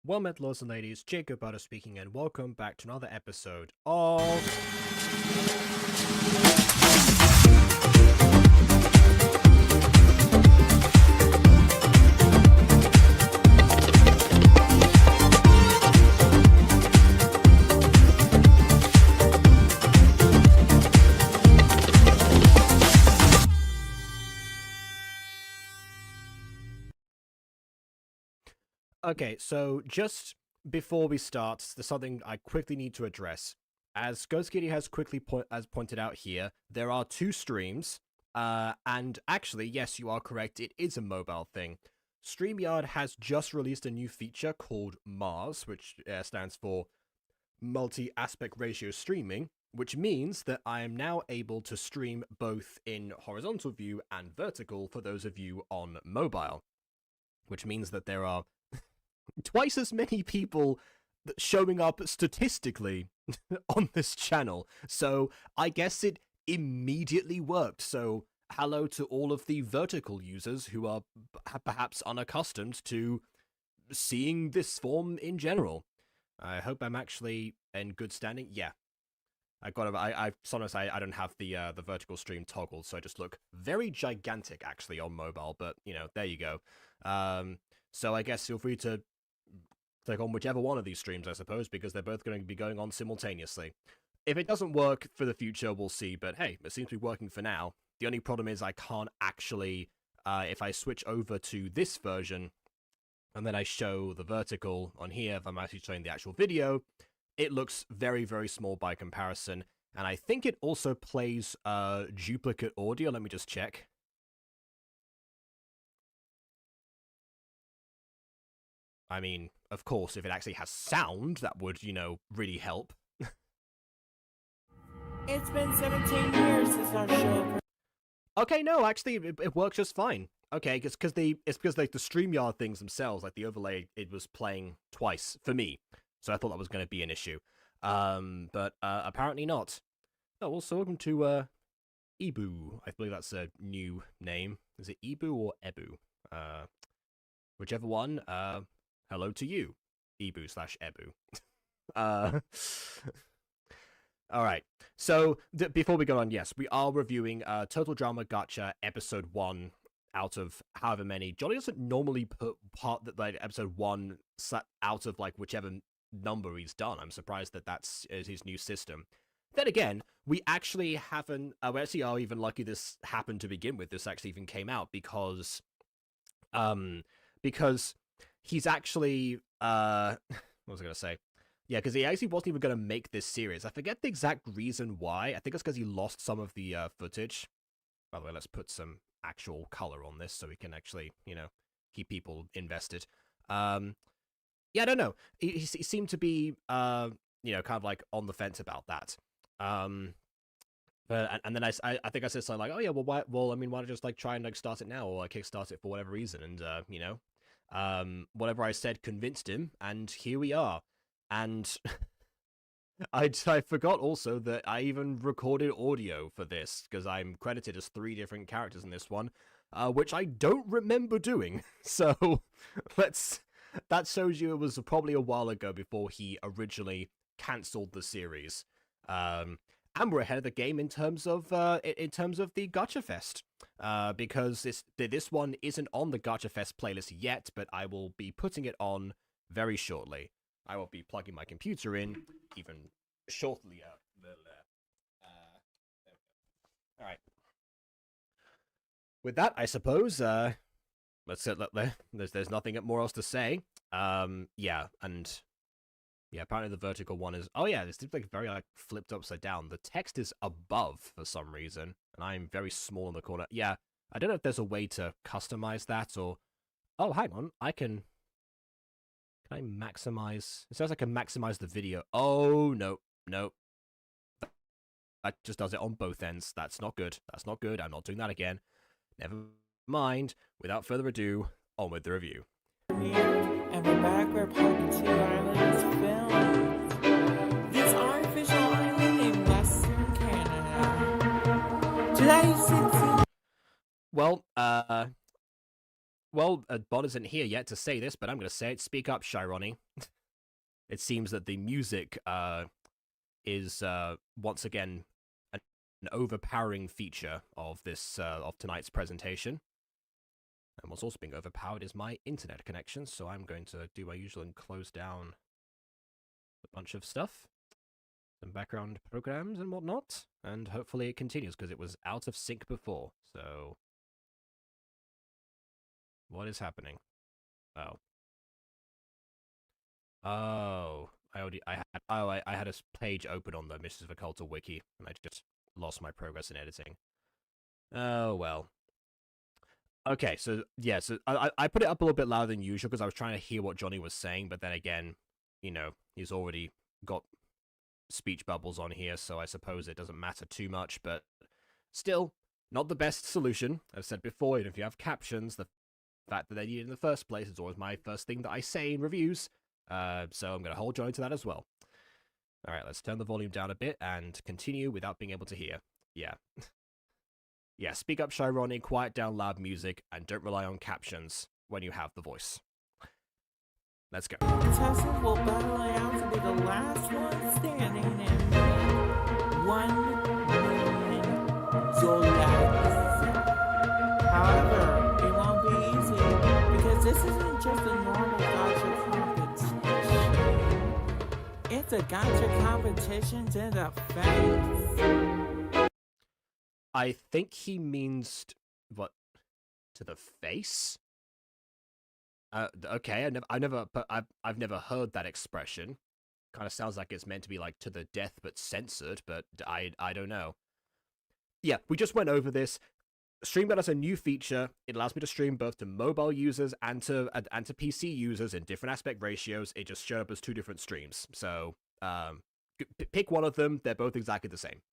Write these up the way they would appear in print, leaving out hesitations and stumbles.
Well met, lords and ladies, Jacob Butter speaking, and welcome back to another episode of... Okay, so just before we start, there's something I quickly need to address. As Ghost Kitty has pointed out here, there are two streams, and actually, yes, you are correct, it is a mobile thing. StreamYard has just released a new feature called Mars, which stands for Multi-Aspect Ratio Streaming, which means that I am now able to stream both in horizontal view and vertical for those of you on mobile, which means that there are twice as many people showing up statistically on this channel. So I guess it immediately worked. So hello to all of the vertical users who are perhaps unaccustomed to seeing this form in general. I hope I'm actually in good standing. Yeah. Sometimes I don't have the vertical stream toggled, so I just look very gigantic actually on mobile, but you know, there you go. So I guess feel free to click on whichever one of these streams, I suppose, because they're both going to be going on simultaneously. If it doesn't work for the future, we'll see, but hey, it seems to be working for now. The only problem is I can't actually, if I switch over to this version, and then I show the vertical on here, if I'm actually showing the actual video, it looks very, very small by comparison, and I think it also plays duplicate audio. Let me just check. I mean, of course, if it actually has sound, that would, you know, really help. It's been 17 years since our show. Okay, no, actually, it works just fine. Okay, it's because like the StreamYard things themselves, like the overlay, it was playing twice for me, so I thought that was going to be an issue. But apparently not. Oh, also welcome to Ebu. I believe that's a new name. Is it Ebu or Ebu? Whichever one. Hello to you, Ebu/Ebu. All right. So before we go on, yes, we are reviewing Total Drama Gacha episode 1 out of however many. Johnny doesn't normally put like episode 1 out of like whichever number he's done. I'm surprised that that's his new system. Then again, we actually haven't. We actually are even lucky this happened to begin with. This actually even came out because he's actually what was I gonna say? Yeah, because he actually wasn't even gonna make this series. I forget the exact reason why. I think it's because he lost some of the footage. By the way, let's put some actual color on this so we can actually, you know, keep people invested. Yeah, I don't know. He seemed to be you know, kind of like on the fence about that. But and then I think I said something like, oh yeah, well I mean, why don't I just like try and like start it now, or like kickstart it for whatever reason, and you know. Whatever I said convinced him, and here we are. And I forgot also that I even recorded audio for this, because I'm credited as 3 different characters in this one, which I don't remember doing. So that shows you it was probably a while ago before he originally cancelled the series. And we're ahead of the game in terms of the GachaFest, because this one isn't on the GachaFest playlist yet, but I will be putting it on very shortly. I will be plugging my computer in even shortly. All right. With that, I suppose there's nothing more else to say. Yeah, and. Yeah, apparently the vertical one is... Oh yeah, this seems like very like flipped upside down. The text is above for some reason, and I'm very small in the corner. Yeah, I don't know if there's a way to customize that, or... Oh, hang on, I can... Can I maximize... It says I can maximize the video. Oh, no, no. That just does it on both ends. That's not good. That's not good. I'm not doing that again. Never mind. Without further ado, on with the review. And we're back where part 2 island is filmed. This artificial island in Western Canada. July 16th. Well, Well, Bod isn't here yet to say this, but I'm going to say it. Speak up, Shironi. It seems that the music is once again an overpowering feature of this of tonight's presentation. And what's also being overpowered is my internet connection, so I'm going to do my usual and close down a bunch of stuff, some background programs and whatnot, and hopefully it continues because it was out of sync before. So, what is happening? Oh. Oh, I had a page open on the Mistress of Occulta wiki, and I just lost my progress in editing. Oh well. Okay, so yeah, so I put it up a little bit louder than usual because I was trying to hear what Johnny was saying, but then again, you know, he's already got speech bubbles on here, so I suppose it doesn't matter too much, but still, not the best solution. I've said before, if you have captions, the fact that they're needed in the first place is always my first thing that I say in reviews. So I'm going to hold Johnny to that as well. Alright, let's turn the volume down a bit and continue without being able to hear. Yeah. Yeah, speak up, Shironi, quiet down loud music, and don't rely on captions when you have the voice. Let's go. Contestants will battle it out to be the last one standing in 1 million dollars. However, it won't be easy because this isn't just a normal gacha competition. It's a gacha competition to the face. I think he means what, to the face? Okay, I've never heard that expression. Kind of sounds like it's meant to be like to the death but censored, but I don't know. Yeah, we just went over this. StreamYard has a new feature. It allows me to stream both to mobile users and to PC users in different aspect ratios. It just showed up as 2 different streams. So, pick one of them. They're both exactly the same.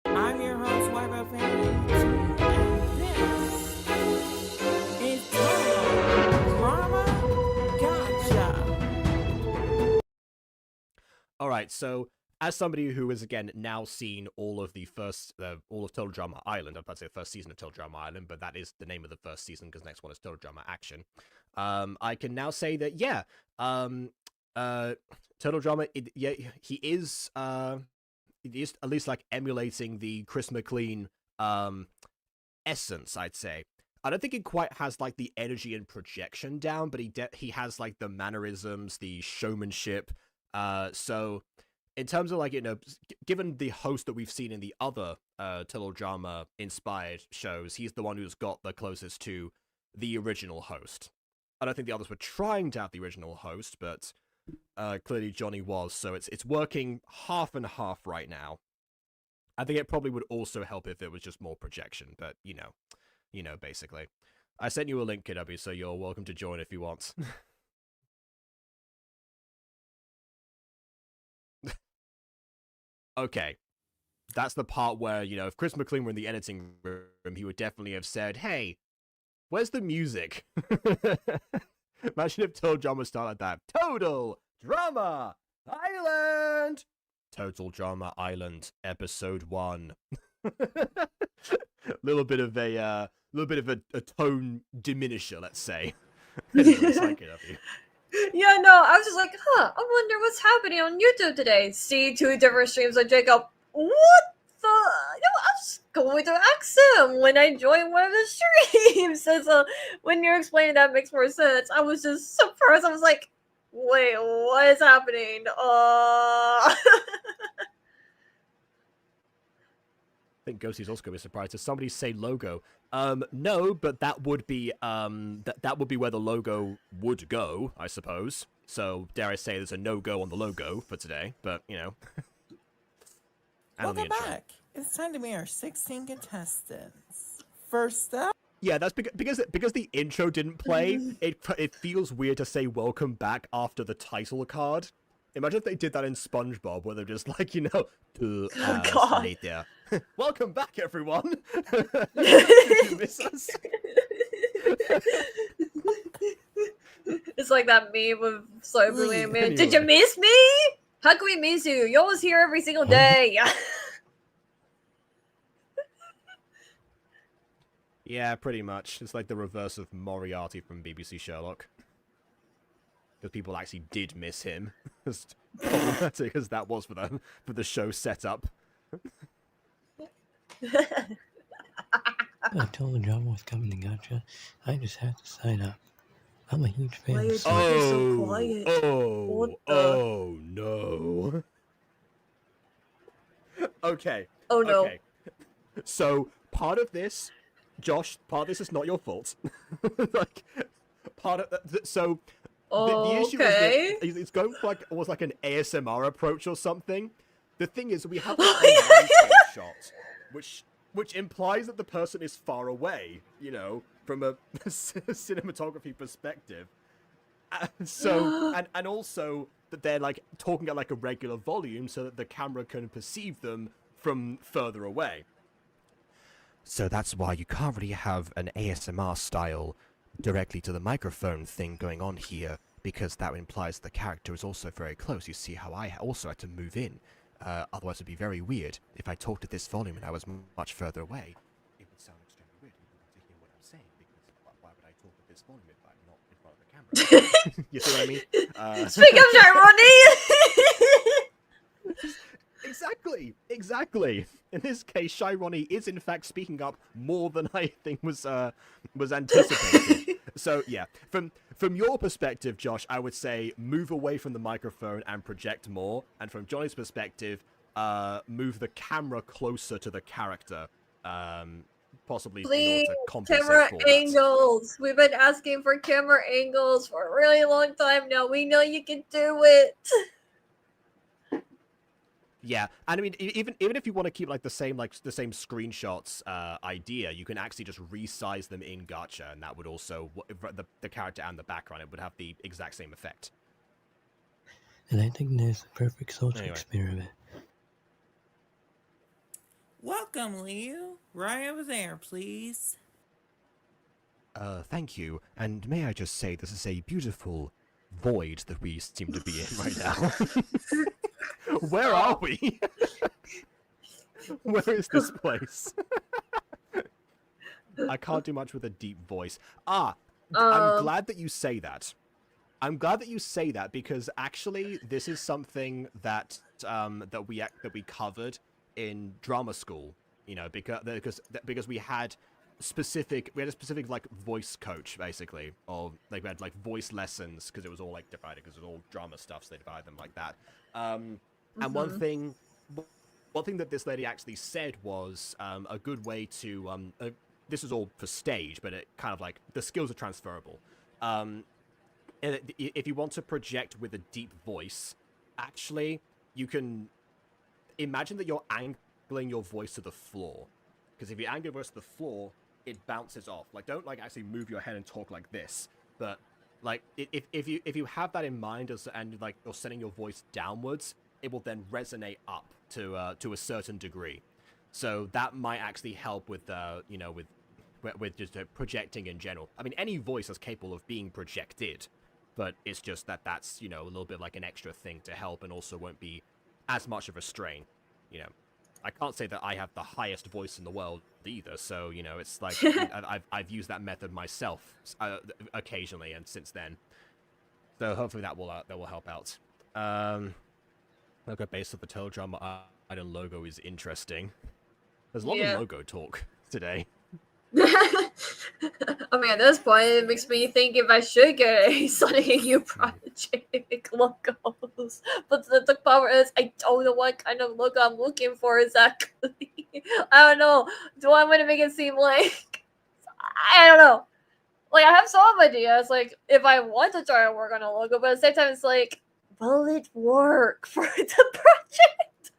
I'm your host, Waibo Fanny, and this is Drama Gacha. Alright, so as somebody who has again now seen all of Total Drama Island, I'm about to say the first season of Total Drama Island, but that is the name of the first season because next one is Total Drama Action. I can now say that Total Drama, he is at least like emulating the Chris McLean essence, I'd say. I don't think it quite has like the energy and projection down, but he has like the mannerisms, the showmanship. So in terms of like, given the host that we've seen in the other Total Drama inspired shows, he's the one who's got the closest to the original host. I don't think the others were trying to have the original host, but clearly Johnny was, so it's working half and half right now. I think it probably would also help if it was just more projection, but you know, basically. I sent you a link, KW, so you're welcome to join if you want. Okay. That's the part where, if Chris McLean were in the editing room, he would definitely have said, hey, where's the music? Imagine if Total Drama started like that. Total Drama Island! Total Drama Island, Episode 1. little bit of a tone diminisher, let's say. Anyways, I get up you. Yeah, no, I was just like, I wonder what's happening on YouTube today. See 2 different streams of Jacob. What the? I'm just going to ask him when I join one of the streams. So when you're explaining that, makes more sense. I was just surprised. I was like, wait, what is happening? I think Ghostie's also going to be surprised. Does somebody say logo? No, but that would be that would be where the logo would go, I suppose. So dare I say, there's a no-go on the logo for today. But Welcome back. It's time to meet our 16 contestants. First up. Yeah, that's because the intro didn't play. It feels weird to say welcome back after the title card. Imagine if they did that in SpongeBob, where they're just like, 2 hours later. Welcome back, everyone. Did you miss us? It's like that meme with Soy Anyway. Did you miss me? How can we miss you? You're always here every single day. Yeah, pretty much. It's like the reverse of Moriarty from BBC Sherlock. Because people actually did miss him. As problematic as that was for them, for the show setup. I told you I was coming to Gacha. I just had to sign up. I'm a huge fan Why of you Censored. talking so quiet? What the? Oh no. Okay. Oh no. Okay. So part of this, Josh, part of this is not your fault. Like, part of so the issue Okay. is that it's going for like almost like an ASMR approach or something. The thing is, we have like a landscape shot, which implies that the person is far away, you know, from a cinematography perspective. So and also that they're like talking at like a regular volume so that the camera can perceive them from further away. So that's why you can't really have an ASMR style directly to the microphone thing going on here, because that implies the character is also very close. You see how I also had to move in. Otherwise it'd be very weird if I talked at this volume and I was much further away. It would sound extremely weird. You wouldn't have to hear what I'm saying, because why would I talk at this volume if I'm not in front of the camera? You see what I mean? Speak up, Sharoni! Exactly. In this case, Shironi is in fact speaking up more than I think was anticipated. So yeah, from your perspective, Josh, I would say move away from the microphone and project more. And from Johnny's perspective, move the camera closer to the character, possibly Please, in order to compensate camera for that. angles. We've been asking for camera angles for a really long time now. We know you can do it. Yeah, and I mean, even if you want to keep like the same screenshots idea, you can actually just resize them in Gacha, and that would also the character and the background, it would have the exact same effect. And I think there's a perfect social Anyway. experiment. Welcome, Leo. Right over there, please. Thank you, and may I just say this is a beautiful void that we seem to be in right now. Where are we? Where is this place? I can't do much with a deep voice. I'm glad that you say that. I'm glad that you say that, because actually this is something that that we covered in drama school. You know, because we had a specific like voice coach, basically, or like we had like voice lessons, because it was all like divided, because it was all drama stuff, so they divided them like that. And one thing that this lady actually said was a good way to this is all for stage, but it kind of like the skills are transferable. If you want to project with a deep voice, actually you can imagine that you're angling your voice to the floor, because if you angle your voice to the floor, it bounces off. Like, don't like actually move your head and talk like this, but like if you have that in mind and like you're sending your voice downwards, it will then resonate up to a certain degree. So that might actually help with you know, with just projecting in general. I mean, any voice is capable of being projected, but it's just that's, you know, a little bit like an extra thing to help, and also won't be as much of a strain. You know, I can't say that I have the highest voice in the world either, so you know, it's like I've used that method myself occasionally, and since then, so hopefully that will help out. Logo based on the Teledrama Idol logo is interesting. There's a lot of logo talk today. I mean, at this point, it makes me think if I should get a Sonic EU Project logos. But the power is, I don't know what kind of logo I'm looking for exactly. I don't know. Do I want to make it seem like... I don't know. Like, I have some ideas, like, if I want to try to work on a logo, but at the same time, it's like, will it work for the project?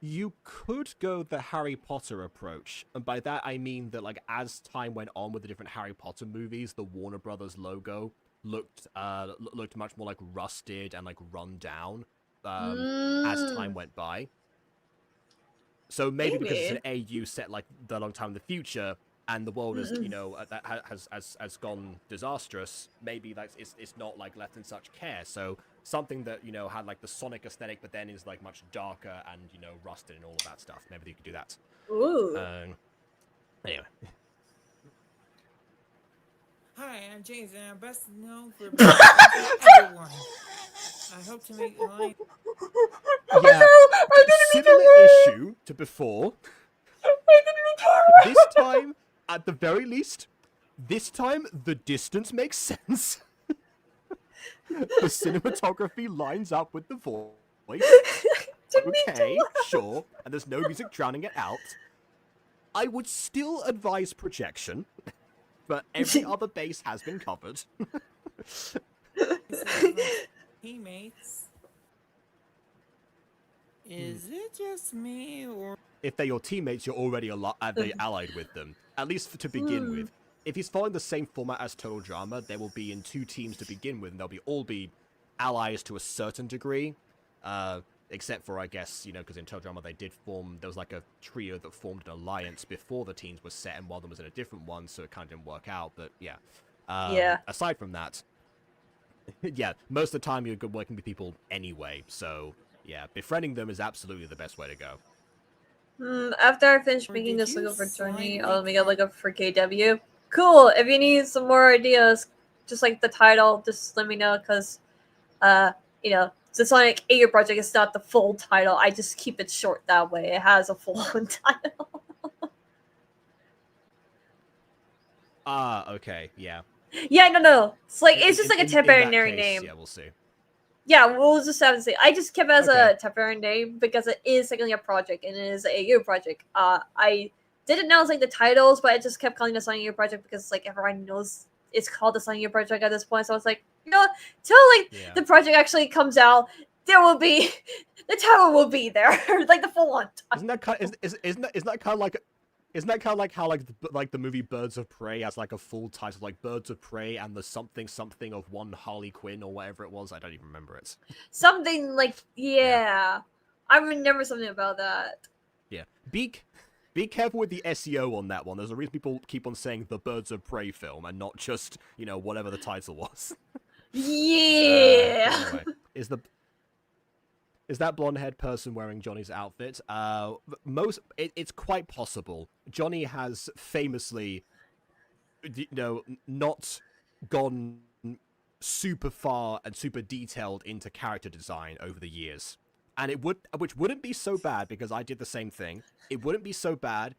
You could go the Harry Potter approach, and by that I mean that, like, as time went on with the different Harry Potter movies, the Warner Brothers logo looked much more like rusted and like run down as time went by. So maybe because it's an AU set like the long time in the future, and the world is, that has gone disastrous, maybe like it's not like left in such care. So something that had like the Sonic aesthetic, but then is like much darker and rusted and all of that stuff. Maybe you could do that. Ooh. Anyway. Hi, I'm James, and I'm best known for being everyone. I hope to make a line. Yeah, similar issue to before. This time, at the very least, the distance makes sense. The cinematography lines up with the voice. Okay, sure, and there's no music drowning it out. I would still advise projection, but every other base has been covered. Teammates. Is it just me, or If they're your teammates, you're already allied with them, at least to begin with. If he's following the same format as Total Drama, they will be in 2 teams to begin with, and they'll all be allies to a certain degree. Except for, I guess, because in Total Drama there was like a trio that formed an alliance before the teams were set, and one of them was in a different one, so it kind of didn't work out, but yeah. Aside from that, yeah, most of the time you're good working with people anyway, so yeah, befriending them is absolutely the best way to go. After I finish making this logo for Journey, I'll make a logo for KW. Cool. If you need some more ideas, just like the title, just let me know, because, the Sonic 8-year project is not the full title. I just keep it short that way. It has a full title. Okay, yeah. Yeah, no. It's just like a temporary name. Yeah, we'll see. Yeah, we'll just have to see. I just kept it as a temporary name because it is technically a project and it is a year project. I didn't announce like the titles, but I just kept calling it the Sonic Year project because like everyone knows it's called the Sonic Year project at this point. So I was like, till the project actually comes out, there will be the title will be there, like the full on. Isn't that kind of like how like the movie Birds of Prey has like a full title, like Birds of Prey and the something of one Harley Quinn or whatever it was? I don't even remember it. Something like I remember something about that. Yeah, be careful with the SEO on that one. There's a reason people keep on saying the Birds of Prey film and not just whatever the title was. Yeah. Anyway, is that blonde-haired person wearing Johnny's outfit? It's quite possible. Johnny has famously, not gone super far and super detailed into character design over the years, and which wouldn't be so bad because I did the same thing. It wouldn't be so bad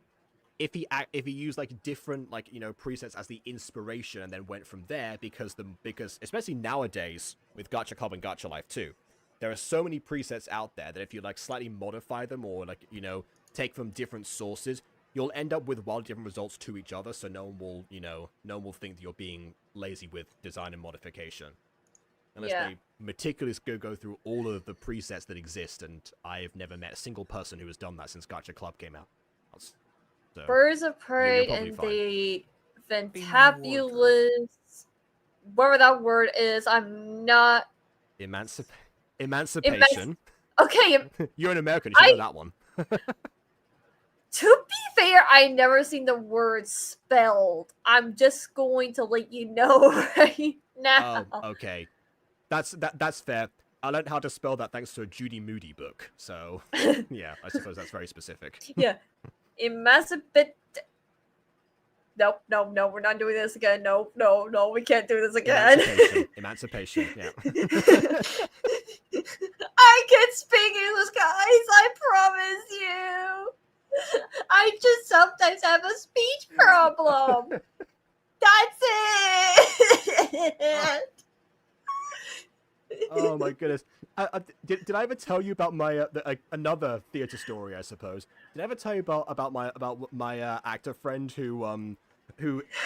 if he used like different presets as the inspiration and then went from there because especially nowadays with Gacha Club and Gacha Life 2. There are so many presets out there that if you like slightly modify them or like take from different sources, you'll end up with wildly different results to each other. So no one will think that you're being lazy with design and modification, unless they meticulously go through all of the presets that exist. And I've never met a single person who has done that since Gacha Club came out. So, Birds of Prey and the fantabulous, whatever that word is. I'm not. Emancipation. Okay. You're an American. You should know that one. To be fair, I never seen the word spelled. I'm just going to let you know right now. Oh, okay. That's fair. I learned how to spell that thanks to a Judy Moody book. So, yeah, I suppose that's very specific. Yeah. Emancipate. Nope, no, we're not doing this again. No, we can't do this again. Emancipation, yeah. I can speak English, guys, I promise you. I just sometimes have a speech problem. That's it. Oh my goodness. Did I ever tell you about my another theater story? I suppose. Did I ever tell you about my actor friend who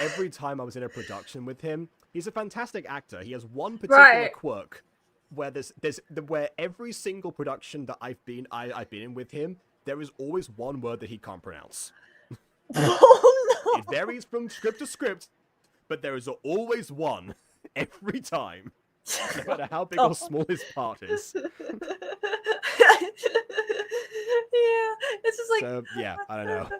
every time I was in a production with him, he's a fantastic actor. He has one particular quirk where where every single production that I've been in with him, there is always one word that he can't pronounce. Oh no! It varies from script to script, but there is always one every time. No matter how big or small his part is. Yeah, it's just like... So, yeah, I don't know.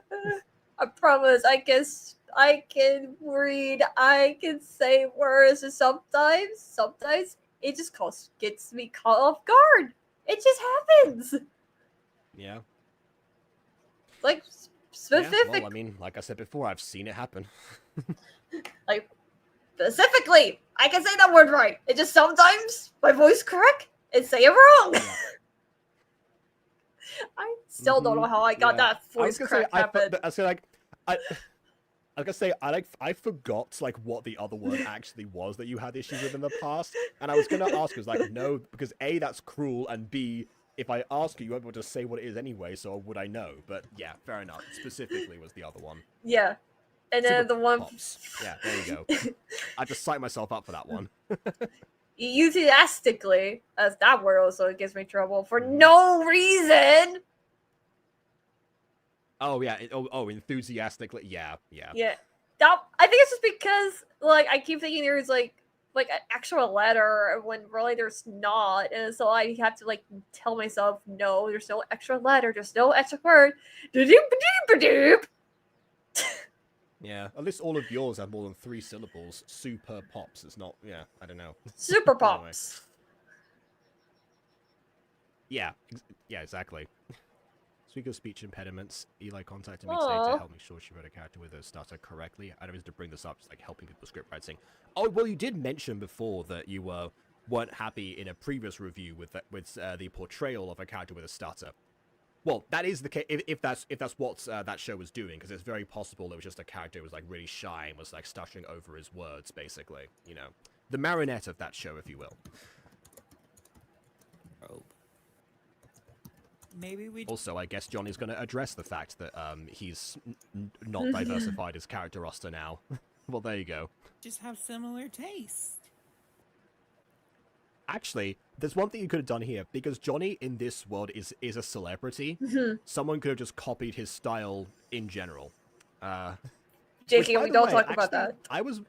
I promise, I guess I can read, I can say words, and sometimes it just gets me caught off guard. It just happens. Yeah. Like Yeah. specific, Well, I mean, like I said before, I've seen it happen. like specifically, I can say that word right. It just sometimes my voice crack and say it wrong. Yeah. I still don't know how I got Yeah. that I was voice gonna say, crack happen. I say like, I was gonna say I forgot like what the other word actually was that you had issues with in the past, and I was gonna ask, was like, no, because A, that's cruel, and B, if I ask you, you won't be able to say what it is anyway, so would I know? But yeah, fair enough. Specifically was the other one. Yeah. And then Super the one pops. Yeah, there you go. I just psyched myself up for that one. enthusiastically, as that word also gives me trouble for Mhm. no reason. Oh yeah. Enthusiastically. Yeah. Yeah. That I think it's just because like I keep thinking there's like an extra letter when really there's not, and so I have to like tell myself no, there's no extra letter, there's no extra word. Doop-a-doop-a-doop. Yeah. At least all of yours have more than 3 syllables. Super pops. It's not. Yeah. I don't know. Super Anyway. pops. Yeah. Yeah. Exactly. Speaking of speech impediments, Eli contacted me today to help me sure she wrote a character with a stutter correctly. I don't mean to bring this up, just like helping people script writing. Oh, well, you did mention before that you weren't happy in a previous review with the portrayal of a character with a stutter. Well, that is the case if that's what that show was doing, because it's very possible it was just a character who was like really shy and was like stuttering over his words, basically. You know, the marionette of that show, if you will. Oh. Maybe we Also, I guess Johnny's going to address the fact that he's not diversified his character roster now. Well, there you go. just have similar tastes. Actually, there's one thing you could have done here, because Johnny in this world is a celebrity. Someone could have just copied his style in general. JK, we don't talk about that. I've been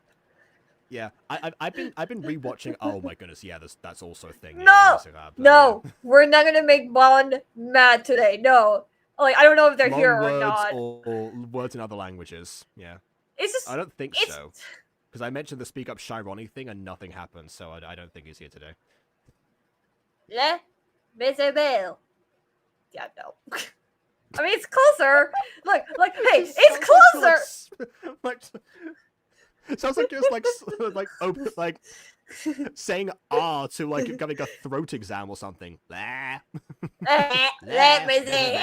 rewatching. Oh my goodness, yeah, that's also a thing. No, Yeah, no, we're not gonna make Bond mad today. No, like I don't know if they're long here or words not. or words in other languages. Yeah, It's just I don't think so. Because I mentioned the speak up Shironi thing and nothing happened, so I don't think he's here today. Le Miserable. Yeah, no. I mean, it's closer. Look, hey, it's closer. Like, it sounds like just like saying ah to like having a throat exam or something. Blah. Let me see.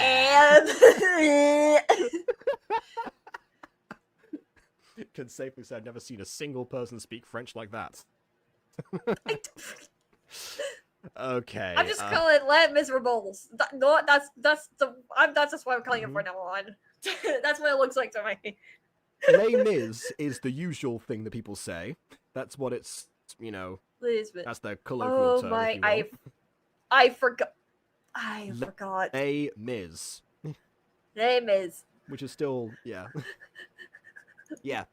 Can safely say I've never seen a single person speak French like that. Okay. I'm just calling it Les Miserables. No, that's just what I'm calling it from now on. That's what it looks like to me. Les Mis is the usual thing that people say. That's what it's, you know. Lisbon. That's the colloquial term. My, if you will. I forgot. I forgot. Les Mis. Les Mis. Which is still, yeah. Yeah,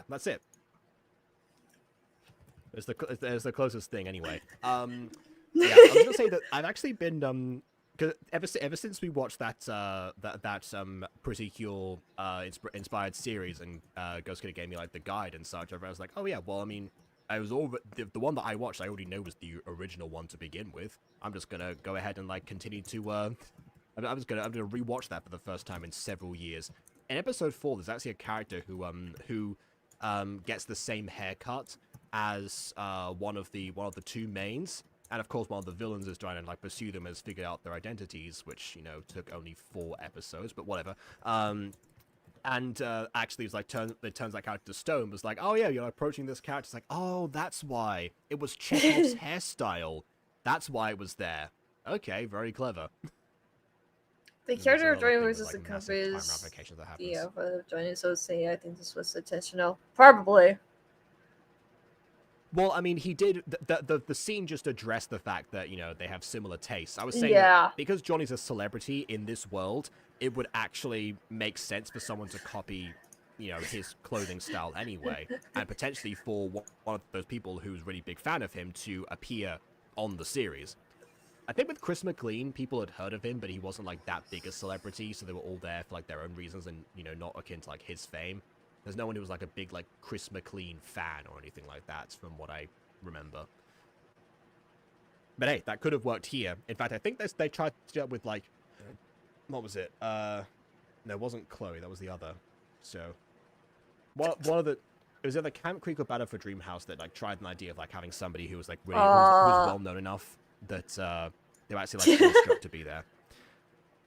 that's it. There's the closest thing anyway. Yeah, I was gonna say that I've actually been cause ever since we watched that Pretty Cure inspired series, and Ghost Kid gave me like the guide and such. I was like, oh yeah, well I mean, I was all the one that I watched I already know was the original one to begin with. I'm just gonna go ahead and like continue to I'm gonna rewatch that for the first time in several years. In episode 4, there's actually a character who gets the same haircut as one of the 2 mains, and of course one of the villains is trying to like pursue them, has figured out their identities, which took only 4 episodes, but whatever. Actually it's like it turns that character to stone. Was like, oh yeah, you're approaching this character. It's like, oh, that's why it was Chekhov's hairstyle. That's why it was there. Okay, very clever. The character of joining versus like, the massive company time is ramifications that happens. yeah, for joining. So say I think this was intentional. Probably. Well, I mean, he did. The scene just addressed the fact that they have similar tastes. I was saying that because Johnny's a celebrity in this world, it would actually make sense for someone to copy, his clothing style anyway, and potentially for one of those people who's really big fan of him to appear on the series. I think with Chris McLean, people had heard of him, but he wasn't like that big a celebrity, so they were all there for like their own reasons and not akin to like his fame. There's no one who was like a big like Chris McLean fan or anything like that, from what I remember. But hey, that could have worked here. In fact, I think they tried to do it with like, what was it? No, it wasn't Chloe. That was the other. So, one of the, it was either Camp Creek or Battle for Dreamhouse that like tried an idea of like having somebody who was like really who was well known enough that they were actually like forced to be there.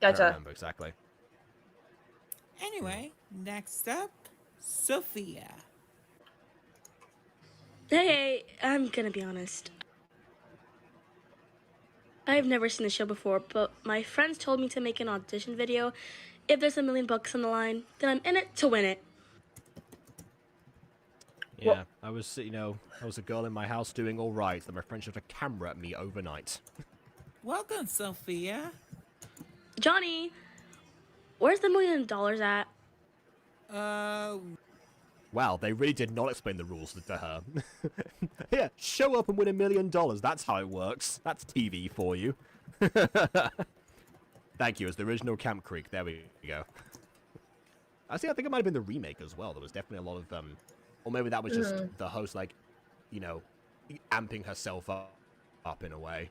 I don't Gotcha. remember exactly. Anyway, next up, Sophia. Hey, I'm gonna be honest. I've never seen the show before, but my friends told me to make an audition video. If there's $1 million on the line, then I'm in it to win it. Yeah, I was, I was a girl in my house doing all right. Then my friend shot a camera at me overnight. Welcome, Sophia. Johnny, where's the $1 million at? Wow, they really did not explain the rules to her. Here, show up and win $1 million. That's how it works. That's TV for you. Thank you. It's the original Camp Creek. There we go. I think it might have been the remake as well. There was definitely a lot of, or maybe that was just the host, like, amping herself up in a way.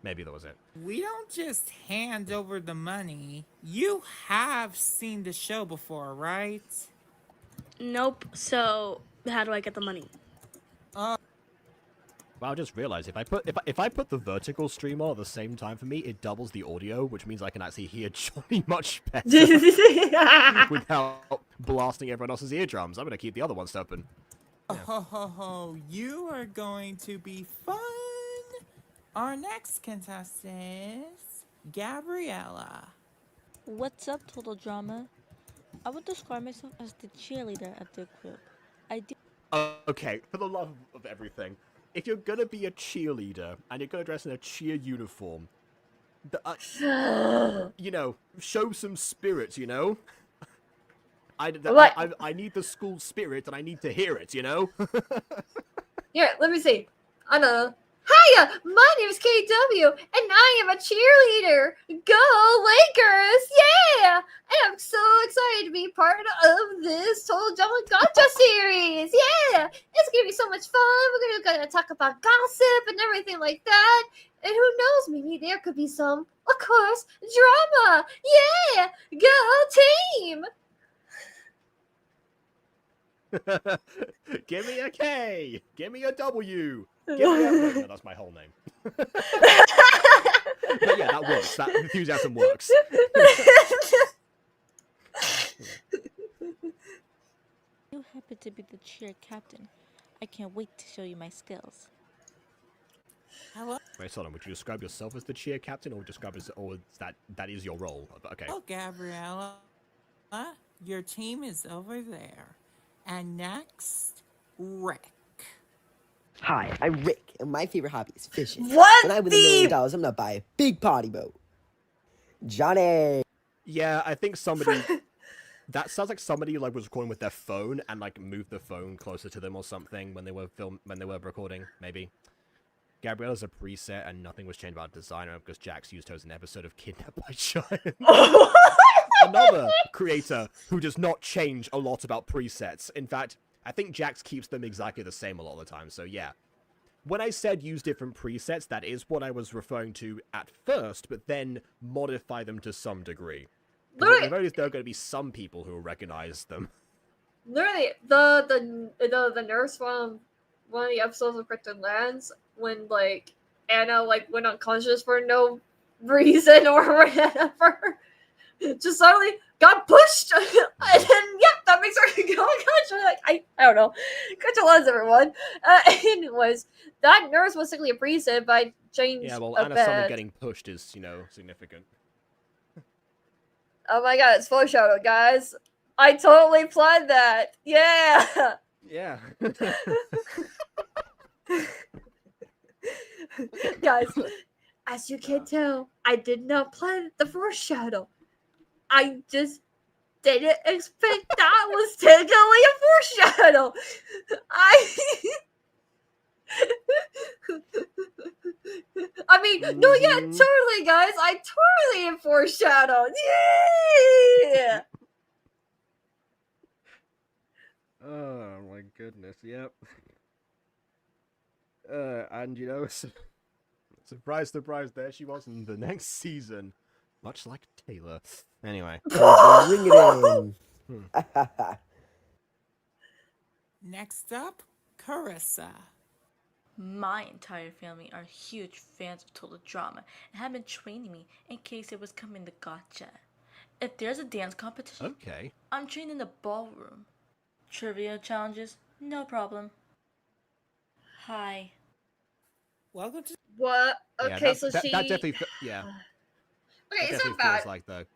Maybe that was it. We don't just hand over the money. You have seen the show before, right? Nope. So how do I get the money? Well, I just realized if I put the vertical stream on at the same time for me, it doubles the audio, which means I can actually hear Johnny much better without blasting everyone else's eardrums. I'm gonna keep the other ones open. Yeah. Oh, you are going to be fun. Our next contestant is Gabriella. What's up, Total Drama? I would describe myself as the cheerleader of the group. I do. Okay, for the love of everything, if you're gonna be a cheerleader and you're gonna dress in a cheer uniform, show some spirit, I need the school spirit and I need to hear it, Here, let me see. I don't know. Hiya, my name is KW, and I am a cheerleader. Go Lakers! Yeah! And I'm so excited to be part of this Total Drama Gacha series. Yeah! It's gonna be so much fun. We're gonna talk about gossip and everything like that. And who knows, maybe there could be some, of course, drama. Yeah! Go team! Give me a K! Give me a W! Give me a... No, that's my whole name. But yeah, that works. That enthusiasm works. You happen to be the cheer captain. I can't wait to show you my skills. Hello. Wait, hold on. Would you describe yourself as the cheer captain, or describe as, or that is your role? Okay. Oh, Gabriella. Your team is over there. And next, Rick. Hi, I'm Rick, and my favorite hobby is fishing. What When I win $1 million, I'm gonna buy a big party boat. Johnny. Yeah, I think somebody. That sounds like somebody like was recording with their phone and like moved the phone closer to them or something when they were recording. Maybe. Gabriella's a preset, and nothing was changed about designer because Jax used her as an episode of Kidnapped by Giants. Another creator who does not change a lot about presets. In fact, I think Jax keeps them exactly the same a lot of the time, so yeah. When I said use different presets, that is what I was referring to at first, but then modify them to some degree. At the very least, there are going to be some people who will recognize them. Literally, the nurse from one of the episodes of Krypton Lands, when like Anna like went unconscious for no reason or whatever, just suddenly got pushed, and then that makes her go unconscious. Like I don't know, Krypton Lands, everyone. Anyways, that nurse was simply a preset, but I changed. Yeah, well, a Anna bit. Summer getting pushed is, significant. Oh my god, it's foreshadow, guys. I totally planned that. Yeah. Yeah. Guys, as you can tell, I did not plan the foreshadow. I just didn't expect that was technically a foreshadow. I mean, no, yeah, totally, guys. I totally am foreshadowed. Yeah. Oh my goodness, yep. And you know, surprise, surprise, there she was in the next season. Much like Taylor. Anyway. Bring it in. Next up, Carissa. My entire family are huge fans of Total Drama and have been training me in case it was coming to Gacha. If there's a dance competition, Okay. I'm trained in the ballroom. Trivia challenges, no problem. Hi. Welcome to What? Yeah, Okay, so that she. definitely, yeah. Okay, It it's definitely not bad. feels like the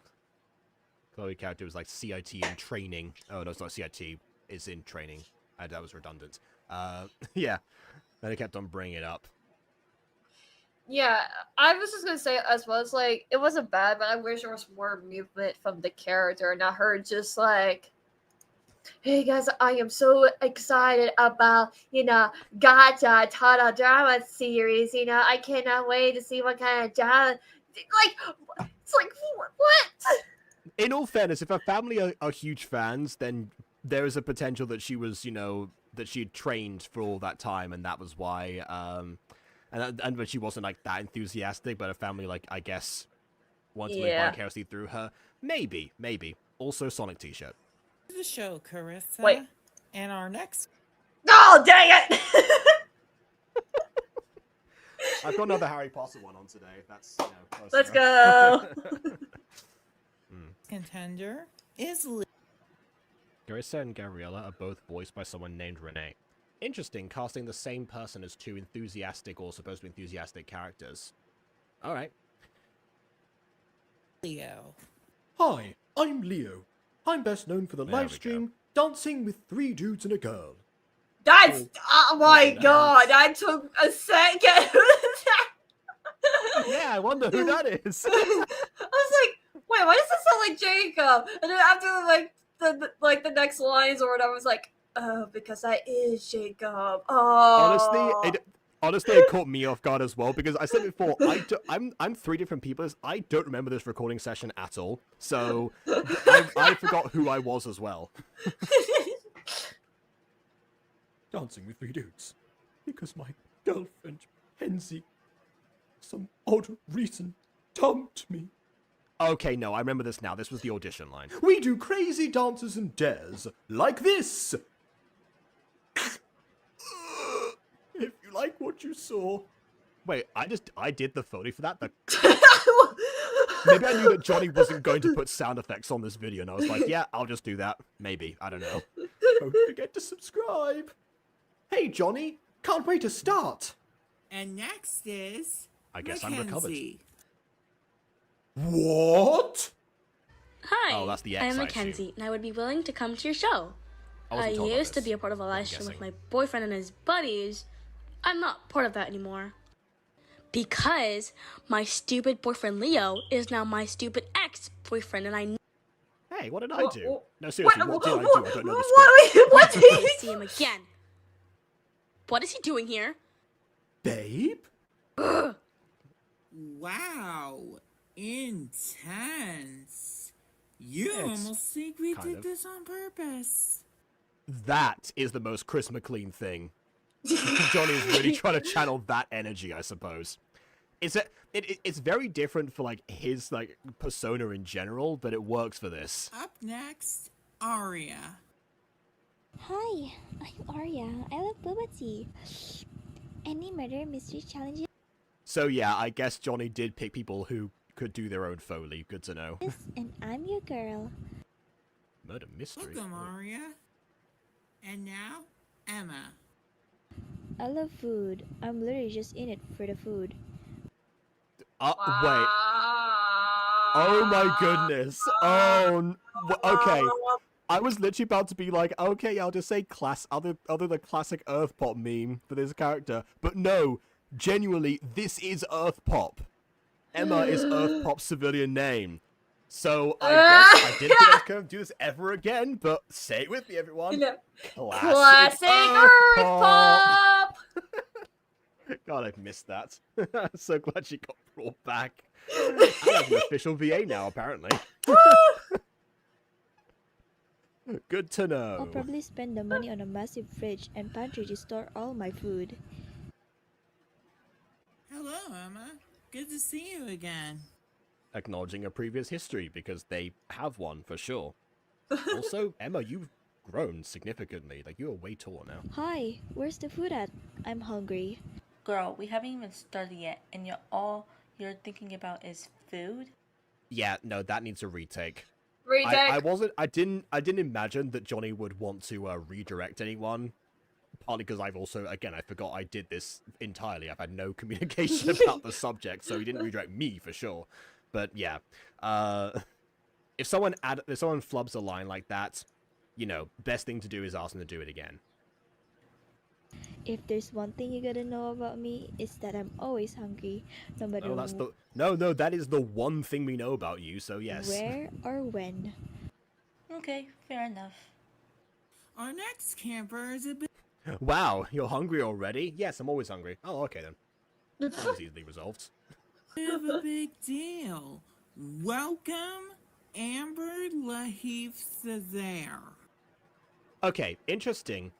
Chloe character was like CIT in training. Oh no, it's not CIT. It's in training. That was redundant. Yeah. Then I kept on bringing it up. Yeah, I was just gonna say as well. It's like it wasn't bad, but I wish there was more movement from the character, not her just like, "Hey guys, I am so excited about Gacha Total Drama series. I cannot wait to see what kind of drama." Like, it's like what? In all fairness, if her family are huge fans, then there is a potential that she was, that she had trained for all that time, and that was why. And but she wasn't like that enthusiastic, but her family, like, I guess, wanted to live Yeah. vicariously through her. Maybe. Also, Sonic T-shirt. the show, Carissa. Wait. And our next Oh dang it! I've got another Harry Potter one on today. That's close Let's enough. go. contender is Lee. Garissa and Gabriella are both voiced by someone named Renee. Interesting, casting the same person as two enthusiastic or supposed to be enthusiastic characters. Alright. Leo. Hi, I'm Leo. I'm best known for the There live we stream Dancing with 3 Dudes and a Girl. That's oh my nice. god! That took a second. Yeah, I wonder who that is. I was like, wait, why does it sound like Jacob? And then after the next lines or whatever, I was like, oh, because that is Jacob. Oh, Honestly, it caught me off guard as well, because I said before, I'm three different people. I don't remember this recording session at all, so I forgot who I was as well. Dancing with 3 Dudes. Because my girlfriend, Hensi, some odd reason, dumped me. Okay, no, I remember this now. This was the audition line. We do crazy dances and dares, like this. If you like what you saw. Wait, I did the Foley for that? Maybe I knew that Johnny wasn't going to put sound effects on this video, and I was like, yeah, I'll just do that. Maybe. I don't know. Don't forget to subscribe. Hey, Johnny. Can't wait to start. And next is I guess I'm recovered. Mackenzie. What? Hi, Oh, that's the X, I'm I assume. Mackenzie, and I would be willing to come to your show. I I wasn't told about used to this, be a part of a live I'm stream with guessing. my boyfriend and his buddies. I'm not part of that anymore. Because my stupid boyfriend Leo is now my stupid ex-boyfriend, and I Hey, what did I do? What- No, seriously, what did I do? I don't know the script. What did never he see him again. What is he doing here? Babe? Wow. Intense. You It's almost think we kind did of. this on purpose. That is the most Chris McLean thing. Johnny is really trying to channel that energy, I suppose. It's very different for like his like persona in general, but it works for this. Up next, Aria. Hi, I'm Arya. I love boba tea. Any murder mystery challenges? So yeah, I guess Johnny did pick people who could do their own Foley. Good to know. And I'm your girl. Murder mystery. Welcome, Aria. And now, Emma. I love food. I'm literally just in it for the food. Wait. Oh my goodness. Okay. I was literally about to be like, okay, I'll just say other the classic Earth Pop meme for this character. But no, genuinely, this is Earth Pop. Emma is Earth Pop's civilian name. So I guess I didn't think I was going to do this ever again, but say it with me, everyone. Classic Earth Pop. God, I've missed that. I'm so glad she got brought back. I have an official VA now, apparently. Good to know. I'll probably spend the money on a massive fridge and pantry to store all my food. Hello, Emma. Good to see you again. Acknowledging a previous history because they have one for sure. Also, Emma, you've grown significantly. Like, you are way taller now. Hi, where's the food at? I'm hungry. Girl, we haven't even started yet, and all you're thinking about is food? Yeah, no, that needs a retake. Retake. I didn't imagine that Johnny would want to redirect anyone. Partly because I've also, again, I forgot I did this entirely. I've had no communication about the subject, so he didn't redirect me for sure. But yeah, if someone flubs a line like that, you know, best thing to do is ask them to do it again. If there's one thing you gotta know about me, it's that I'm always hungry, no matter No, that is the one thing we know about you. So yes. where or when. Okay, fair enough. Our next camper is a bit Wow, you're hungry already? Yes, I'm always hungry. Oh, okay then. That was easily resolved. of a big deal. Welcome, Amber Lahif Cesare. Okay, interesting.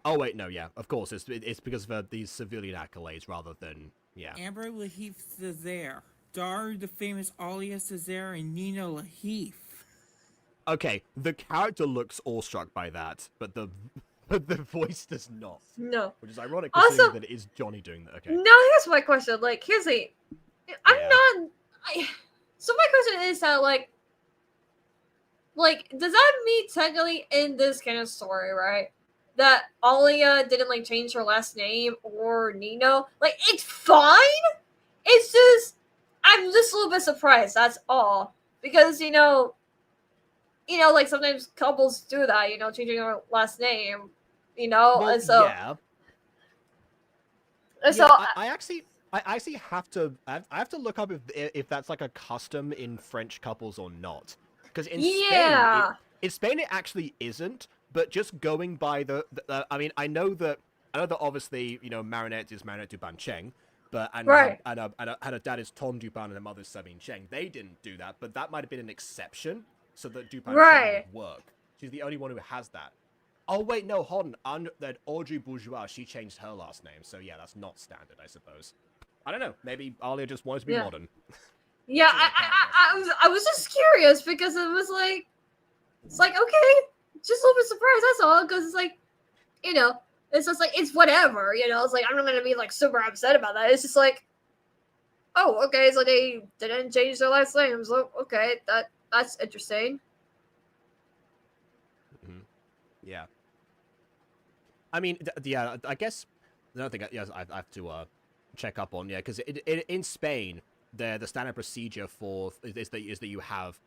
Oh wait, no, yeah, of course, it's because of these civilian accolades rather than Amber Lahif Cesare, daughter of the famous Alia Cesare and Nino Lahif. Okay, the character looks awestruck by that, but the voice does not. No. Which is ironic Also- considering that it is Johnny doing that. Okay. Now here's my question. Like, so my question is that like, does that mean technically in this kind of story, right? That Alia didn't like change her last name or Nino? Like, it's fine. It's just I'm just a little bit surprised. That's all because like sometimes couples do that. Changing their last name. Well, and so yeah. and so I actually have to look up if that's like a custom in French couples or not. Because in Spain it actually isn't. But just going by I mean, I know that obviously Marinette is Marinette Duban-Cheng, but and her dad is Tom Duban and her mother's Sabine Cheng. They didn't do that, but that might have been an exception so that Duban-Cheng would work. She's the only one who has that. Oh wait, no, hold on. That Audrey Bourgeois, she changed her last name, so yeah, that's not standard, I suppose. I don't know. Maybe Alia just wanted to be modern. Yeah, I was just curious because it's like okay, just a little bit surprised. That's all because it's like, it's just like it's whatever. It's like I'm not gonna be like super upset about that. It's just like, oh, okay, so they didn't change their last name. So okay, that's interesting. Mm-hmm. Yeah. I mean, I guess another thing I have to check up on, because in Spain, the standard procedure is that you have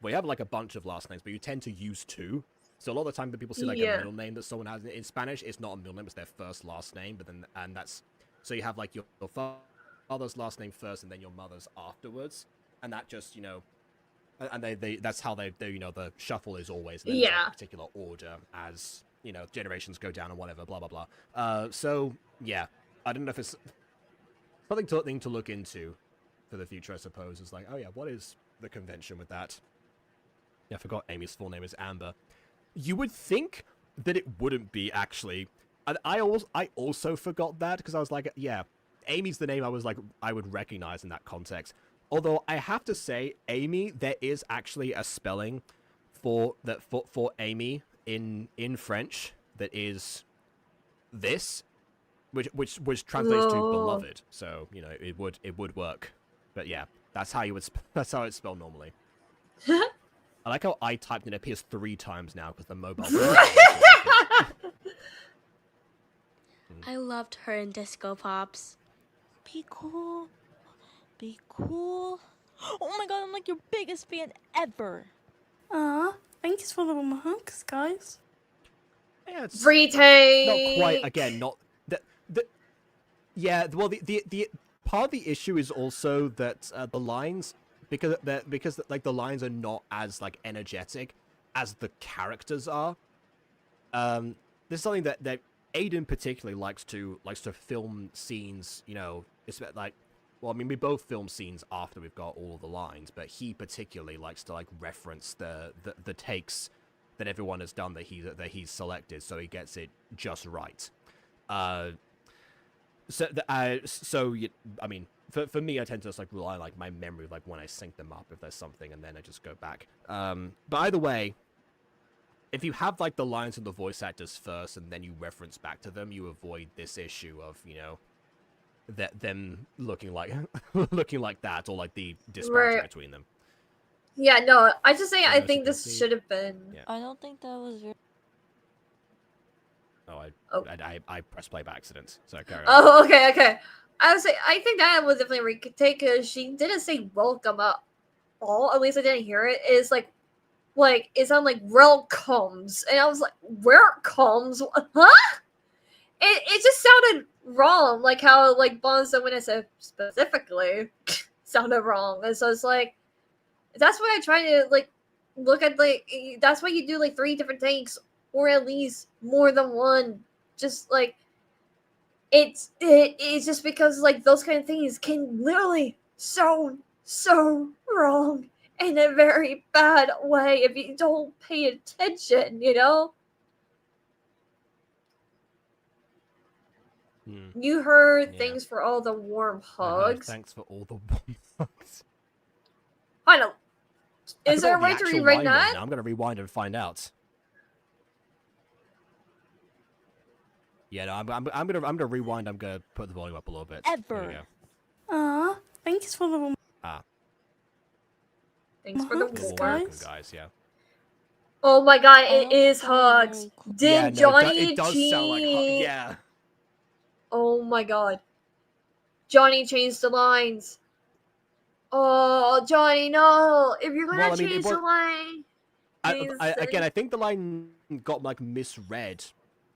like a bunch of last names, but you tend to use two. So a lot of the time, when people see like a middle name that someone has in Spanish, it's not a middle name; it's their first last name. But then, so you have like your father's last name first, and then your mother's afterwards, and that just and that's how they the shuffle is always in a particular order as generations go down and whatever, blah blah blah. So yeah, I don't know if it's something to look into for the future. I suppose is like, oh yeah, what is the convention with that? Yeah, I forgot Amy's full name is Amber. You would think that it wouldn't be actually. I also forgot that because I was like, yeah, Amy's the name I would recognize in that context. Although I have to say, Amy, there is actually a spelling for Amy in French that is this, which translates to beloved. So it would work. But yeah, that's how it's spelled normally. I like how I typed and it appears 3 times now because the mobile. I loved her in Disco Pops. Be cool. Be cool. Oh my god, I'm like your biggest fan ever. Aw, thanks for the remarks, guys. Yeah, it's retake. Not quite. Again, not the. Yeah, well, the part of the issue is also that the lines. Because the lines are not as like as the characters are. There's something that Aiden particularly likes to film scenes. It's like, well, I mean, we both film scenes after we've got all of the lines, but he particularly likes to like reference the takes that everyone has done that he's selected, so he gets it just right. I mean, for me, I tend to just like rely on like my memory, like when I sync them up if there's something, and then I just go back. But either way, if you have like the lines from the voice actors first and then you reference back to them, you avoid this issue of them looking like looking like that, or like the disparity between them. Yeah, no, I just say I as you think can this see- should have been. Yeah. I don't think that was very. Oh, I pressed play by accident, so carry on. Oh, okay. I would say I think that was definitely a retake because she didn't say welcome at all. At least I didn't hear it. It's like it sounded like welcomes, and I was like, where comes? Huh? It just sounded wrong, like how like Bond said when I said specifically sounded wrong, and so it's like that's why I try to like look at like that's why you do like 3 different takes or at least more than one. Just like it's just because like those kind of things can literally sound so wrong in a very bad way if you don't pay attention, you know? You heard thanks for all the warm hugs. Thanks for all the warm hugs. I know. I Is there a forgot way what to the actual rewrite line was that? now. I'm gonna rewind and find out. Yeah, no, I'm gonna rewind. I'm gonna put the volume up a little bit. There we go. Aw, thanks for the Thanks for the hugs, You're warm. welcome, guys. Yeah. Oh my god, I it don't is think that was hugs. very cool. Did Yeah, no, Johnny it does sound like cheat? yeah. Oh my god. Johnny changed the lines. Oh, Johnny, no. If you're gonna Well, I mean, it change was- the line. Again, I think the line got like misread.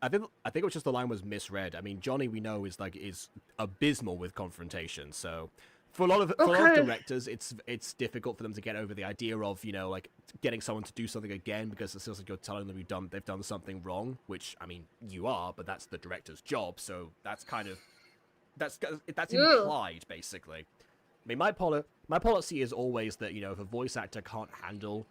I think it was just the line was misread. I mean, Johnny, we know is abysmal with confrontation. So for a lot of directors, it's difficult for them to get over the idea of like getting someone to do something again, because it feels like you're telling them they've done something wrong. Which I mean, you are, but that's the director's job. So that's kind of that's implied basically. I mean, my policy is always that if a voice actor can't handle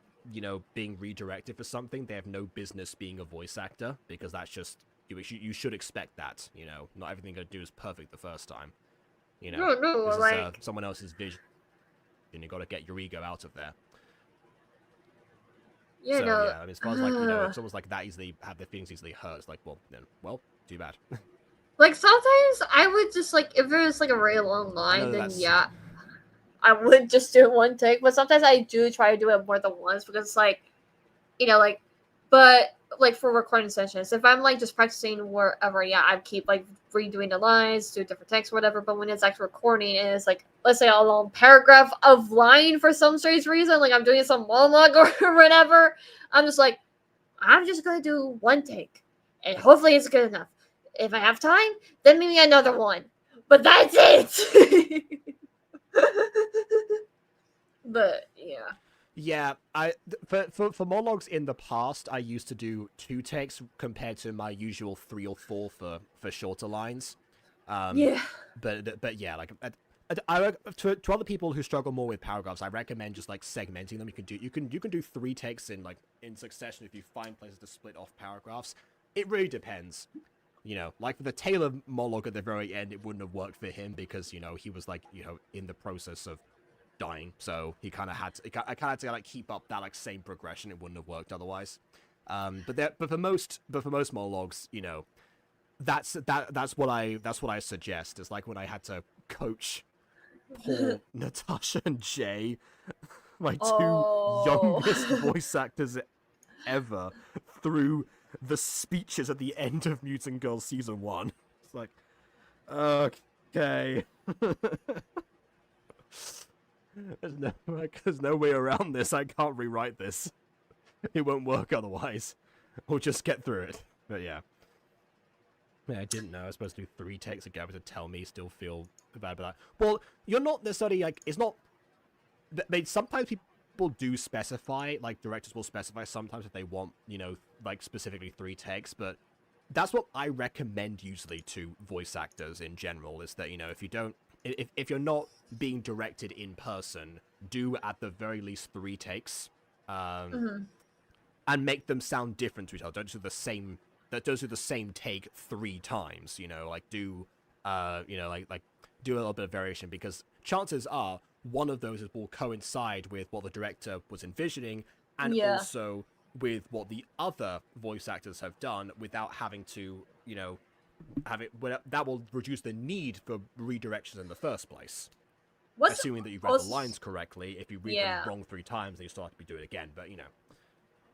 being redirected for something, they have no business being a voice actor, because that's just you should expect that. Not everything you do is perfect the first time. No, this like is someone else's vision, and you got to get your ego out of there. yeah, So no. yeah, I mean, as far as if someone's like that easily have their feelings easily hurt, it's like, well, too bad. Like sometimes I would just like if it was like a really long line, know then that's- yeah, I would just do it one take. But sometimes I do try to do it more than once because it's like, but like for recording sessions, if I'm like just practicing wherever, yeah, I keep like redoing the lines, do different takes, whatever. But when it's actually recording and it's like, let's say a long paragraph of line for some strange reason, like I'm doing some monologue or whatever, I'm just like, I'm just gonna do one take, and hopefully it's good enough. If I have time, then maybe another one. But that's it. But yeah. Yeah, for monologues in the past, I used to do 2 takes compared to my usual 3 or 4 for shorter lines. Yeah. But yeah, like I to other people who struggle more with paragraphs, I recommend just like segmenting them. You can do 3 takes in succession if you find places to split off paragraphs. It really depends. Like for the Taylor monologue at the very end, it wouldn't have worked for him because he was like in the process of dying, so I kind of had to like keep up that like same progression. It wouldn't have worked otherwise. But for most monologues, that's what I suggest. It's like when I had to coach poor Natasha and Jay, my 2 youngest voice actors ever, through the speeches at the end of Mutant Girls season 1. It's like, okay. There's no way around this. I can't rewrite this. It won't work otherwise. We'll just get through it. But yeah. I didn't know I was supposed to do 3 takes of Gabby to tell me still feel bad about that. Well, you're not necessarily like, it's not, sometimes people do specify, like directors will specify sometimes if they want, like specifically 3 takes, but that's what I recommend usually to voice actors in general, is that, if you're not being directed in person, do at the very least 3 takes. and make them sound different to each other. Don't do the same. That does do the same take 3 times. Like do do a little bit of variation, because chances are one of those will coincide with what the director was envisioning, and also with what the other voice actors have done, without having to have it. That will reduce the need for redirections in the first place. Assuming that you read the lines correctly. If you read them wrong 3 times, then you still have to do it again. But it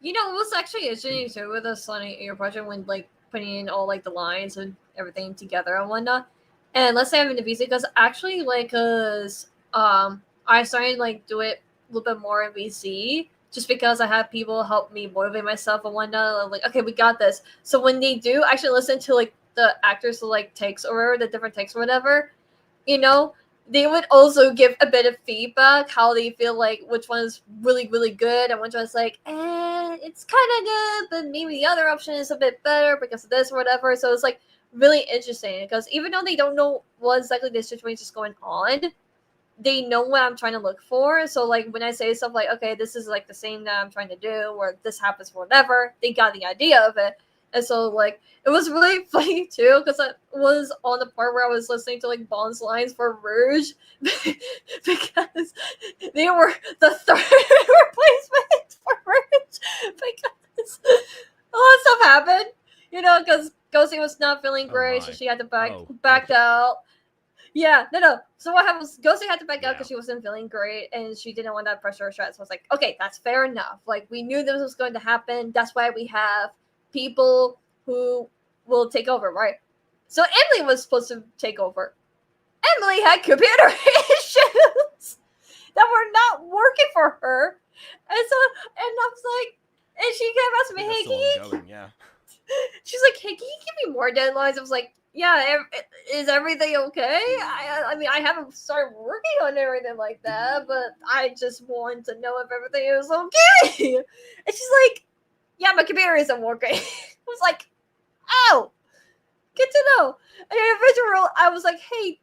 was actually interesting too with the Sonic Air project, when like putting in all like the lines and everything together and whatnot. And let's say I'm in the VC, because actually like I started like do it a little bit more in VC, just because I have people help me motivate myself and whatnot. I'm like, okay, we got this. So when they do actually listen to like the actors like takes or the different takes or whatever, they would also give a bit of feedback, how they feel like which one is really, really good and which one's like, it's kind of good, but maybe the other option is a bit better because of this or whatever. So it's like really interesting, because even though they don't know what exactly the situation is going on, they know what I'm trying to look for. So like when I say stuff like, okay, this is like the same that I'm trying to do, or this happens for whatever, they got the idea of it. And so like it was really funny too, because I was on the part where I was listening to like Bond's lines for Rouge because they were the third replacement for Rouge, because a lot of stuff happened, because Ghosty was not feeling great, so she had to back out. Yeah, no. So what happened was Ghosty had to back out because she wasn't feeling great and she didn't want that pressure or stress. So I was like, okay, that's fair enough. Like, we knew this was going to happen. That's why we have people who will take over, right? So Emily was supposed to take over. Emily had computer issues that were not working for her. And so, and I was like, and she kept asking me, hey, she's like, hey, can you give me more deadlines? I was like, yeah, is everything okay? I mean, I haven't started working on everything like that, but I just want to know if everything is okay. And she's like, yeah, my computer isn't working. I was like, oh, good to know. And eventually I was like, hey,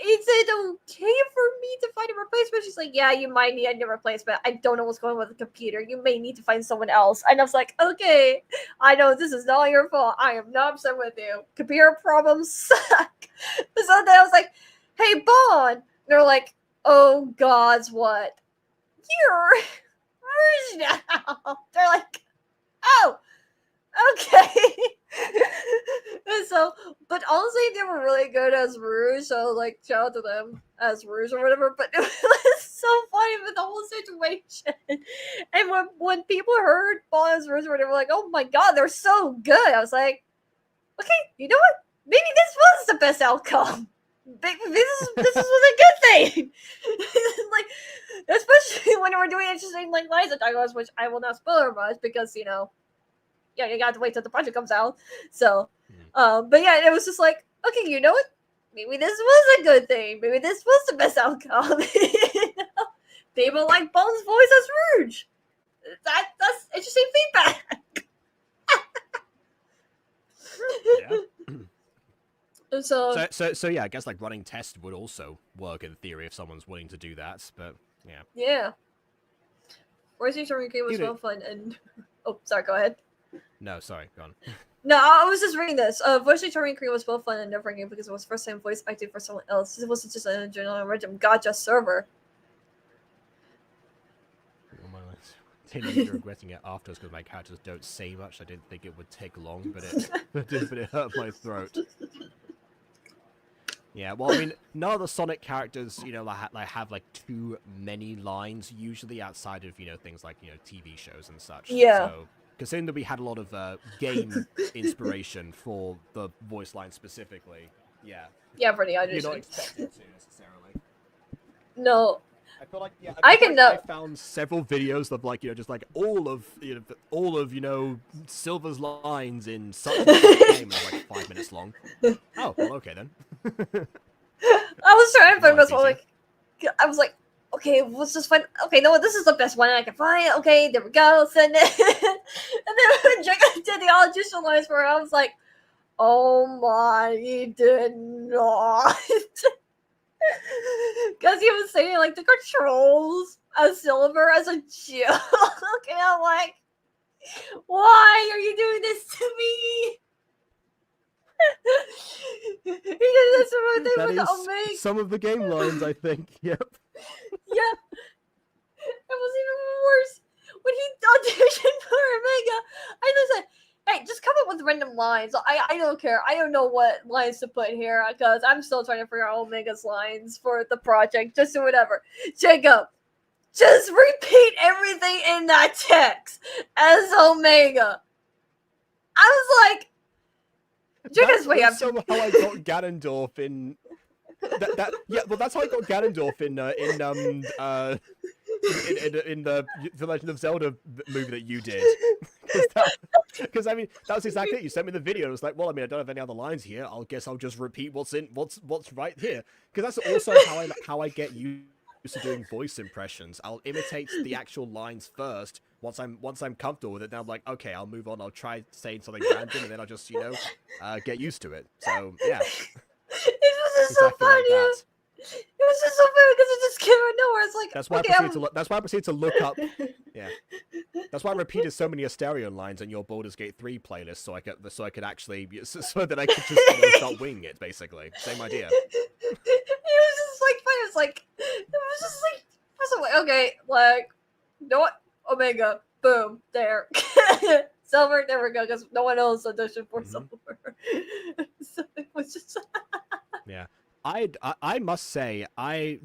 is it okay for me to find a replacement? She's like, yeah, you might need a new replacement. I don't know what's going on with the computer. You may need to find someone else. And I was like, okay, I know this is not your fault. I am not upset with you. Computer problems suck. So then I was like, hey, Bond. They're like, oh, God's what? You're Rouge now. They're like, oh, okay. And so, but honestly, they were really good as Rouge, so like shout out to them as Rouge or whatever. But it was so funny with the whole situation. And when people heard Bond as Rouge, they were like, "Oh my god, they're so good!" I was like, "Okay, you know what? Maybe this was the best outcome. This was a good thing." Like, especially when we're doing interesting like lines of dialogues, which I will not spoil much because yeah, you got to wait till the project comes out. So, but yeah, it was just like, okay, you know what? Maybe this was a good thing. Maybe this was the best outcome. People like Bond's voice as Rouge. That's interesting feedback. Yeah. So yeah, I guess like running tests would also work in theory if someone's willing to do that. But yeah. Yeah. Voice Tutoring game was well fun, and oh, sorry, go ahead. No, sorry, go on. No, I was just reading this. Voice tutoring Korean was both fun and nerve-wracking because it was first time voice acting for someone else. It wasn't just a general random Gacha server. Continuing regretting it afterwards because my characters don't say much. I didn't think it would take long, but it hurt my throat. Yeah, well, I mean, none of the Sonic characters, have like too many lines usually outside of things like TV shows and such. Yeah. So, considering that we had a lot of game inspiration for the voice line specifically, yeah. Yeah, pretty obviously. You're not expected to necessarily. No. I feel like I found several videos of just like all of Silver's lines in such a game that like 5 minutes long. Oh, well, okay then. I was trying to find this one. Like, I was like, okay, let's just find. Okay, no, this is the best one I can find. Okay, there we go. Send it. And then when Jacob did the audition lines for it, I was like, oh my, he did not. Because he was saying like the controls as Silver as a joke. And I'm like, Why are you doing this to me? He did this similar thing That with the is Omega. some of the game lines, I think. Yep. Yeah, it was even worse when he auditioned for Omega. I just said, "Hey, just come up with random lines. I don't care. I don't know what lines to put here because I'm still trying to figure out Omega's lines for the project. Just do whatever." Jacob, just repeat everything in that text as Omega. I was like, Jacob's way up. That's also how I got Ganondorf in. Yeah, well, that's how I got Ganondorf in the Legend of Zelda movie that you did. Because I mean, that was exactly it. You sent me the video. And it was like, well, I mean, I don't have any other lines here. I'll guess I'll just repeat what's right here. Because that's also how I get used to doing voice impressions. I'll imitate the actual lines first. Once I'm comfortable with it, then I'm like, okay, I'll move on. I'll try saying something random, and then I'll just get used to it. So yeah. It was just so funny. It was just so funny because it just came out of nowhere. It's like that's why I proceeded to look up. Yeah, that's why I repeated so many Asterion lines in your Baldur's Gate 3 playlist, so I could actually so that I could just start winging it. Basically, same idea. It was just like funny. It was just like I was like, okay, like, you know what, Omega, boom, there. Silver, there we go, because no one else auditioned for Silver. So it was just yeah. I must say I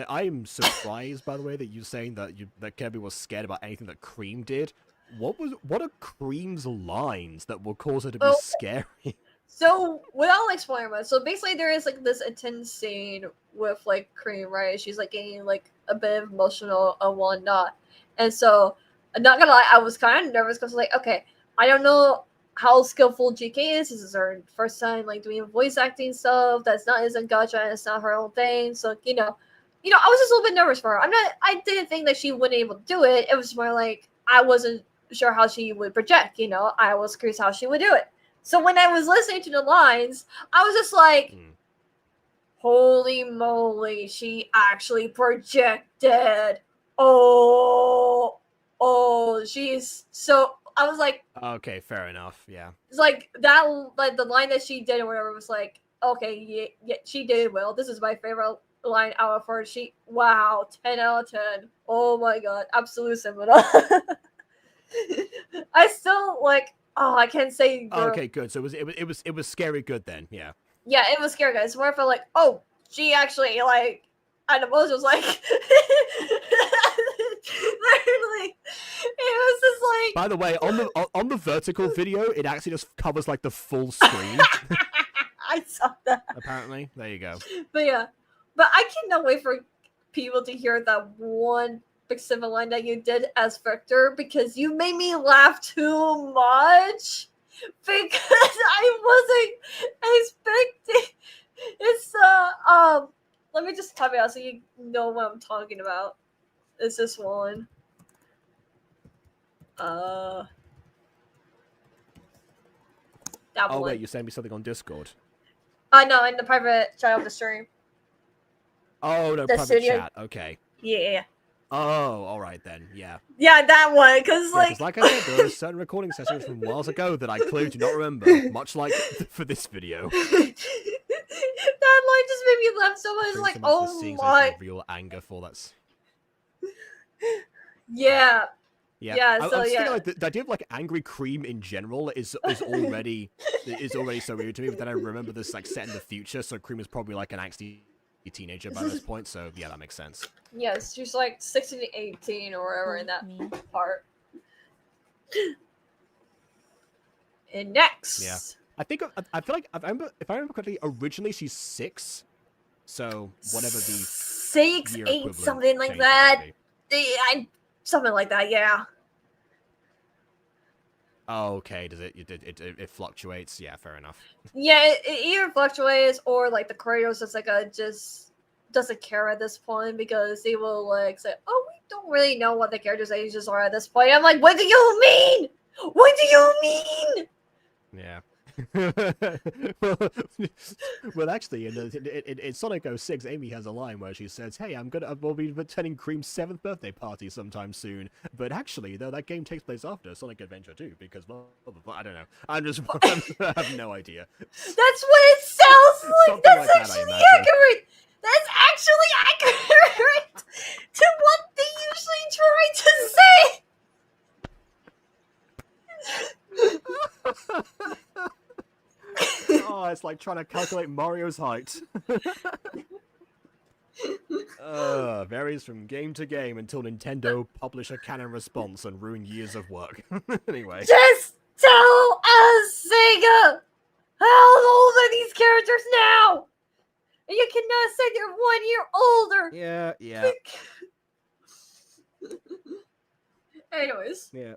am surprised by the way that you're saying that Kirby was scared about anything that Cream did. What are Cream's lines that will cause her to be scary? So without like spoiling much, so basically there is like this intense scene with like Cream, right? She's like getting like a bit emotional and whatnot, and so I'm not gonna lie, I was kind of nervous because like, okay, I don't know how skillful GK is. This is her first time like doing voice acting stuff. That's not isn't Gacha and it's not her own thing. So I was just a little bit nervous for her. I didn't think that she wouldn't be able to do it. It was more like I wasn't sure how she would project. I was curious how she would do it. So when I was listening to the lines, I was just like, holy moly, she actually projected. Oh, she's so. I was like, okay, fair enough. Yeah, it's like that. Like the line that she did or whatever was like, okay, yeah, she did well. This is my favorite line out of her. Wow, 10 out of 10. Oh my god, absolute similar. I still like. Oh, I can't say. Okay, good. So it was scary good then. Yeah. Yeah, it was scary, guys. Where I felt like, oh, she actually like, and the most was like, literally, it was just like. By the way, on the vertical video, it actually just covers like the full screen. I saw that. Apparently, there you go. But yeah, but I cannot wait for people to hear that one specific line that you did as Victor because you made me laugh too much because I wasn't expecting. It's let me just type it out so you know what I'm talking about. It's this one. That one. Wait, you sent me something on Discord. I know, in the private chat of the stream. Oh no, private chat. Okay. Yeah. Oh, all right then. Yeah. Yeah, that one. Because like I said, there are certain recording sessions from whiles ago that I clearly do not remember. Much like for this video. That line just made me laugh so much. It's like, oh my. Real anger for that. Yeah. Yeah. So I'm yeah. Like the idea of like angry Cream in general is already so weird to me. But then I remember this like set in the future, so Cream is probably like an angsty teenager by this point. So yeah, that makes sense. Yes, she's like 16 to 18 or whatever in that part. And next. Yeah. I feel like if I remember correctly, originally she's 6. So whatever the 6, 8, something like that. Something like that, yeah. Oh, okay. Does it fluctuates? Yeah, fair enough. Yeah, it either fluctuates or like the choreos just like just doesn't care at this point because they will like say, "Oh, we don't really know what the characters' ages are at this point." I'm like, "What do you mean? What do you mean?" Yeah. well, actually, in Sonic 06, Amy has a line where she says, "Hey, we'll be attending Cream's 7th birthday party sometime soon." But actually, though, that game takes place after Sonic Adventure 2, because I don't know. I have no idea. That's what it sounds like. Something That's like that, I actually imagine. accurate. That's actually accurate to what they usually try to say. Oh, it's like trying to calculate Mario's height. Varies from game to game until Nintendo publish a canon response and ruin years of work. Anyway. Just tell us, Sega! How old are these characters now? You cannot say they're 1 year older! Yeah. Anyways, Yeah.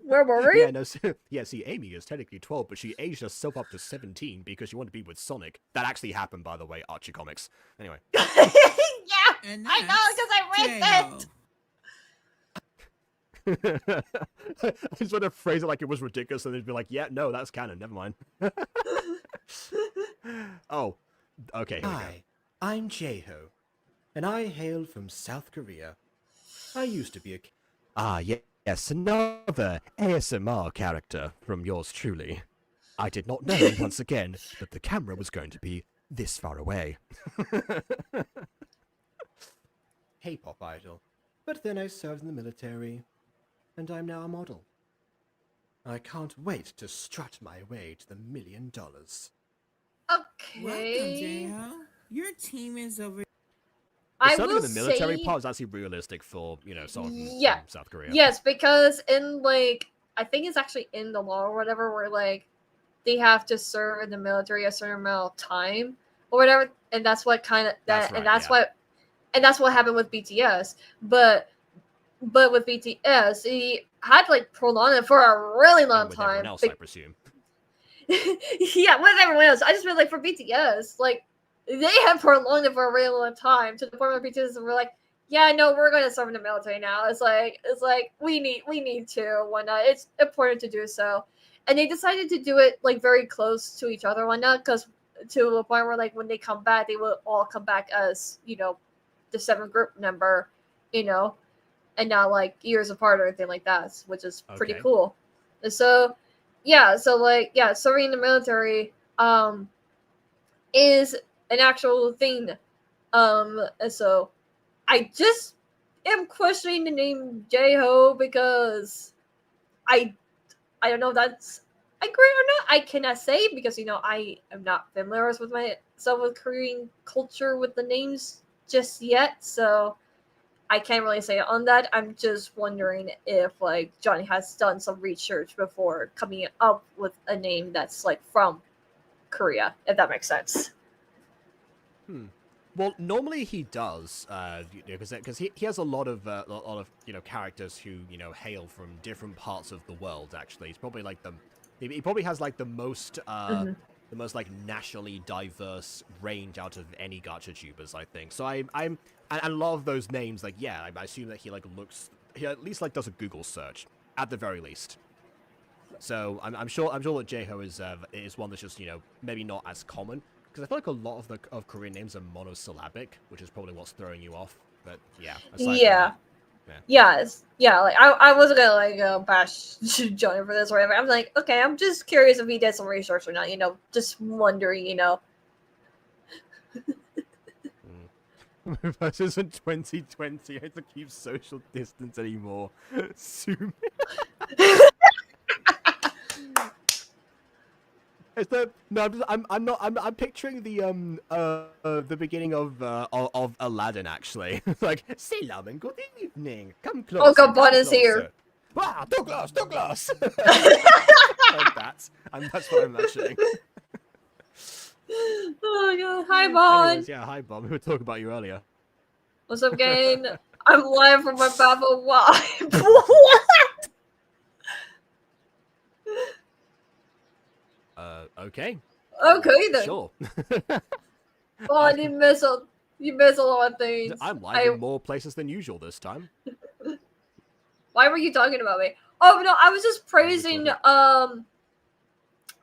where were we? See, Amy is technically 12, but she aged herself up to 17 because she wanted to be with Sonic. That actually happened, by the way, Archie Comics. Anyway. Yeah, And I know, because I read that! I just want to phrase it like it was ridiculous, and they'd be like, yeah, no, that's canon, never mind. Oh, okay, here we go. Hi, I'm Jae-ho, and I hail from South Korea. I used to be a... Yes, another ASMR character from yours truly. I did not know, once again, that the camera was going to be this far away. K-pop idol, but then I served in the military, and I'm now a model. I can't wait to strut my way to the $1 million. Okay. Welcome, J-Ho. Your team is over. I Certainly will the military say, part is actually realistic for, someone from Yeah. South Korea. yes, because in I think it's actually in the law or whatever, where they have to serve in the military a certain amount of time or whatever, and that's what kind of That's that, right, and that's yeah. what happened with BTS. But with BTS, he had prolonged it for a really long And with time. everyone else, I presume. Yeah, with everyone else. I just feel for BTS, they have prolonged it for a really long time to the point where BTS were like, yeah, no, we're gonna serve in the military now. It's like we need to, whatnot. It's important to do so. And they decided to do it very close to each other, whatnot, because to a point where when they come back, they will all come back as, the 7 group member, and not years apart or anything like that, which is pretty Okay. cool. And so serving in the military is an actual thing. And so I just am questioning the name J-Ho because I don't know if that's accurate or not. I cannot say because I am not familiar with myself with Korean culture with the names just yet, so I can't really say on that. I'm just wondering if Johnny has done some research before coming up with a name that's from Korea, if that makes sense. Well, normally he does, because he has a lot of characters who hail from different parts of the world. Actually, he's probably he probably has the most the most nationally diverse range out of any gacha tubers, I think. So and a lot of those names, I assume that he at least does a Google search at the very least. So I'm sure that J-Ho is one that's just maybe not as common. Because I feel a lot of Korean names are monosyllabic, which is probably what's throwing you off. But yeah. Yeah. Yes. Yeah. I wasn't gonna bash Johnny for this or whatever. I'm okay. I'm just curious if he did some research or not. Just wondering. This isn't 2020. I have to keep social distance anymore. Zoom. I'm picturing the beginning of Aladdin actually. Salam and good evening. Come close. Oh, God, is here. Ah, Douglas. That's what I'm imagining. Oh God, hi Bon. Anyways, yeah, hi Bob. We were talking about you earlier. What's up, gang? I'm live from my Bravo. Why? What? Okay. Okay then. Sure. Oh, you miss a lot of things. I'm live in more places than usual this time. Why were you talking about me? Oh no, I was just praising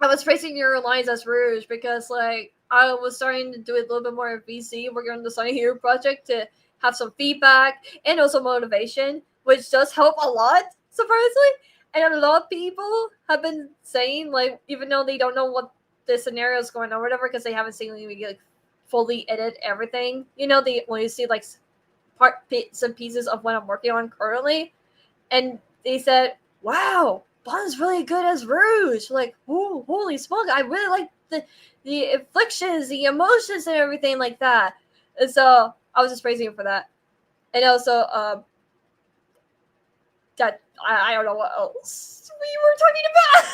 I was praising your lines as Rouge because like I was starting to do a little bit more of VC, working on the Sonic Hero project to have some feedback and also motivation, which does help a lot, surprisingly. And a lot of people have been saying, like, even though they don't know what the scenario is going on, or whatever, because they haven't seen me like fully edit everything. You know, they when you see like bits and pieces of what I'm working on currently, and they said, "Wow, Bond's really good as Rouge." Like, "Ooh, holy smoke! I really like the afflictions, the emotions, and everything like that." And so I was just praising him for that, and also that I don't know what else we were talking about.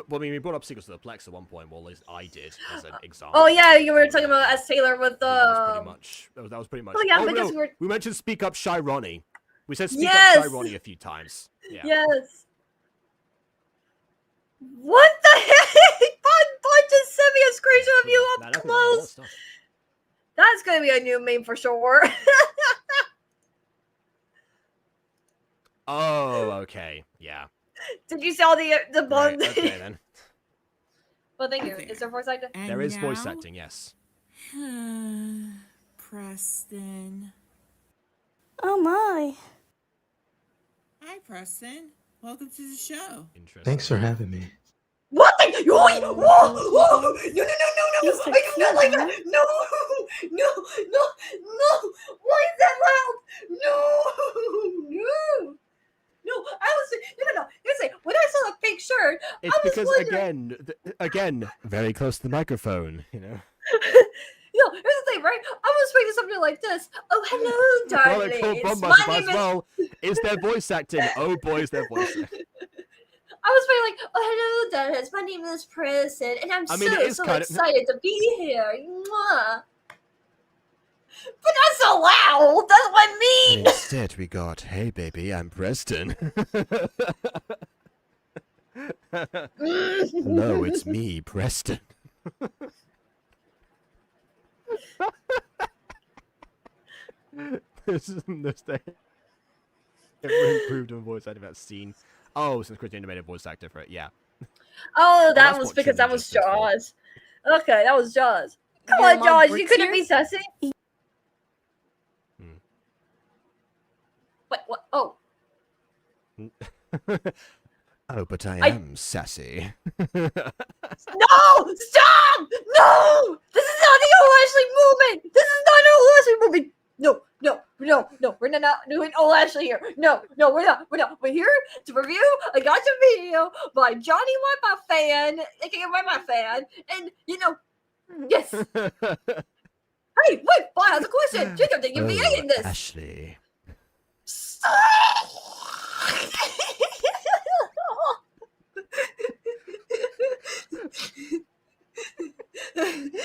We brought up Secrets of the Plex at one point. Well, at least I did as an example. Oh yeah, you were talking about as Taylor with the. That was pretty much. Oh yeah, oh, because no, we mentioned Speak Up Shy Ronnie. We said Speak Yes! Up Shy Ronnie a few times. Yeah. Yes. What the heck? Bud just sent me a screenshot of you up close. That's gonna be a new meme for sure. Oh, okay. Yeah. Did you see all the Bond? Right, okay then. Well, thank you. Is there voice acting? There is voice acting, yes. Preston. Oh my. Hi, Preston. Welcome to the show. Interesting. Thanks for having me. What the? Whoa! Whoa! No! He's so I do not like cute, that! No! Why is that loud? No! I was no. Listen, when I saw the pink shirt, It's I was because wondering, again, very close to the microphone, you know. here's the thing, right? I was reading something like this. Oh, hello, Well, darling. it called Bomb My Multiplies name is. well. Is their voice acting? Oh boy, is their voice acting. I was very like, oh, hello, Dennis. My name is Preston, and I'm so excited to be here. Mwah. But not so loud. That's what I mean. Instead, we got, hey baby, I'm Preston. Hello, it's me, Preston. This is the ever improved on voice acting that scene. Oh, since Chris animated voice actor for it, yeah. Oh, that that's was what because that Jimmy was just did for it. Jaws. Okay, that was Jaws. Come Your on, mom Jaws. works You couldn't here? be sassy. Hmm. What? Oh. Oh, but I am sassy. No! Stop! No! This is not the old Ashley movement! This is not an old Ashley movement! No. We're not doing old Ashley here. No, we're not. We're here to review a Gacha video by Johnny Wipeout fan, aka Wipeout fan, and yes. Hey, wait, Bob has a question. Jacob, did you VA in this? Ashley.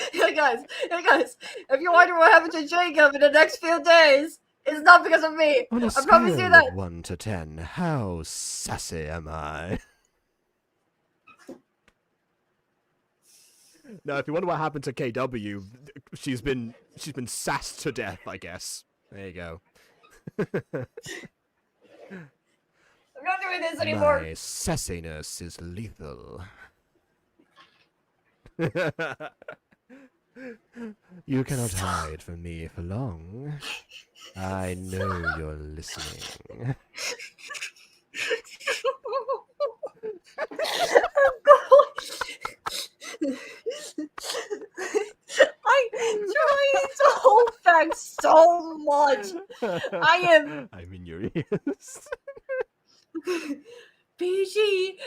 Hey guys, if you wonder what happened to Jacob in the next few days, it's not because of me. On a I promise you scale that. of 1 to 10, how sassy am I? Now, if you wonder what happened to KW, she's been sassed to death, I guess. There you go. I'm not doing this anymore. My sassiness is lethal. You cannot hide from me for long. I know you're listening. I'm trying to hold back so much. I'm in your ears. PG,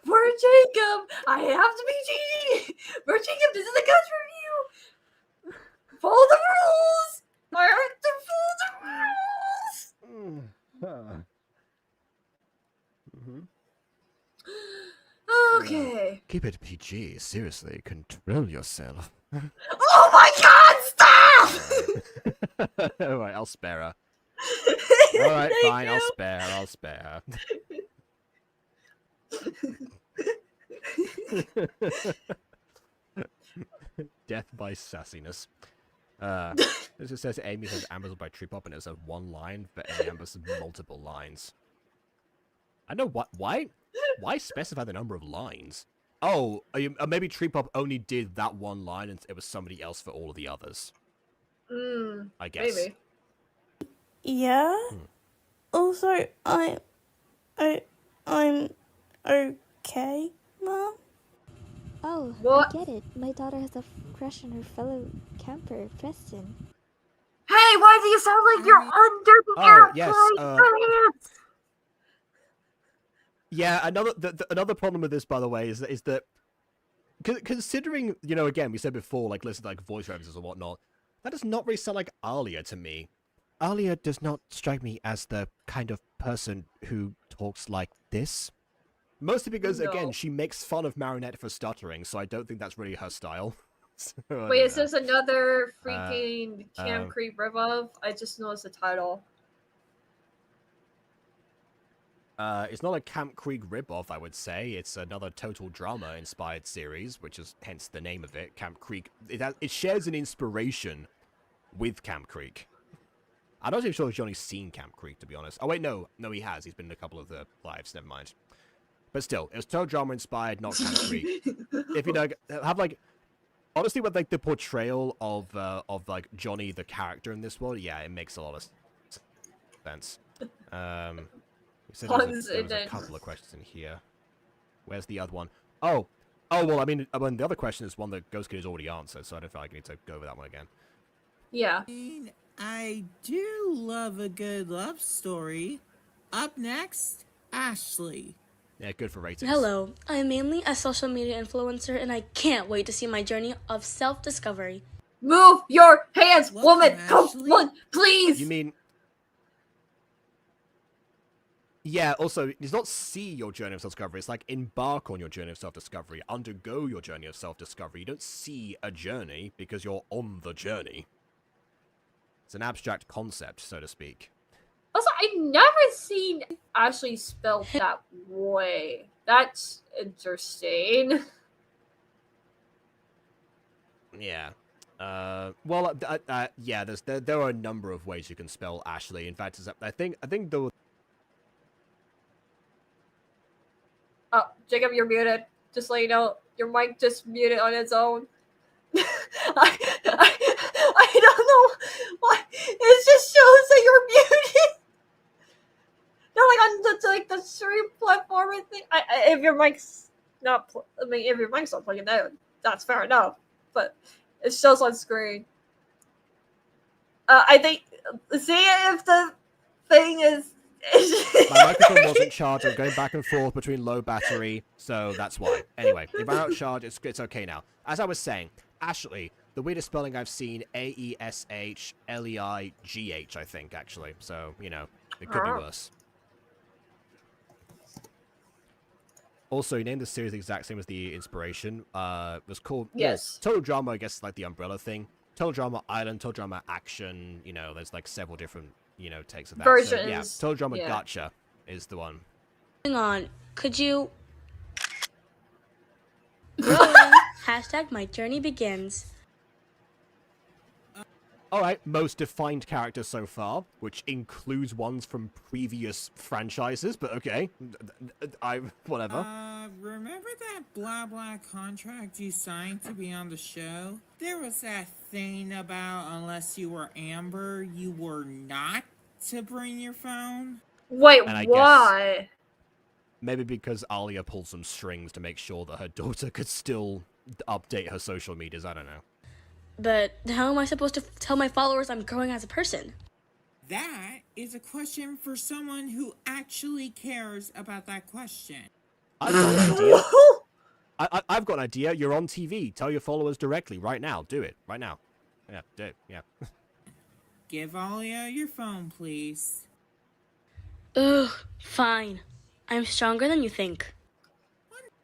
we're Jacob. I have to be PG. We're Jacob. This is a Gacha review. Follow the rules. I have to follow the rules. Okay. Keep it PG. Seriously, control yourself. Oh my God! Stop! Alright, I'll spare her. Alright, fine, I'll spare her. Death by sassiness. It just says Amy says ambersed by tree pop, and it says one line, but Amy ambersed multiple lines. I know what. Why specify the number of lines? Oh, maybe tree pop only did that one line, and it was somebody else for all of the others. I guess. Maybe. Yeah. Also, I'm okay, Mom. Oh, What? I get it. My daughter has a crush on her fellow camper, Preston. Hey, why do you sound like you're under the Oh, airplane yes, pants? Yeah, another problem with this, by the way, is that considering, again, we said before, like, listen to, like, voice references and whatnot, that does not really sound like Alia to me. Alia does not strike me as the kind of person who talks like this. Mostly because, again, she makes fun of Marinette for stuttering, so I don't think that's really her style. So, Wait, is this another freaking Camp Creep ripoff? I just noticed the title. It's not a Camp Creek ripoff, I would say. It's another Total Drama-inspired series, which is hence the name of it, Camp Creek. It shares an inspiration with Camp Creek. I'm not even sure if Johnny's seen Camp Creek, to be honest. Oh, wait, no, he has. He's been in a couple of the lives, never mind. But still, it was Total Drama-inspired, not Camp Creek. If you know, have, like... Honestly, with, like, the portrayal of like, Johnny, the character in this world, yeah, it makes a lot of sense. So there was a couple of questions in here. Where's the other one? Oh, well, I mean, the other question is one that Ghost Kid has already answered, so I don't feel like I need to go over that one again. Yeah. I do love a good love story. Up next, Ashley. Yeah, good for ratings. Hello, I'm mainly a social media influencer, and I can't wait to see my journey of self-discovery. Move your hands, woman! Come Ashley. on, please! You mean... Yeah, also, it's not see your journey of self-discovery, it's like embark on your journey of self-discovery, undergo your journey of self-discovery. You don't see a journey because you're on the journey. It's an abstract concept, so to speak. Also, I've never seen Ashley spelled that way. That's interesting. Yeah. Well, yeah. There are a number of ways you can spell Ashley. In fact, I think the. Oh, Jacob, you're muted. Just so you know, your mic just muted on its own. I don't know why. It just shows that you're muted. No, like on the stream platform and thing. If your mic's not, if your mic's not plugging in, that's fair enough. But it shows on screen. I think. See if the thing is. My microphone wasn't charged. I'm going back and forth between low battery, so that's why. Anyway, if I'm out of charge, it's okay now. As I was saying, Ashley, the weirdest spelling I've seen, AESHLEIGH, I think, actually. So, it could be worse. Also, you named the series the exact same as the inspiration. It was called... Yes. Total Drama, I guess, is like the umbrella thing. Total Drama Island, Total Drama Action, there's like several different, takes of that. Versions. So, yeah, Total Drama Gacha is the one. Hang on, could you... Hashtag my journey begins. Alright, most defined character so far, which includes ones from previous franchises, but okay. Whatever. Remember that blah blah contract you signed to be on the show? There was that thing about unless you were Amber, you were not to bring your phone? Wait, And I why? Maybe because Alia pulled some strings to make sure that her daughter could still update her social medias, I don't know. But how am I supposed to tell my followers I'm growing as a person? That is a question for someone who actually cares about that question. I've got an idea. I've got an idea. You're on TV. Tell your followers directly right now. Do it right now. Yeah, do it. Yeah. Give Alia your phone, please. Ugh, fine. I'm stronger than you think.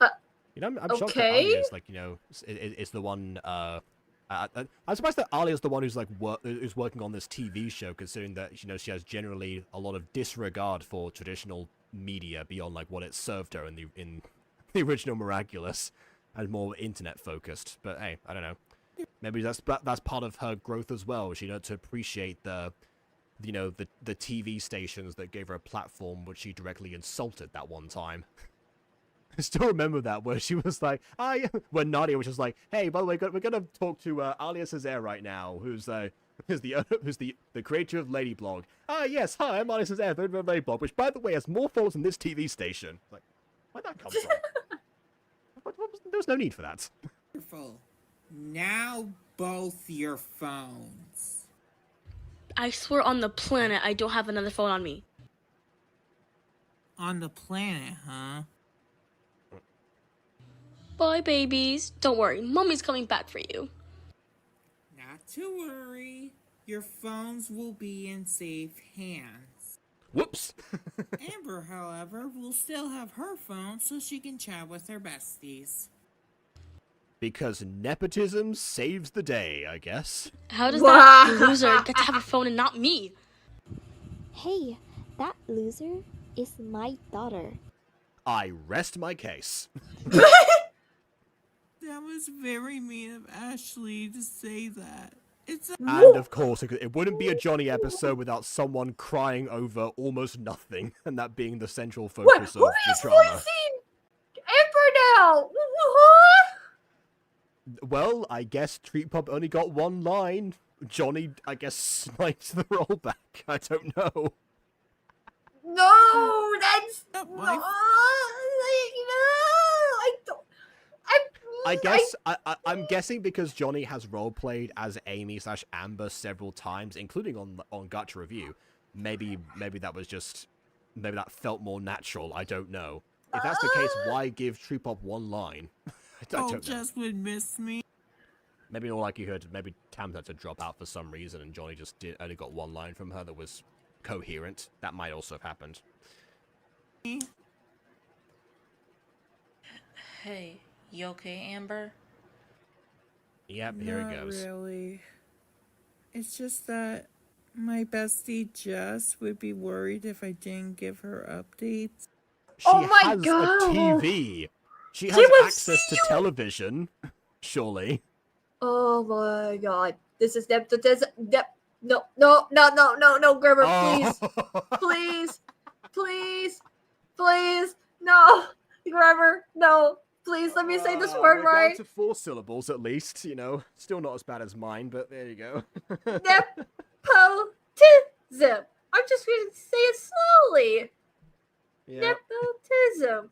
I'm shocked that Alia is like, is the one. I'm surprised that Alia is the one who's like who's working on this TV show, considering that she has generally a lot of disregard for traditional media beyond like what it served her in the original Miraculous, and more internet focused. But hey, I don't know. Maybe that's part of her growth as well. She learned to appreciate the TV stations that gave her a platform, which she directly insulted that one time. I still remember that, where she was like, when Nadia was just like, hey, by the way, we're gonna talk to Alia Cesare right now, who's the creator of Ladyblog. Yes, hi, I'm Alia Cesare, the Ladyblog, which, by the way, has more followers than this TV station. Like, where'd that come from? There was no need for that. Wonderful. Now both your phones. I swear on the planet I don't have another phone on me. On the planet, huh? Bye, babies. Don't worry, Mommy's coming back for you. Not to worry. Your phones will be in safe hands. Whoops. Amber, however, will still have her phone so she can chat with her besties. Because nepotism saves the day, I guess. How does that loser get to have a phone and not me? Hey, that loser is my daughter. I rest my case. That was very mean of Ashley to say that. And of course, it wouldn't be a Johnny episode without someone crying over almost nothing, and that being the central focus of the drama. Who is voicing Emperor now? Well, I guess Treat Pop only got one line. Johnny, I guess, sniped the rollback. I don't know. No, that's Not no. my I don't. I guess I'm guessing because Johnny has roleplayed as Amy/Amber several times, including on Gacha Review. Maybe that felt more natural. I don't know. If that's the case, why give Treat Pop one line? I don't know. just would miss me. Maybe in all likelihood, maybe Tam had to drop out for some reason, and Johnny just only got one line from her that was coherent. That might also have happened. Hey, you okay, Amber? Yep, here it goes. Not really. It's just that my bestie Jess would be worried if I didn't give her updates. She Oh my has God. a TV. She has will access see to you. television. Surely. Oh my God! This is nepotism. No, Gerber, please, please, no, Gerber, no, please. Let me say this word we're right. down to 4 syllables at least. You know, still not as bad as mine, but there you go. Nepotism. I'm just going to say it slowly. Yeah. Nepotism.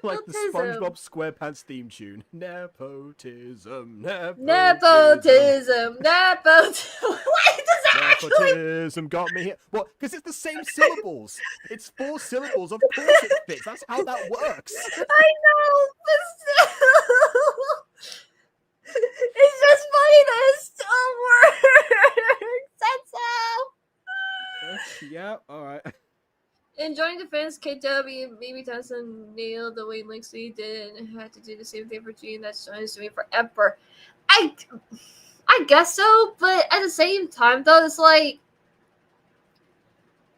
Like the SpongeBob SquarePants theme tune. Nepotism. Nepotism. Why does that actually? Nepotism got me here. What? Because it's the same syllables. It's 4 syllables. Of course it fits. That's how that works. I know, but still. It's just funny that it still works. That's how. Yeah, alright. In Johnny Defense, KW, maybe Tyson nailed the way Lynxie did and had to do the same thing for Gene that Johnny's doing for Emperor. I guess so, but at the same time, though, it's like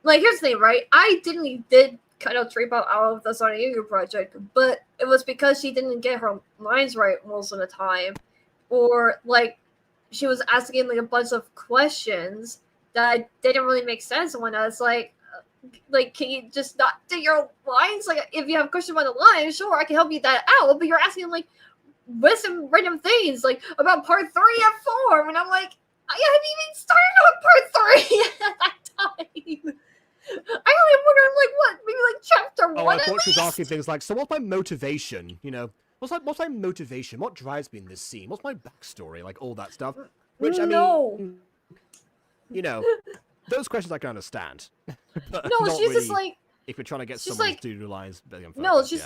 here's the thing, right? I did kind of trip out of the Sonic Yugo project, but it was because she didn't get her lines right most of the time, or she was asking a bunch of questions that didn't really make sense. When I was like, can you just not do your lines? If you have a question about the line, sure, I can help you that out, but you're asking with some random things about part 3 and 4, and I'm like, I haven't even started on part 3 at that time. I only wonder what, maybe chapter 1. Oh, I thought she was asking things like, so what's my motivation? You know, what's my motivation? What drives me in this scene? What's my backstory? All that stuff. Which I mean, you know, those questions I can understand. But No, not she's really just if you're trying to get she's someone to do lines. No, she's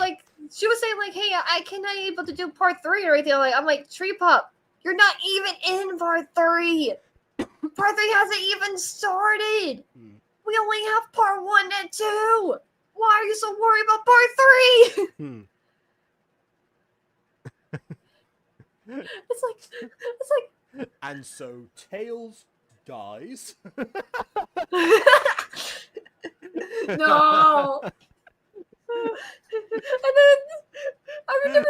she was saying hey, I cannot able to do part 3 or anything. I'm like, Tree Pop, you're not even in part 3. Part 3 hasn't even started. We only have part 1 and 2. Why are you so worried about part 3? It's like. And so Tails dies. No. And then I remember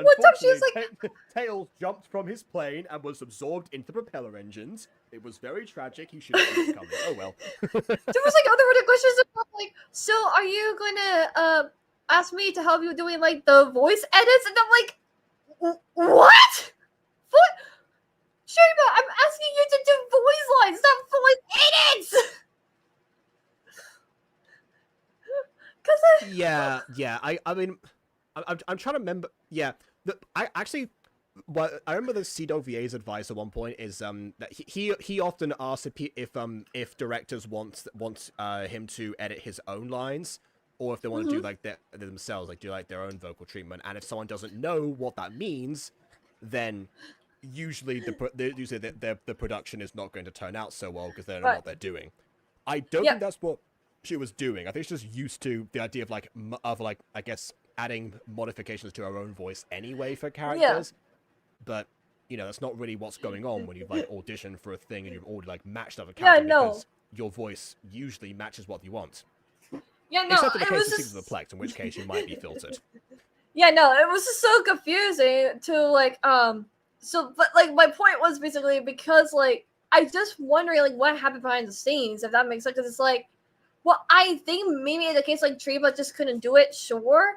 one time she was Unfortunately, Tails jumped from his plane and was absorbed into the propeller engines. It was very tragic. He should have seen it coming. Oh well. there was like other questions about like, so are you gonna ask me to help you doing like the voice edits? And I'm like, what? What? Shariba, I'm asking you to do voice lines, not voice edits. I mean, I'm trying to remember. Yeah, I actually, I remember the CWVA's advice at one point is that he often asks if directors want him to edit his own lines, or if they want to do like themselves, like do like their own vocal treatment. And if someone doesn't know what that means, then usually the production is not going to turn out so well because they don't know what they're doing. I don't think that's what she was doing. I think she's just used to the idea of like I guess adding modifications to her own voice anyway for characters. But you know, that's not really what's going on when you've like auditioned for a thing and you've already like matched other characters because your voice usually matches what you want. Yeah, no, except in the it case was of just... Six of the Plex, in which case you might be filtered. Yeah, no, it was just so confusing to like so but like my point was basically because like I just wondering like what happened behind the scenes, if that makes sense, because it's like, well, I think maybe in the case like Treva just couldn't do it, sure,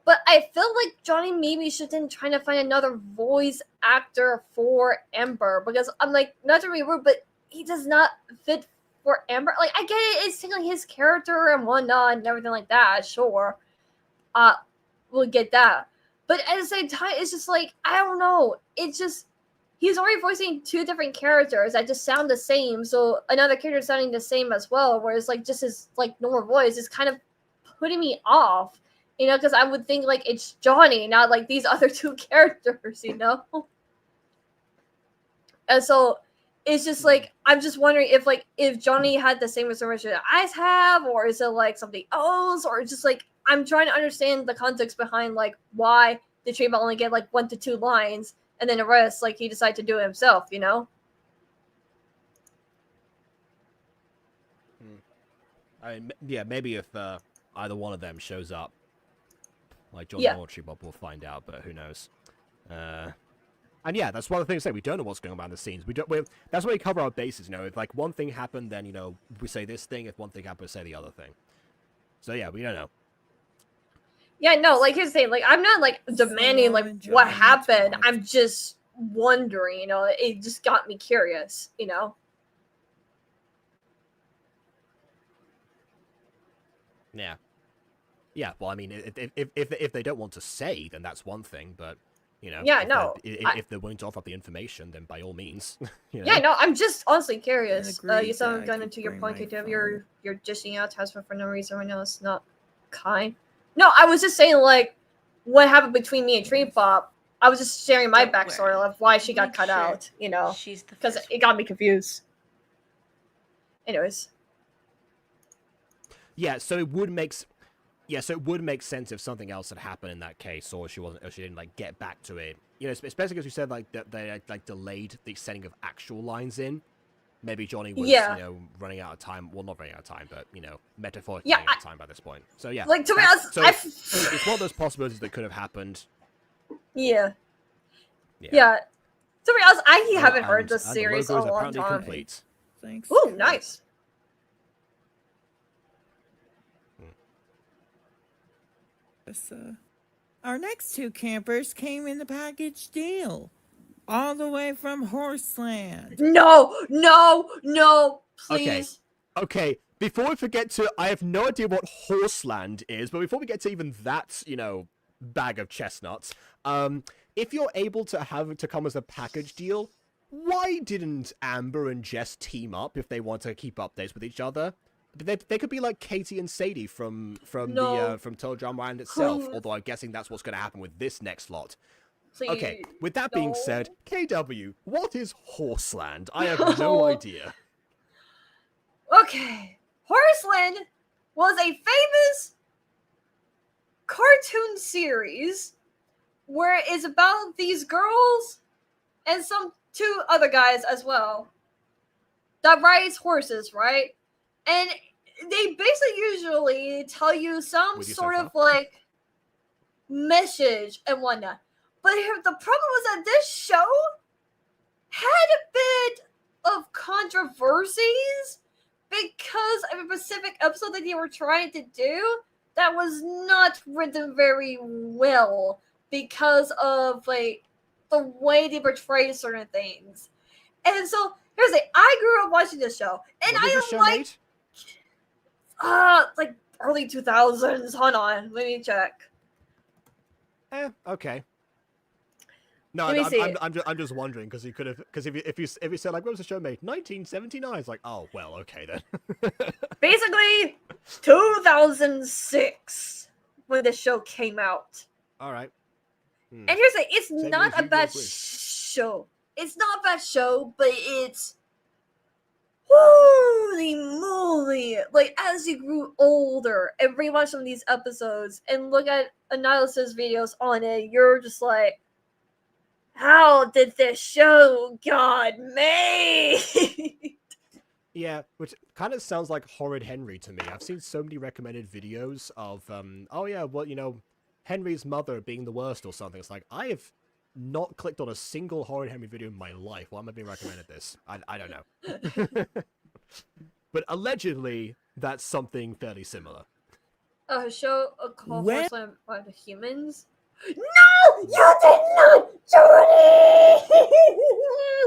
but I feel like Johnny maybe should then trying to find another voice actor for Ember, because I'm like, not to be rude, but he does not fit for Ember. Like, I get it, it's like his character and whatnot and everything like that, sure, we'll get that, but at the same time, it's just like, I don't know, it's just, he's already voicing two different characters that just sound the same, so another character sounding the same as well, whereas like just his like normal voice is kind of putting me off, you know, because I would think like it's Johnny, not like these other two characters, you know. And so it's just like, I'm just wondering if Johnny had the same information that I have, or is it like something else, or just like I'm trying to understand the context behind like why did Treva only get like 1 to 2 lines, and then the rest, like, he decided to do it himself, you know? I mean, yeah, maybe if either one of them shows up, like Johnny or Treva, we'll find out, but who knows. And yeah, that's one of the things I say, we don't know what's going on behind the scenes. That's why we cover our bases, you know, if like one thing happened, then, you know, we say this thing, if one thing happened, we say the other thing. So yeah, we don't know. Yeah, no, like here's the thing, like I'm not like demanding like what happened. I'm just wondering, you know, it just got me curious, you know. Yeah. Yeah, well, I mean, if they don't want to say, then that's one thing, but you know, if they're willing to offer up the information, then by all means. You know? Yeah, no, I'm just honestly curious. You sound going into your point, KW, you're dishing out Tasman for no reason right now. It's not kind. No, I was just saying, like, what happened between me and Tree Pop. I was just sharing my backstory of why she got cut out, you know, because it got me confused. Anyways. Yeah, so it would make sense if something else had happened in that case, or she didn't like get back to it. You know, especially because you said like that they like delayed the sending of actual lines in. Maybe Johnny was, you know, running out of time. Well, not running out of time, but, you know, metaphorically running out of time by this point. So, yeah. Like, to be honest, so it's one of those possibilities that could have happened. Yeah. To be honest, I haven't heard this series in a long time. Complete. Thanks. Ooh, nice. Our next 2 campers came in the package deal. All the way from Horseland. No, please. Okay. Before we forget to, I have no idea what Horseland is, but before we get to even that, you know, bag of chestnuts, if you're able to have it to come as a package deal, why didn't Amber and Jess team up if they want to keep updates with each other? They could be like Katie and Sadie from Teledrama Island itself, although I'm guessing that's what's going to happen with this next lot. Please, okay, with that being said, KW, what is Horseland? I have no idea. Okay, Horseland was a famous cartoon series where it's about these girls and some 2 other guys as well that rides horses, right? And they basically usually tell you some sort of like message and whatnot. But the problem was that this show had a bit of controversies because of a specific episode that they were trying to do that was not written very well because of like the way they portray certain things. And so here's the thing, I grew up watching this show, and When was this show made? like early 2000s. Hold on, let me check. Okay. No, Let me see it. I'm just wondering because if you said like when was the show made? 1979. It's like, oh well, okay then. Basically 2006 when the show came out. All right. And here's the thing, it's Same not as a you bad guys wish. show. It's not a bad show, but it's holy moly. Like as you grew older and rewatch some of these episodes and look at analysis videos on it, you're just like, how did this show got made? Yeah, which kind of sounds like Horrid Henry to me. I've seen so many recommended videos of, oh yeah, well, Henry's mother being the worst or something. It's like, I have not clicked on a single Horrid Henry video in my life. Why am I being recommended this? I don't know. But allegedly, that's something fairly similar. A show called Where- Horseland by the Humans? No! You did not, Jordy!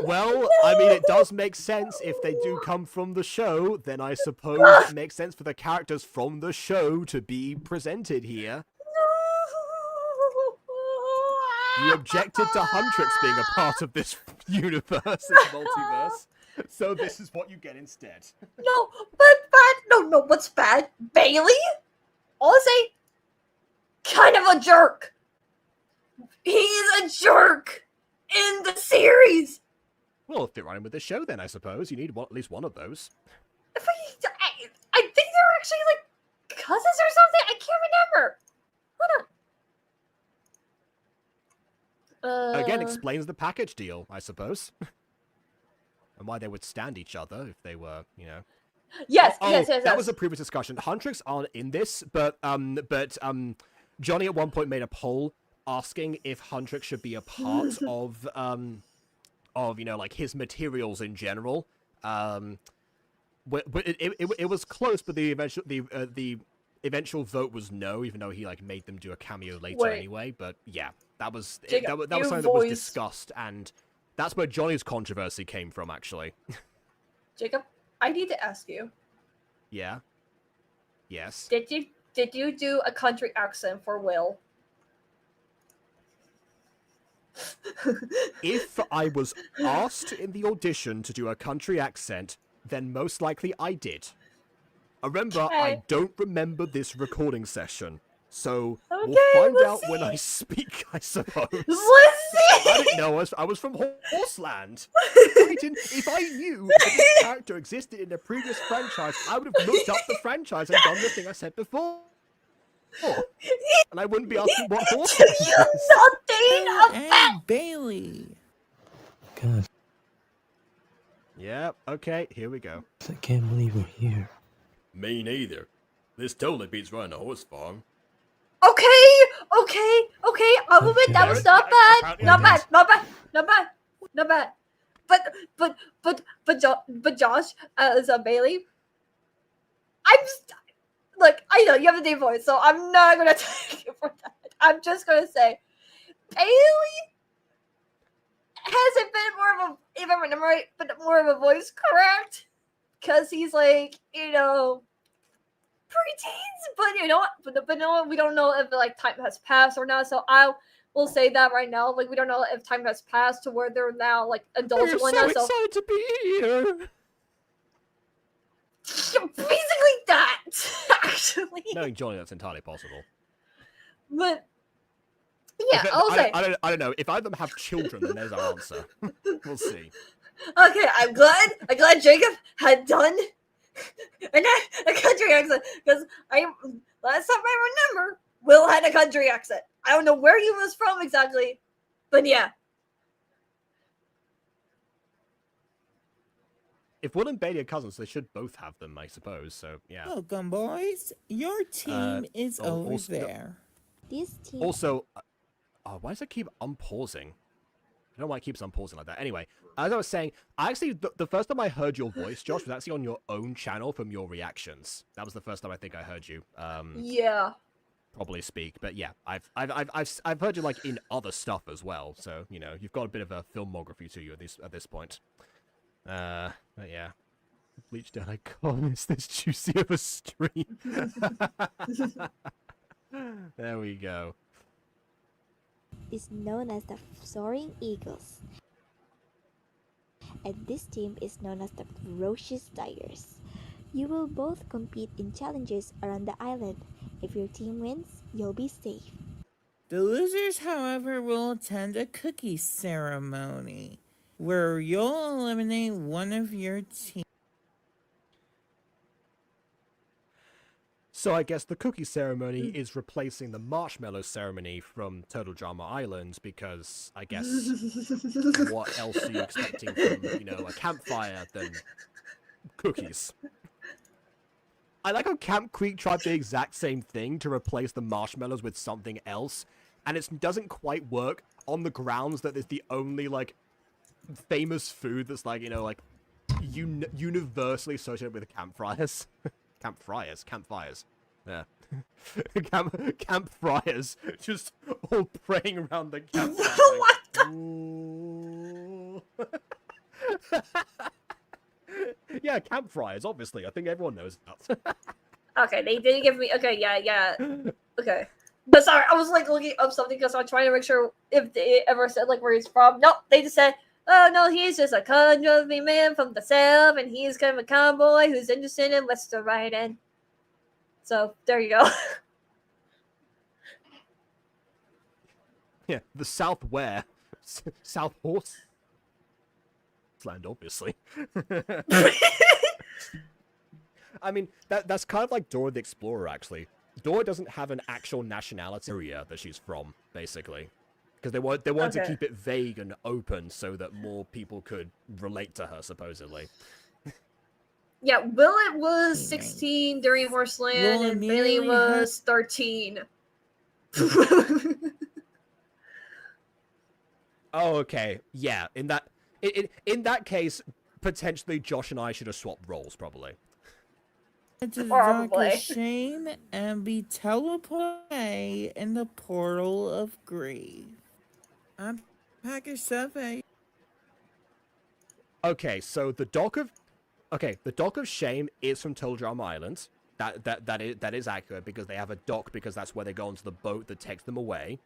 Well, I mean, it does make sense if they do come from the show, then I suppose it makes sense for the characters from the show to be presented here. You objected to Huntrix being a part of this universe, this multiverse, so this is what you get instead. No, but bad. No, what's bad? Bailey? I'll say, kind of a jerk. He's a jerk in the series. Well, if you're running with the show, then I suppose you need at least one of those. I think they're actually like cousins or something. I can't remember. Hold on. Again, explains the package deal, I suppose. And why they would stand each other if they were, Yes, Oh, yes. that was a previous discussion. Huntrix aren't in this, but Johnny at one point made a poll asking if Huntrix should be a part of like his materials in general. But it was close, but the eventual vote was no, even though he like made them do a cameo later anyway. But yeah, that was Jacob, that was something that was discussed, and that's where Johnny's controversy came from, actually. Jacob, I need to ask you. Yeah. Yes. Did you do a country accent for Will? If I was asked in the audition to do a country accent, then most likely I did. Remember, I don't remember this recording session, so we'll find out when I speak, I suppose. Let's see! I didn't know I was from Horseland. If I knew that this character existed in a previous franchise, I would have looked up the franchise and done the thing I said before. And I wouldn't be asking what Horseland is. Nothing about Bailey. God, Yeah, okay, here we go. I can't believe we're here. Me neither. This totally beats running a horse farm. Okay. I will admit that was not bad. Not bad. But Josh, as a Bailey, look. I know you have a deep voice, so I'm not gonna take you for that. I'm just gonna say, Bailey has a bit more of a, if I remember right, but more of a voice cracked, because he's like, preteens, but you know what? But no, we don't know if like time has passed or not. So I will say that right now, like we don't know if time has passed to where they're now like adults or whatnot. So excited to be here. basically that, actually. Knowing Johnny, that's entirely possible. But yeah, I'll say. I don't know. If either of them have children, then there's our answer. We'll see. Okay, I'm glad Jacob had done a country accent, because last time I remember, Will had a country accent. I don't know where he was from exactly, but yeah. If Will and Bailey are cousins, they should both have them, I suppose. So yeah. Welcome, boys. Your team is over also- there. This team. Also, why does it keep unpausing? I don't know why it keeps unpausing like that. Anyway, as I was saying, I actually, the first time I heard your voice, Josh, was actually on your own channel from your reactions. That was the first time I think I heard you. Yeah. Probably speak, but yeah, I've heard you like in other stuff as well. So you know, you've got a bit of a filmography to you at this point. But yeah, Bleach Down Icon is this juicy of a stream. There we go. Is known as the Soaring Eagles, and this team is known as the Ferocious Tigers. You will both compete in challenges around the island. If your team wins, you'll be safe. The losers, however, will attend a cookie ceremony where you'll eliminate one of your team. So I guess the cookie ceremony is replacing the marshmallow ceremony from Total Drama Island because I guess what else are you expecting from, you know, a campfire than cookies? I like how Camp Creek tried the exact same thing to replace the marshmallows with something else, and it doesn't quite work on the grounds that it's the only, like, famous food that's, like, you know, like, universally associated with campfires. Campfires. Yeah. Campfires. Just all praying around the campfire. Yeah, campfires, obviously. I think everyone knows that. Okay, they didn't give me. Okay, yeah. Okay. But sorry, I was like looking up something because I'm trying to make sure if they ever said like where he's from. Nope, they just said, oh no, he's just a country man from the south, and he's kind of a cowboy who's interested in Western riding. So there you go. Yeah, the South where? South Horse Land, obviously. I mean, that's kind of like Dora the Explorer, actually. Dora doesn't have an actual nationality area that she's from, basically. Because they wanted to keep it vague and open so that more people could relate to her, supposedly. Yeah, Willet was 16 during Horseland, and Bailey was 13. Oh, okay. Yeah, in that case, potentially Josh and I should have swapped roles, probably. To rock a shame and be teleported in the portal of grief. Unpack your stuff, eh? Okay, so the Dock of Shame is from Total Drama Island. That is accurate because they have a dock because that's where they go onto the boat that takes them away.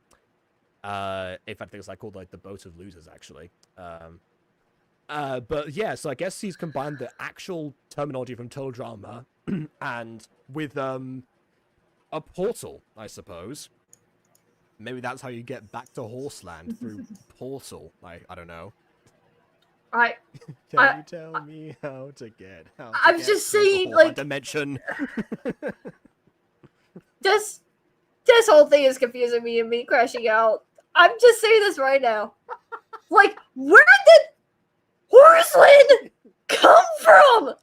In fact, I think it's like called like the Boat of Losers, actually. But yeah, so I guess he's combined the actual terminology from Total Drama and with a portal, I suppose. Maybe that's how you get back to Horseland through portal. I don't know. Can you tell me how to get? I'm just saying, like dimension. this whole thing is confusing me and me crashing out. I'm just saying this right now. Like, where did Horseland come from?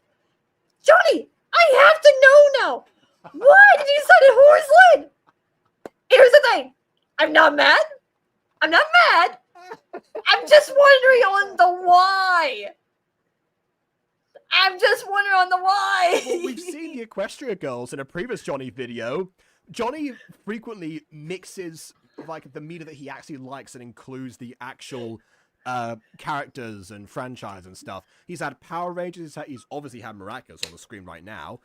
Johnny, I have to know now. Why did you decide Horseland? Here's the thing. I'm not mad. I'm just wondering on the why. Well, we've seen the Equestria Girls in a previous Johnny video. Johnny frequently mixes like the media that he actually likes and includes the actual characters and franchise and stuff. He's had Power Rangers. He's obviously had Maracas on the screen right now.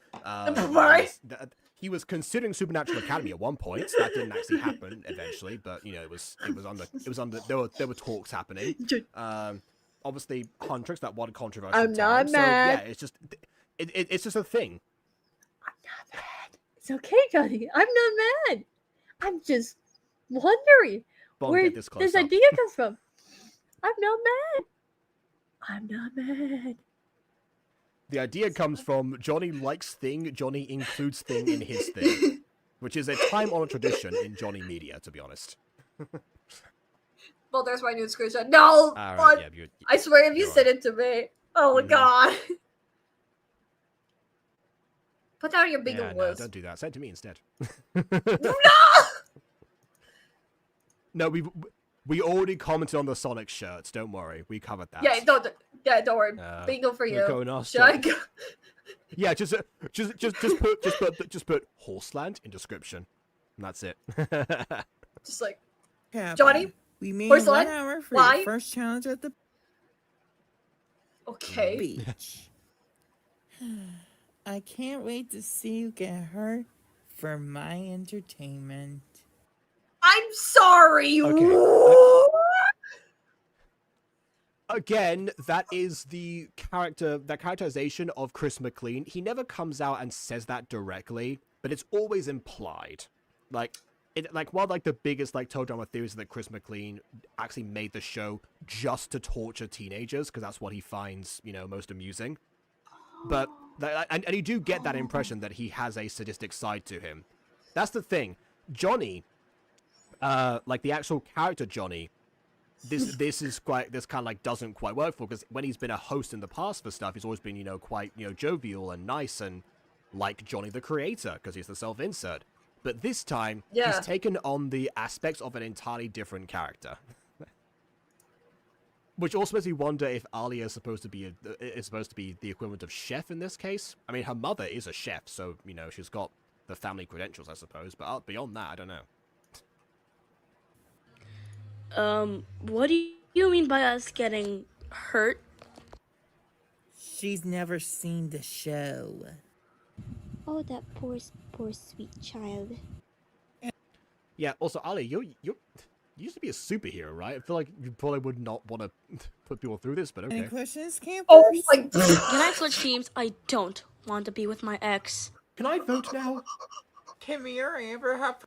He was considering Supernatural Academy at one point. That didn't actually happen eventually, but you know, it was under there were talks happening. Obviously Huntrix, that one controversial. I'm not mad. So, yeah, it's just a thing. I'm not mad. It's okay, Johnny. I'm not mad. I'm just wondering where this idea comes from. I'm not mad. The idea comes from Johnny likes thing, Johnny includes thing in his thing, which is a time-honored tradition in Johnny media, to be honest. Well, there's my new screenshot. No, right, yeah, I swear if you send it to me, oh my god. Put down your bigger words. No, don't do that. Send it to me instead. No! No, we already commented on the Sonic shirts. Don't worry, we covered that. Don't worry. Bingo for you. Should I go? Yeah, just put Horseland in description. And that's it. Just like Kappa, Johnny, we made horse 1 line, hour for why? your first challenge at the okay. beach. I can't wait to see you get hurt for my entertainment. I'm sorry. Okay. Again, that is the characterization of Chris McLean. He never comes out and says that directly, but it's always implied. One of the biggest total drama theories is that Chris McLean actually made the show just to torture teenagers because that's what he finds, most amusing. But and you do get that impression that he has a sadistic side to him. That's the thing. Johnny, the actual character Johnny, this kind of doesn't quite work for, because when he's been a host in the past for stuff, he's always been quite jovial and nice and like Johnny the Creator because he's the self-insert. But this time, he's taken on the aspects of an entirely different character. Which also makes me wonder if Alia is supposed to be the equivalent of chef in this case. I mean, her mother is a chef, so she's got the family credentials, I suppose. But beyond that, I don't know. What do you mean by us getting hurt? She's never seen the show. Oh, that poor sweet child. Yeah. Also, Ali, you used to be a superhero, right? I feel like you probably would not want to put people through this, but okay. Any questions, campers? Oh my God. Can I switch teams? I don't want to be with my ex. Can I vote now? Can me or Amber have...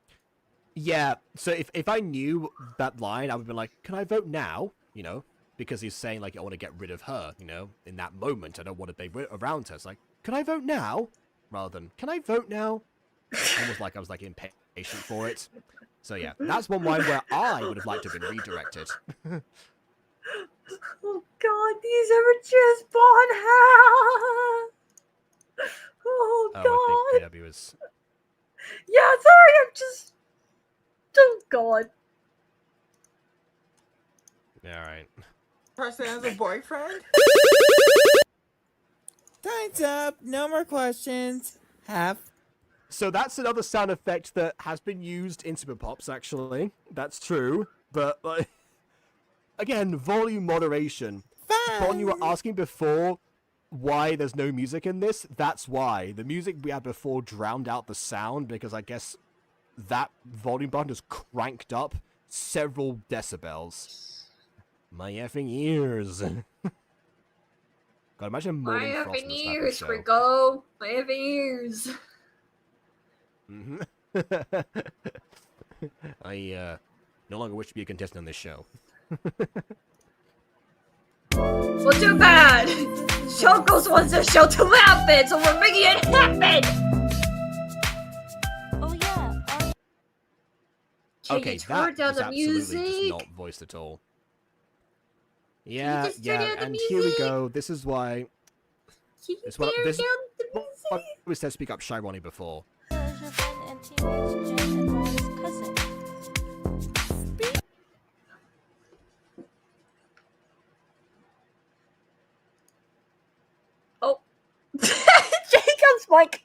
Yeah, so if I knew that line, I would be like, can I vote now? Because he's saying, I want to get rid of her, in that moment. I don't want to be around her. It's like, can I vote now? Rather than, can I vote now? Almost like I was, impatient for it. So yeah, that's one line where I would have liked to have been redirected. Oh God, these images bought how? Oh God. I think KW was... Yeah, sorry, I'm just... Oh God. Alright. Person has a boyfriend? Time's up. No more questions. So that's another sound effect that has been used in Super Pops, actually. That's true. But, again, volume moderation. Bon, you were asking before why there's no music in this. That's why. The music we had before drowned out the sound, because I guess that volume button is cranked up several decibels. My effing ears. God, imagine My Morning Frost effing was ears, that Rico. My effing ears. I no longer wish to be a contestant on this show. Well, too bad. Shokos wants the show to happen, so we're making it happen. Oh yeah. Okay, you turn that down was the absolutely just music? not voiced at all. Yeah, just turn down the and here we music? go. This is why. Can you This is what turn this down the what we said. Speak up, Shy Ronnie before. There's your friend and teammates Jen and Molly's cousin. Oh. Jacob's mic.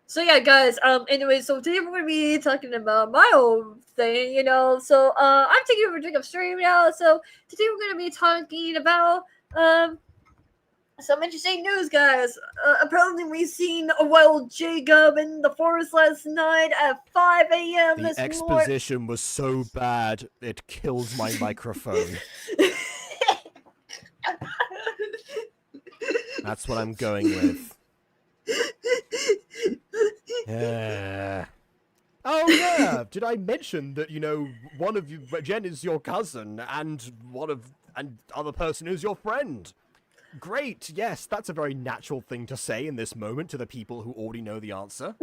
So yeah, guys, anyway, so today we're gonna be talking about my own thing, so, I'm taking over Jacob's stream now, so today we're gonna be talking about, some interesting news, guys. Apparently we seen a wild Jacob in the forest last night at 5 a.m. The this morning. exposition was so bad, it killed my microphone. That's what I'm going with. Yeah. Oh yeah, did I mention that, one of you, Jen, is your cousin, and other person is your friend? Great, yes, that's a very natural thing to say in this moment to the people who already know the answer.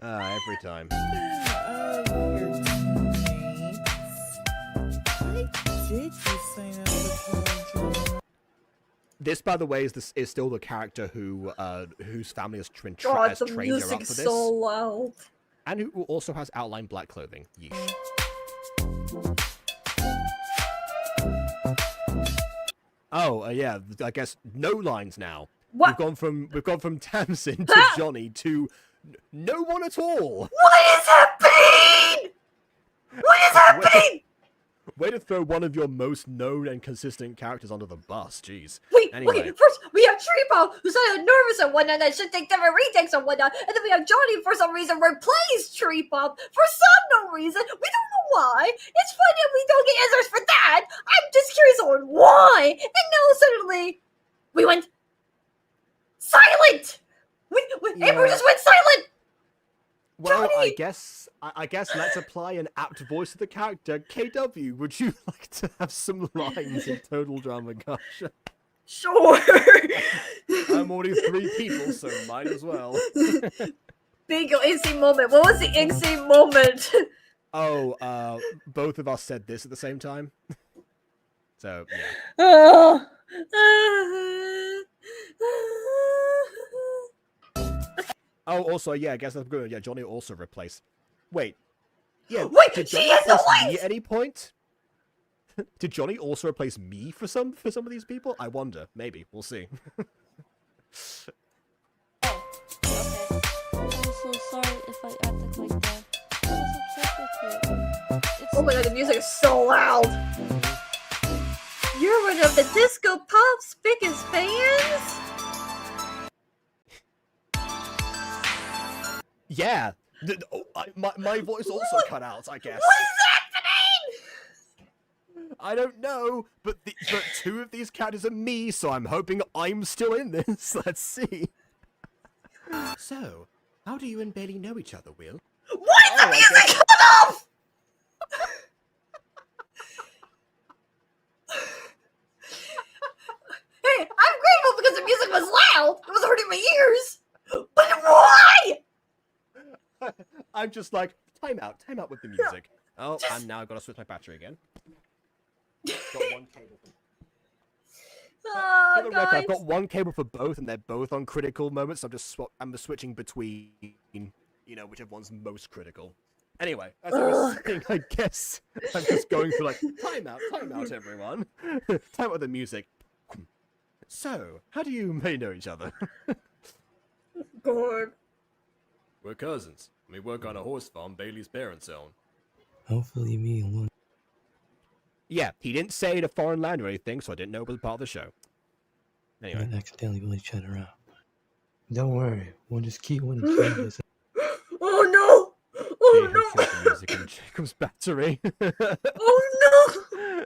Every time. Your teammates. Why did you sign up for Total? This, by the way, is still the character whose family has trained God, her the up for music's this. so loud. and who also has outlined black clothing. Yeesh. Oh, yeah. I guess no lines now. What? We've gone from Tamsin to Johnny to no one at all. What is happening? What is happening? Way to throw one of your most known and consistent characters under the bus. Jeez. Wait, Anyway. okay, first we have Tripo, who's kind of nervous and whatnot, and should take different retakes and whatnot, and then we have Johnny for some reason replaced Tripo for no reason. We don't know why. It's funny that we don't get answers for that. I'm just curious on why. And now suddenly we went silent. Amber just went silent. Well, Johnny! I guess let's apply an apt voice to the character. KW, would you like to have some lines in Total Drama Gacha? Sure. I'm already 3 people, so might as well. Big insane moment. What was the insane moment? Oh, both of us said this at the same time. So, yeah. Oh, also, yeah, I guess that's good. Yeah, Johnny also replaced. Wait. Yeah. Wait, did she Johnny has no replace me lines! at any point? Did Johnny also replace me for some of these people? I wonder. Maybe. We'll see. Oh, okay. I'm so sorry if I acted like that. I was obsessed with you. Oh my god, the music is so loud. You're one of the disco pop's biggest fans? Yeah. My voice also cut out, I guess. What is happening? I don't know, but 2 of these characters are me, so I'm hoping I'm still in this. Let's see. So, how do you and Bailey know each other, Will? Why is the music cut off? Hey, I'm grateful because the music was loud. It was hurting my ears. But why? I'm just like, time out with the music. Oh, and now I've got to switch my battery again. Got 1 cable. For the record, I've got 1 cable for both, and they're both on critical moments. So I'm just switching between, whichever one's most critical. Anyway, as I was saying, I guess I'm just going for like, time out, everyone. Time out with the music. So, how do you may know each other? God. We're cousins. We work on a horse farm Bailey's parents own. Hopefully me and one. Yeah, he didn't say in a foreign land or anything, so I didn't know it was part of the show. Anyway. Might accidentally will each other out. Don't worry, we'll just keep winning this. Oh no! Oh no! The music in Jacob's battery. Oh no!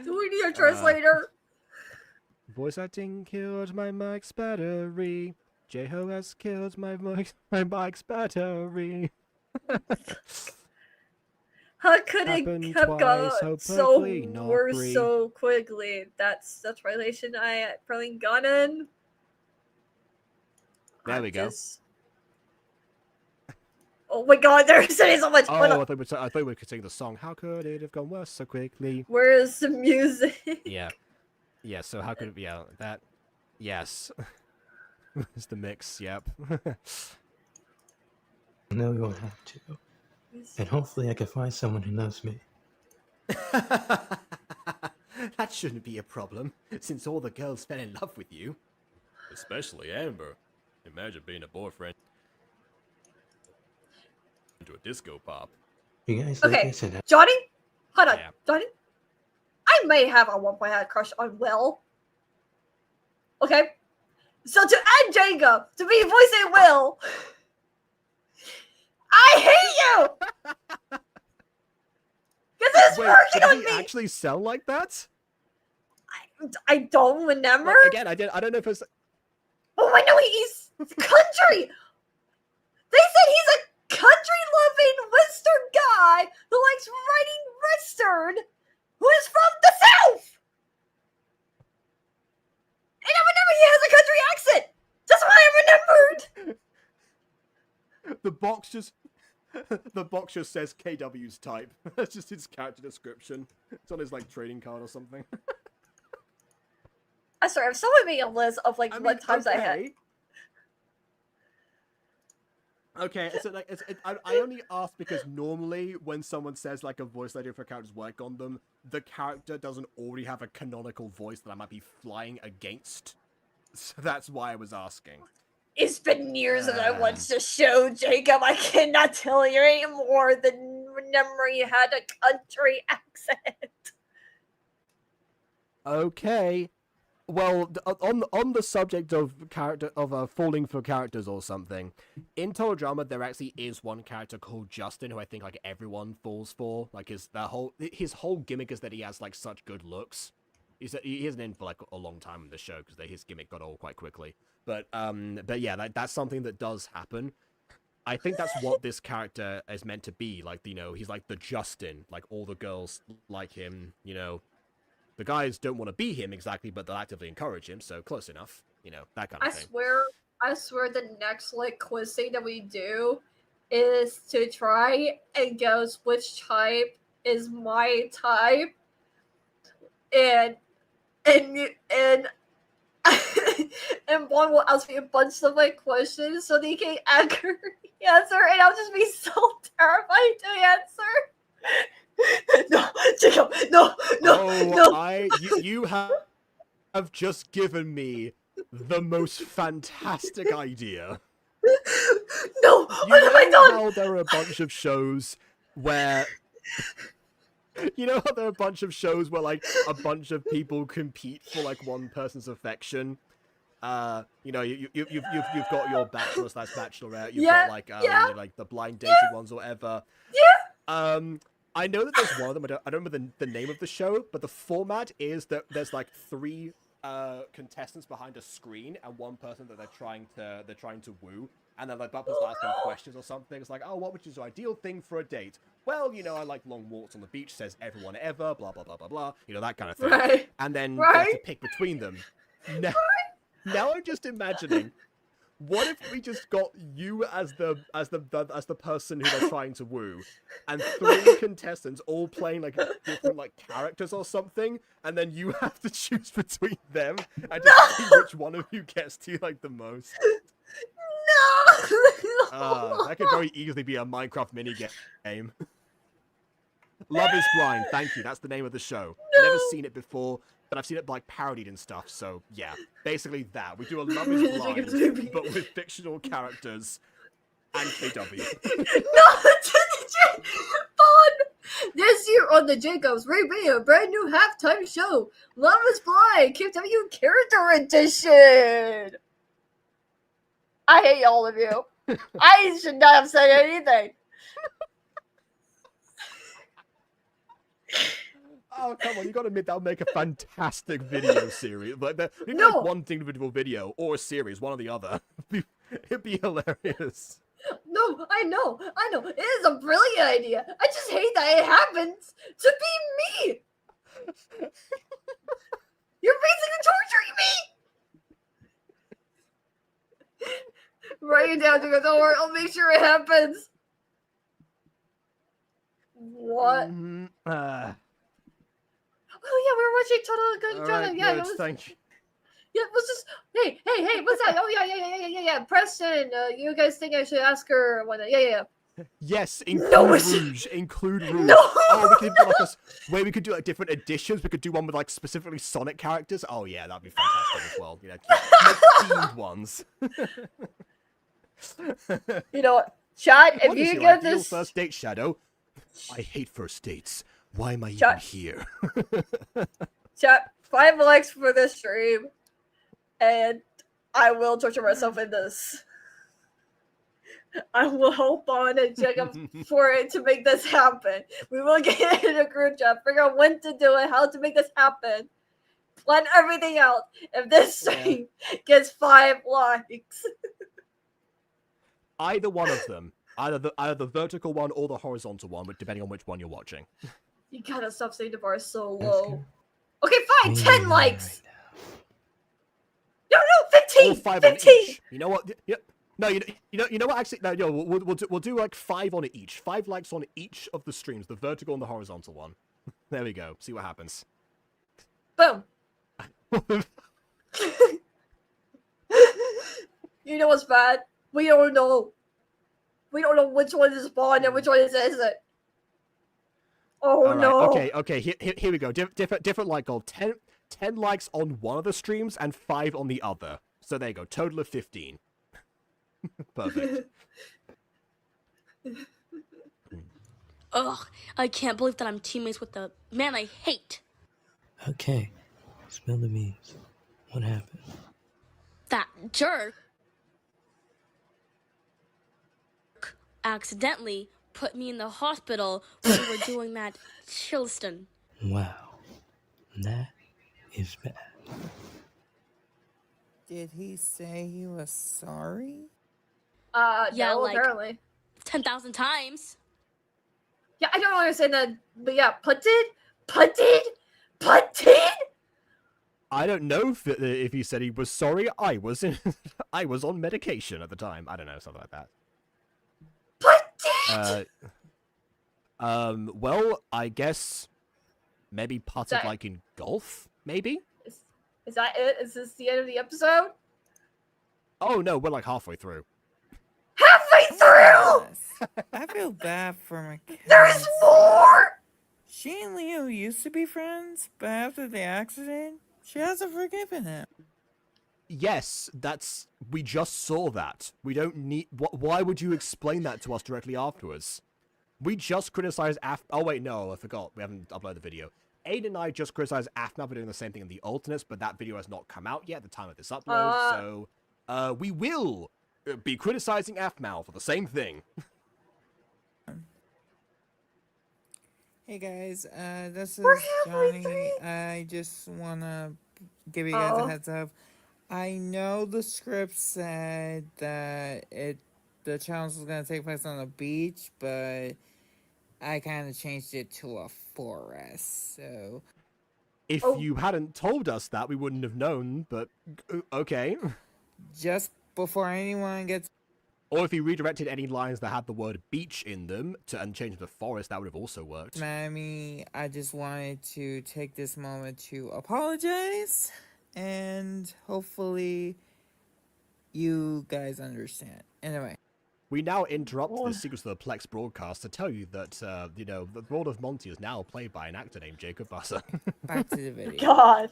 Do we need a translator? Voice acting killed my mic's battery. J-Ho has killed my mic's battery. How could it have gone so worse so quickly? That's the translation I probably gotten. There we go. Oh my god, they're saying so much. Oh, I thought we were sing the song. How could it have gone worse so quickly? Where is the music? Yeah. Yeah, so how could it be? Yeah, that. Yes. It's the mix, yep. No, we won't have to. And hopefully I can find someone who knows me. That shouldn't be a problem, since all the girls fell in love with you. Especially Amber. Imagine being a boyfriend into a disco pop. You guys okay, like this and Johnny? Hold on, Yeah. Johnny? I may have at one point had a crush on Will. Okay? So to add Jacob to be voicing Will, I hate you! Because it's working on me! Did he actually sound like that? I don't remember. Like, again, I don't know if it's... Oh, I know he's country! They said he's a country-loving Western guy who likes writing Western, who is from the South! And I remember he has a country accent! That's why I remembered! The box just says KW's type. That's just his character description. It's on his, like, trading card or something. I swear, if someone made a list of, like, what times I had... Okay, so like, I only ask because normally when someone says like a voice idea for a character's work on them, the character doesn't already have a canonical voice that I might be flying against. So that's why I was asking. It's been years since I watched the show, Jacob. I cannot tell you anymore. The memory had a country accent. Okay. Well, on the subject of falling for characters or something, in Total Drama there actually is one character called Justin who I think like everyone falls for. Like his whole gimmick is that he has like such good looks. He isn't in for like a long time in the show because his gimmick got old quite quickly. But yeah, that's something that does happen. I think that's what this character is meant to be. Like, you know, he's like the Justin. Like all the girls like him. You know. The guys don't want to be him exactly, but they'll actively encourage him, so close enough. You know, that kind of thing. I swear the next like quiz thing that we do is to try and guess which type is my type. And and one will ask me a bunch of like questions so they can accurately answer, and I'll just be so terrified to answer. No, Jacob, no. You have just given me the most fantastic idea. No, what have I done? How there are a bunch of shows where like a bunch of people compete for like one person's affection. You know, you've got your bachelor / bachelorette. You've got like you know, like the blind dating ones or whatever. Yeah. I know that there's one of them. I don't remember the name of the show, but the format is that there's like 3 contestants behind a screen and one person that they're trying to woo, and then like that person's asking questions or something. It's like, oh, what would you your ideal thing for a date? Well, you know, I like long walks on the beach. Says everyone ever. Blah blah blah blah blah. You know, that kind of thing. Right. And then they have to pick between them. Now I'm just imagining. What if we just got you as the person who they're trying to woo, and 3 contestants all playing like different like characters or something, and then you have to choose between them and just see which one of you gets to like the most. No. That could very easily be a Minecraft minigame. Love is Blind. Thank you. That's the name of the show. No. Never seen it before. But I've seen it like parodied and stuff, so yeah. Basically that. We do a Love is Blind, but with fictional characters and KW. No, fun! This year on the Jacobs, we made a brand new halftime show, Love is Blind, KW Character Edition! I hate all of you. I should not have said anything. Oh, come on, you gotta admit, that'll make a fantastic video series. Like, like one individual video or a series, one or the other. It'd be hilarious. No, I know. It is a brilliant idea. I just hate that it happens to be me. You're basically torturing me. Write it down, don't worry, I'll make sure it happens. What? Oh yeah, we were watching Total Drama. Right, yeah, good, it was. Thank you. Yeah, it was just. Hey, what's that? Oh yeah. Preston, you guys think I should ask her one? Yeah. Yes, include Rouge. No. Oh, we could do like we could do like different editions. We could do one with like specifically Sonic characters. Oh yeah, that'd be fantastic as well. You know, themed ones. You know what, Chad? If you get this first date, Shadow. I hate first dates. Why am I even here? Chat, 5 likes for this stream, and I will torture myself in this. I will hope on and check up for it to make this happen. We will get in a group chat, figure out when to do it, how to make this happen, plan everything out. If this stream gets 5 likes. Either one of them. Either the vertical one or the horizontal one, but depending on which one you're watching. You gotta stop setting the bar so low. Okay, fine, 10 likes. No, 15. Or 5 15. on each. You know what? Yeah. No, you know what? Actually, no. We'll do like 5 on each. 5 likes on each of the streams, the vertical and the horizontal one. There we go. See what happens. Boom. You know what's bad? We don't know. we don't know which one is Spawn and which one isn't. Oh All right, no. okay. Here we go. Different like goal. 10 likes on one of the streams and 5 on the other. So there you go. Total of 15. Perfect. Ugh, I can't believe that I'm teammates with the man I hate. Okay, spill the beans. What happened? That jerk accidentally put me in the hospital when we were doing that Chilston. Wow, that is bad. Did he say he was sorry? Yeah, no, like apparently. 10,000 times. Yeah, I don't understand that, but yeah, putted? I don't know if he said he was sorry. I was I was on medication at the time. I don't know, something like that. Well, I guess maybe putted That- like in golf, maybe? Is that it? Is this the end of the episode? Oh no, we're like halfway through. Halfway through! I feel bad for my kids. There's more! She and Leo used to be friends, but after the accident, she hasn't forgiven him. Yes, we just saw that. We don't need why would you explain that to us directly afterwards? We just criticized oh wait, no, I forgot. We haven't uploaded the video. Aiden and I just criticized AFMAP for doing the same thing in the alternates, but that video has not come out yet at the time of this upload, so we will be criticizing AFMAL for the same thing. Hey guys, this is We're halfway Johnny. I just wanna give you guys a heads up. I know the script said that the challenge was gonna take place on a beach, but I kind of changed it to a forest. So If you hadn't told us that, we wouldn't have known, but okay. just before anyone gets, Or if he redirected any lines that had the word beach in them and changed them to forest, that would have also worked. mad at me, I just wanted to take this moment to apologize, and hopefully you guys understand. Anyway. We now interrupt the Secrets of the Plex broadcast to tell you that, the role of Monty is now played by an actor named Jacob Busser. Back to the video. God.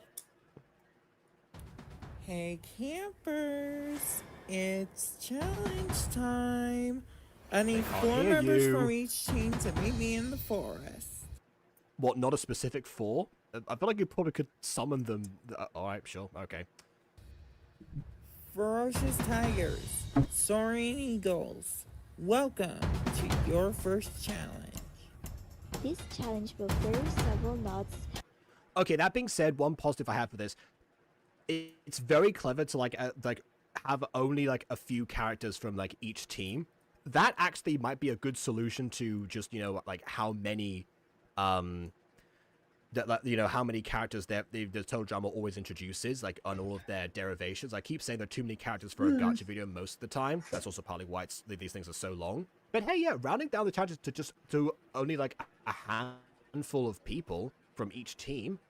Hey campers, it's challenge time. I need 4 hear members you. from each team to meet me in the forest. What, not a specific 4? I feel like you probably could summon them. Alright, sure, okay. Ferocious tigers, soaring eagles, welcome to your first challenge. This challenge will vary several knots. Okay, that being said, one positive I have for this, it's very clever to have only like a few characters from like each team. That actually might be a good solution to just like how many how many characters the Total Drama always introduces, like on all of their derivations. I keep saying there are too many characters for a gacha video most of the time. That's also partly why these things are so long. But hey, yeah, rounding down the challenges to only like a handful of people from each team,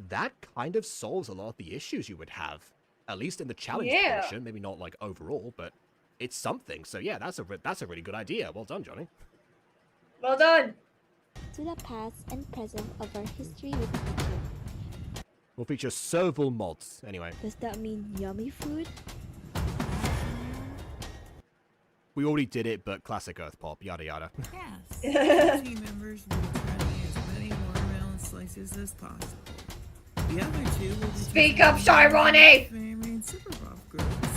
that kind of solves a lot of the issues you would have, at least in the challenge portion. Maybe not like overall, but it's something. So yeah, that's a really good idea. Well done, Johnny. Well done. To the past and present of our history with nature. We'll feature several mods. Anyway, Does that mean yummy food? we already did it, but classic Earth Pop, yada yada. Yes. Team members will try to eat as many watermelon slices as possible. The other 2 will be Speak up, Shirani! and Super Pop groups.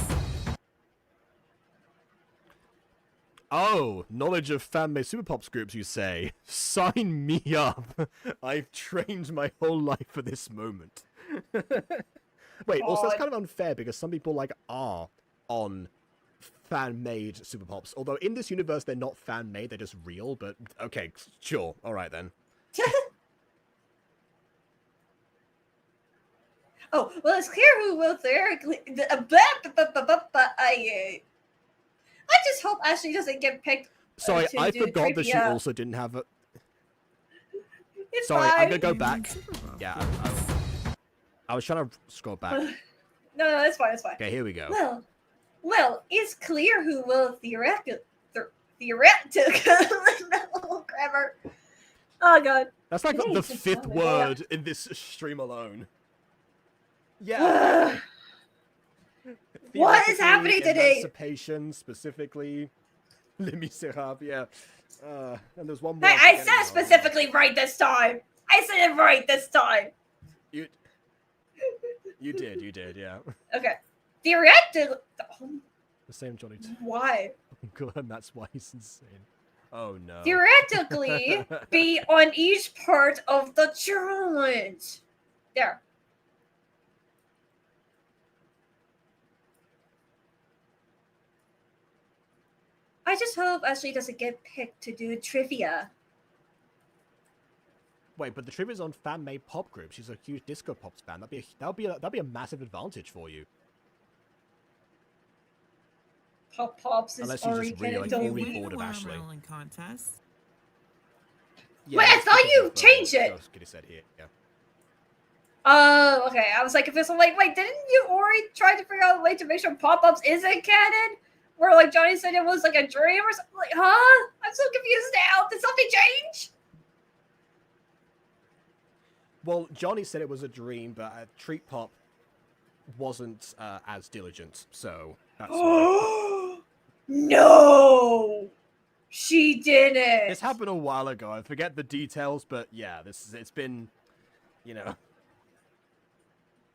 Oh, knowledge of fan-made Super Pops groups, you say? Sign me up. I've trained my whole life for this moment. Wait, also that's kind of unfair because some people like are on fan-made Super Pops. Although in this universe they're not fan-made, they're just real, but okay, sure. Alright then. Oh, well, it's clear who will theoretically. I just hope Ashley doesn't get picked. Sorry, to I do forgot that she trivia. also didn't have a... It's Sorry, fine. I'm gonna go back. Yeah, I was trying to scroll back. No, it's fine, it's fine. Okay, here we go. Well, it's clear who will theoretical. Grammar. Oh god. That's like Today the is just 5th so word in this stream alone. Yeah. What is happening today? Emancipation, specifically. Les Miserables, yeah. And there's one more. Hey, I forgetting said now. specifically right this time. I said it right this time. You did, yeah. Okay. Theoretical. The same Johnny too. Why? And that's why he's insane. Oh no. Theoretically, be on each part of the challenge. There. I just hope Ashley doesn't get picked to do trivia. Wait, but the trivia's on fan-made pop group. She's a huge disco pops fan. That'd be a massive advantage for you. Pop Pops is Unless you already just really, getting like, done. really bored of Ashley. Contest. Yeah, Wait, I that's thought because you of, changed it. Ghost Kitty said here. Yeah. Oh, okay. I was like, if it's like, wait, didn't you already try to figure out a way to make sure pop-ups isn't canon? Where like Johnny said it was like a dream or something. Like, huh? I'm so confused now. Did something change? Well, Johnny said it was a dream, but Treat Pop wasn't as diligent, so that's why. No, she didn't. This happened a while ago. I forget the details, but yeah, it's been, you know.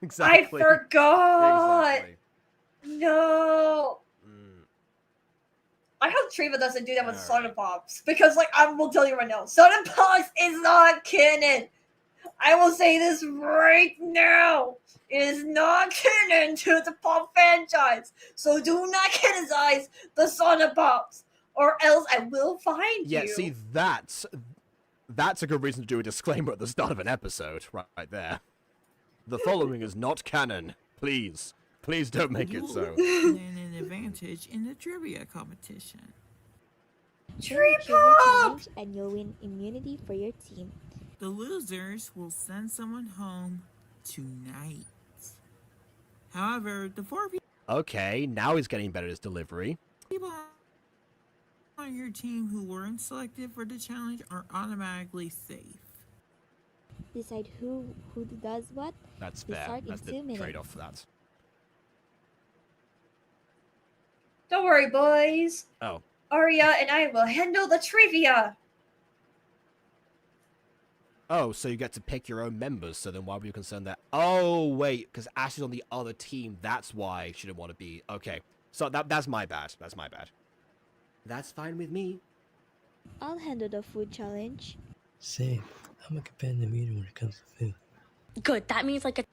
Exactly. I forgot. Exactly. No. I hope Triva doesn't do that with Soda Pops. Because, like, I will tell you right now, Soda Pops is not canon. I will say this right now. It is not canon to the Pop franchise. So do not canonize the Soda Pops. Or else I will find you. Yeah, see, that's a good reason to do a disclaimer at the start of an episode, right there. The following is not canon. Please don't make it so. And an advantage in the trivia competition. Trivia challenge, and you'll win immunity for your team. The losers will send someone home tonight. However, the 4 Okay, now he's getting better at his delivery. people on your team who weren't selected for the challenge are automatically safe. Decide who does what. That's We fair. start in That's 2 the minutes. trade-off for that. Don't worry, boys. Oh. Arya and I will handle the trivia. Oh, so you get to pick your own members, so then why were you concerned that... Oh, wait, because Ash is on the other team, that's why she didn't want to be... Okay, so that's my bad, That's fine with me. I'll handle the food challenge. Same. I'm a competitive eater when it comes to food. Good, that means like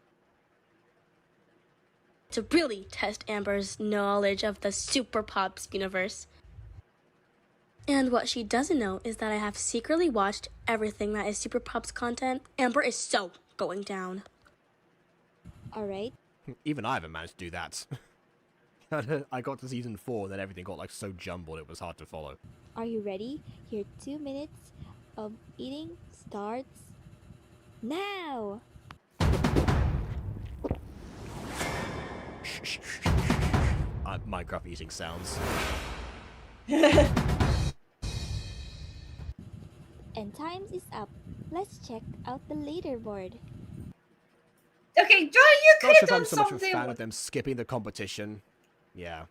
to really test Amber's knowledge of the Super Pops universe. And what she doesn't know is that I have secretly watched everything that is Super Pops content. Amber is so going down. Alright. Even I haven't managed to do that. I got to season 4 and then everything got like so jumbled it was hard to follow. Are you ready? Your 2 minutes of eating starts now. Minecraft eating sounds. And times is up. Let's check out the leaderboard. Okay, Johnny, you could Not have sure if done I'm so much of a something. fan of them skipping the competition. Yeah.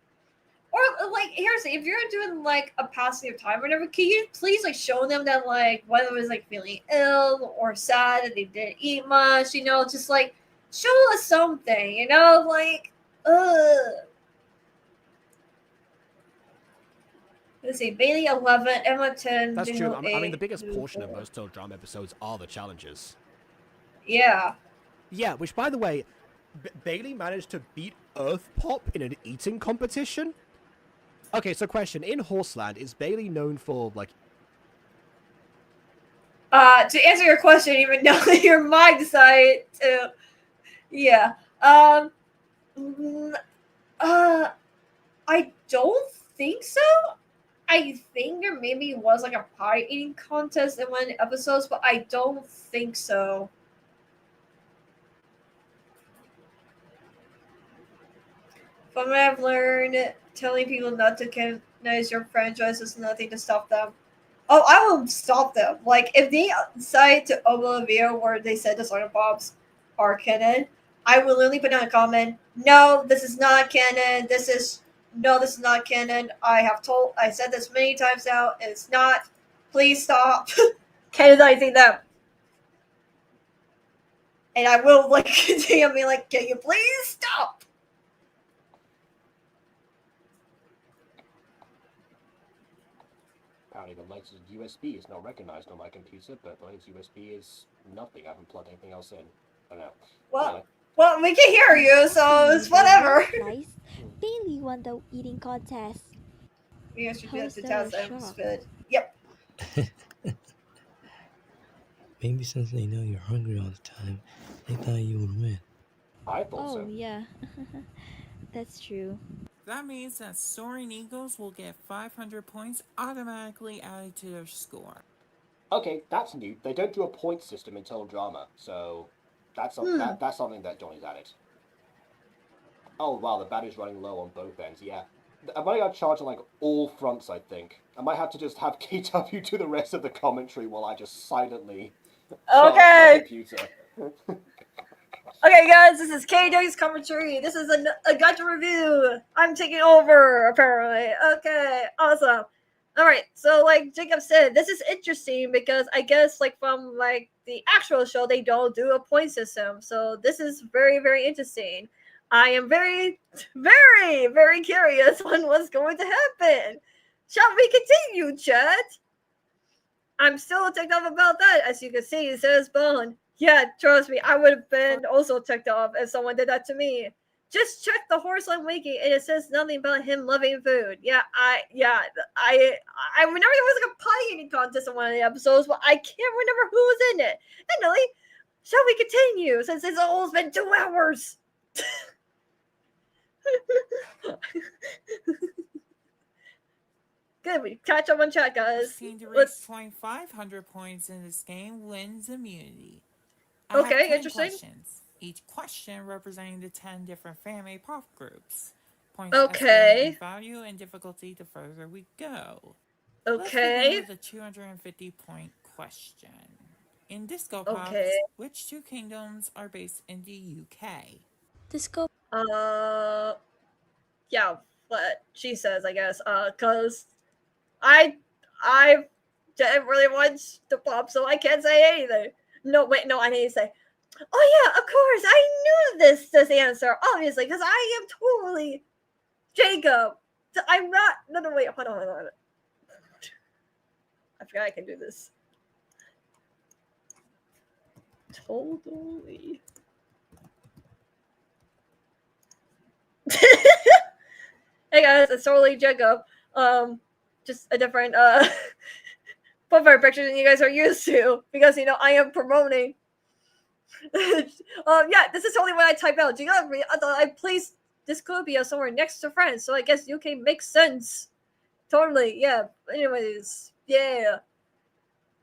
Or like, here's if you're doing like a passing of time or whatever, can you please like show them that like whether it was like feeling ill or sad that they didn't eat much, you know, just like show us something, you know, like Let's see, Bailey 11, Emma 10. That's Dino true. I mean, the 8, biggest Lou portion of 4. most total drama episodes are the challenges. Yeah. Yeah, which, by the way, Bailey managed to beat Earth Pop in an eating competition? Okay, so question. In Horseland, is Bailey known for, like... To answer your question, even though your mind decided to... Yeah. I don't think so. I think there maybe was like a pie eating contest in one of the episodes, but I don't think so. From what I've learned, telling people not to Nice, your franchise is nothing to stop them. Oh, I will stop them. Like, if they decide to upload a video where they said the Solar Pops are canon, I will literally put down a comment. No, this is not canon. This is not canon. I said this many times now. It's not. Please stop canonizing them. And I will like continue being like, can you please stop? Apparently the latest USB is not recognized on my computer, but the latest USB is nothing. I haven't plugged anything else in. I don't know. Well, Anyway. well, we can hear you, so it's whatever. Nice. Bailey won the eating contest. We guys should do that Hosts to are test them. shocked. Good. Yep. Maybe since they know you're hungry all the time, they thought you would win. I thought Oh, so. yeah. That's true. That means that Soaring Eagles will get 500 points automatically added to their score. Okay, that's new. They don't do a point system in Total Drama, so that's that's something that Johnny's added. Oh wow, the battery's running low on both ends. Yeah, I'm running out of charge on like all fronts. I think I might have to just have KW do the rest of the commentary while I just silently charge my computer. Okay, guys, this is KW's commentary. This is a Gacha review. I'm taking over, apparently. Okay, awesome. All right, so like Jacob said, this is interesting because I guess like from like the actual show, they don't do a point system. So this is very, very interesting. I am very, very, very curious on what's going to happen. Shall we continue, chat? I'm still ticked off about that. As you can see, it says Bone. Yeah, trust me, I would have been also ticked off if someone did that to me. Just check the Horseland wiki, and it says nothing about him loving food. I remember there was like a pie eating contest in one of the episodes, but I can't remember who was in it. Anyway, shall we continue? Since it's almost been 2 hours. Good, we catch up on chat, guys. Team to reach 2,500 points in this game wins immunity. I have 10 interesting. questions. Each question representing the 10 different family pop groups. Points Okay. in value and difficulty the further we go. Okay. Let's begin with the 250 point question. In Disco Pops, which 2 kingdoms are based in the UK? Disco. Yeah, what she says, I guess. Cause I didn't really watch the pop, so I can't say anything. No, wait, no, I need to say. Oh yeah, of course, I knew this answer, obviously, because I am totally Jacob. I'm not. No, wait, hold on. I forgot I can do this. Totally. Hey guys, it's totally Jacob. Just a different profile picture than you guys are used to, because you know I am promoting. Yeah, this is totally what I type out. Do you know I placed Discopia somewhere next to friends, so I guess UK makes sense. Totally, yeah. Anyways, yeah.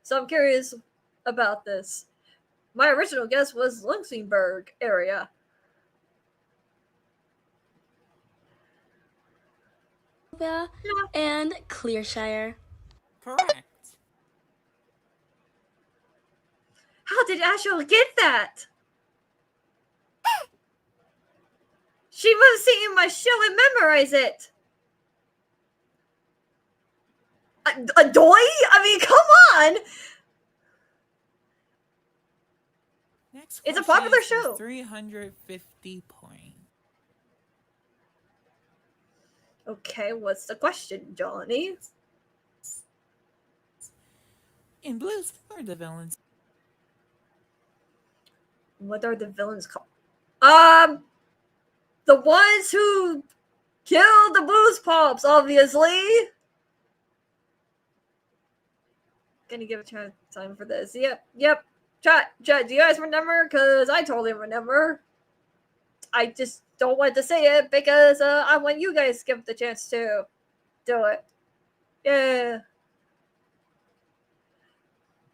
So I'm curious about this. My original guess was Luxembourg area. And Clearshire. Correct. How did Ashel get that? She must have seen my show and memorize it. A doy? I mean, come on. Next It's a popular show. 350 points. Okay, what's the question, Johnny? In Blues, what are the villains? What are the villains called? The ones who killed the Blues Pops, obviously. Gonna give a time for this. Yep. Chat, do you guys remember? Because I totally remember. I just don't want to say it because I want you guys to give the chance to do it. Yeah.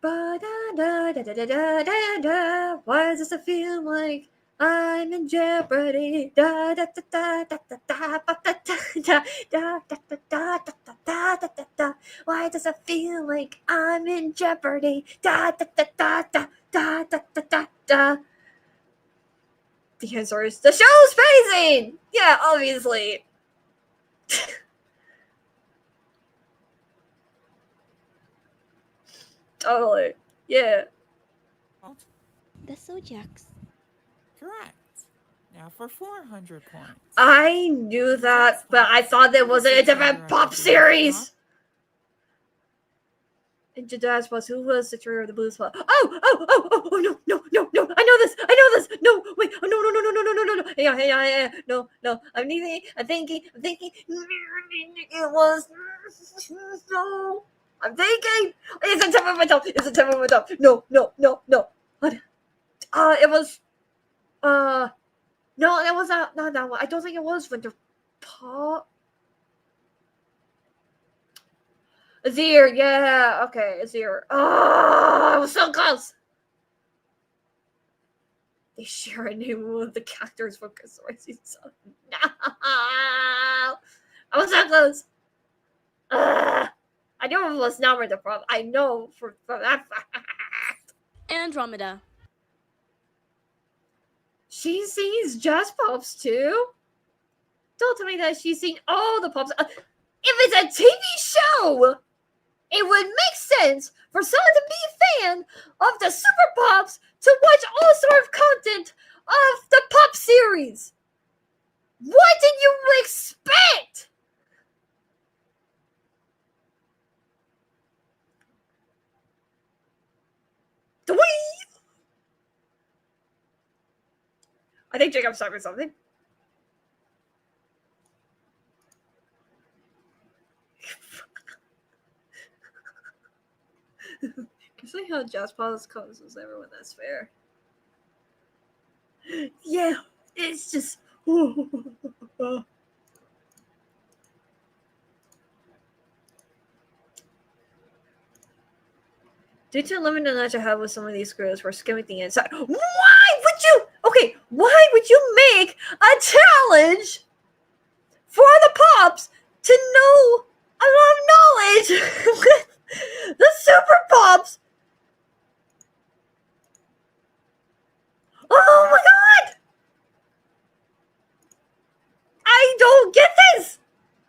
Ba-da-da-da-da-da-da-da. Why does this feel like I'm in jeopardy? Da da da da da da da da da da da da da da. Da da da da. Why does it feel like I'm in jeopardy? Da da da da da da da da da da. The answer is the show's pacing. Yeah, obviously. Totally. Yeah. The Sojaks. Correct. Now for 400 points. I knew that, but I thought there was a different pop series. Into Dad's was who was the traitor of the blues spot? Oh, no, no, no, no, I know this, no, wait, oh, no, no, no, no, no, no, no, no, no, yeah, no, I'm thinking, it was, no, I'm thinking, it's a tip of my tongue, no, what, it was, no, that was not that one, I don't think it was Winter Pop. Azir, yeah, okay, Azir. Oh, I was so close. They share a name with the characters from Kasori season. No, I was so close. I knew it was not the problem. I know for that fact. Andromeda. She sees jazz pops too. Don't tell me that she's seen all the pops. If it's a TV show, it would make sense for someone to be a fan of the Super Pops to watch all sort of content of the Pop series. What did you expect? I think Jacob's talking something. Can see how Jazz Pause causes everyone that's fair. Yeah, it's just. Due to limited knowledge I have with some of these girls, we're skimming the inside. Why would you? Okay, why would you make a challenge for the Pops to know a lot of knowledge with the Super Pops? Oh my god! I don't get this!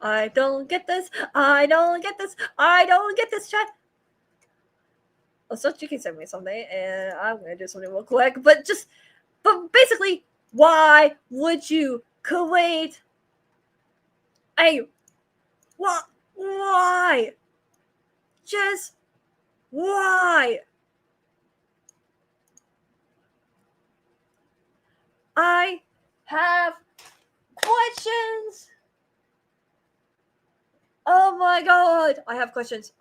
I don't get this, chat. So you can send me something, and I'm gonna do something real quick. But basically, why would you Kuwait? Hey, what? Why? Just why? I have questions. Oh my god, I have questions.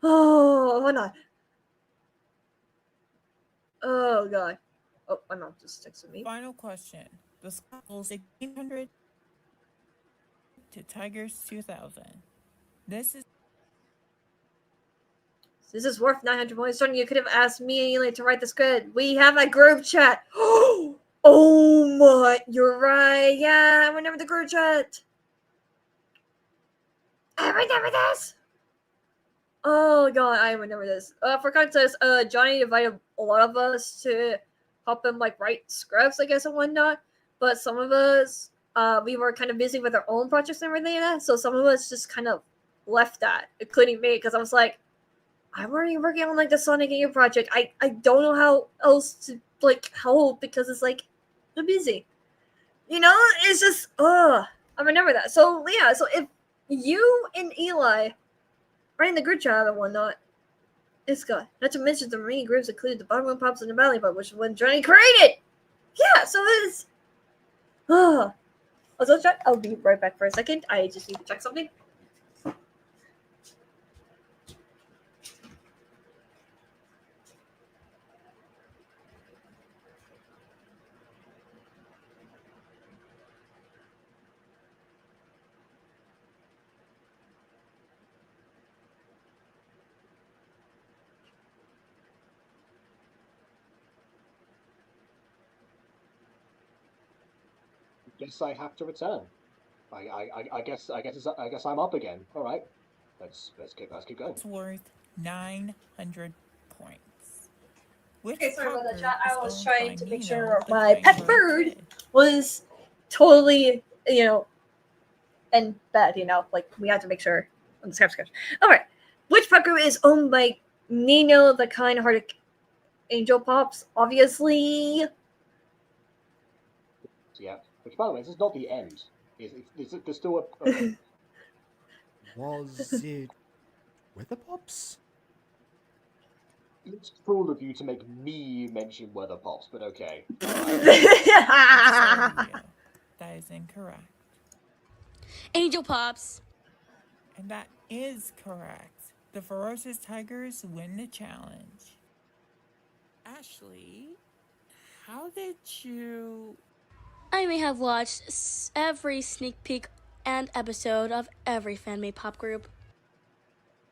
Oh, hold on. Oh god. Oh, my mom just texted me. Final question. The Skulls 1800 to Tigers 2000. This is worth 900 points. Jordan, you could have asked me to write the script. We have a group chat. Oh my, you're right. Yeah, I remember the group chat. I remember this. Oh god, I remember this. For context, Johnny invited a lot of us to help him write scripts, I guess, and whatnot. But some of us, we were kind of busy with our own projects and everything like that. So some of us just kind of left that, including me, because I was like, I'm already working on the Sonic and You project. I don't know how else to help because it's I'm busy. It's just I remember that. So yeah, so if you and Eli are in the group chat and whatnot, it's good. Not to mention the marine groups included the Bottom Pops and the Valley Pop, which is when Johnny created. Yeah, so it's I'll be right back for a second. I just need to check something. Guess I have to return. I guess I'm up again. All right, let's keep going. It's worth 900 points. Which Okay, sorry pop about that, group chat. is I was owned by trying to make Nino, sure the my kind pet hearted bird kid? was totally, in bed, like we had to make sure on the scratch. Alright. Which pet group is owned by Nino the kind hearted Angel Pops? Obviously. Yeah. Which, by the way, this is not the end. There's still a Was it Weather Pops? It's cruel of you to make me mention Weather Pops, but okay. Sorry, Leo. That is incorrect. Angel Pops. And that is correct. The ferocious tigers win the challenge. Ashley, how did you... I may have watched every sneak peek and episode of every fan-made pop group.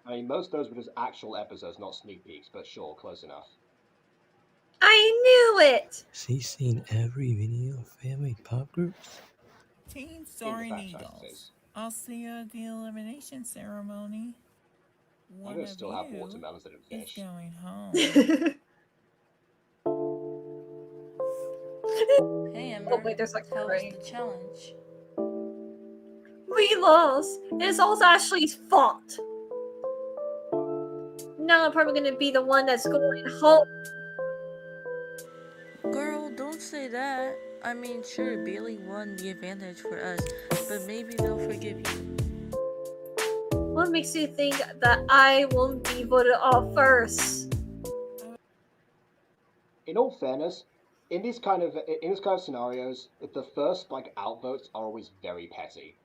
I mean, most of those were just actual episodes, not sneak peeks, but sure, close enough. I knew it! She's seen every video of family pop groups? Team Soaring Eagles, I'll see you at the elimination ceremony. I'm One gonna of still have you watermelons that have is finished. going home. Hey Amber, Oh, wait, there's like how was rain. the challenge? We lost. It's all Ashley's fault. Now I'm probably gonna be the one that's going home. Girl, don't say that. I mean, sure, Bailey won the advantage for us, but maybe they'll forgive you. What makes you think that I won't be voted off first? In all fairness, in these kind of scenarios, the first outvotes are always very petty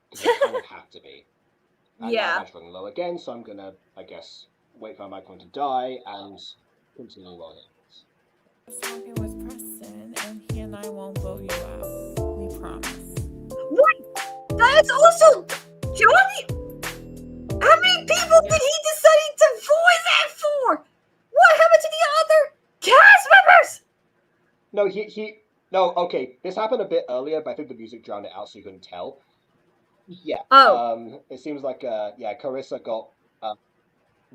because they kind of have to be. And now I'm running low again, so I'm gonna, I guess, wait for my microphone to die and continue on. I was talking with Preston, and he and I won't vote you out. We promise. What? That's also Johnny. How many people did he decide to voice that for? What happened to the other cast members? No, no, okay, this happened a bit earlier, but I think the music drowned it out so you couldn't tell. Yeah. Oh. It seems like, Carissa got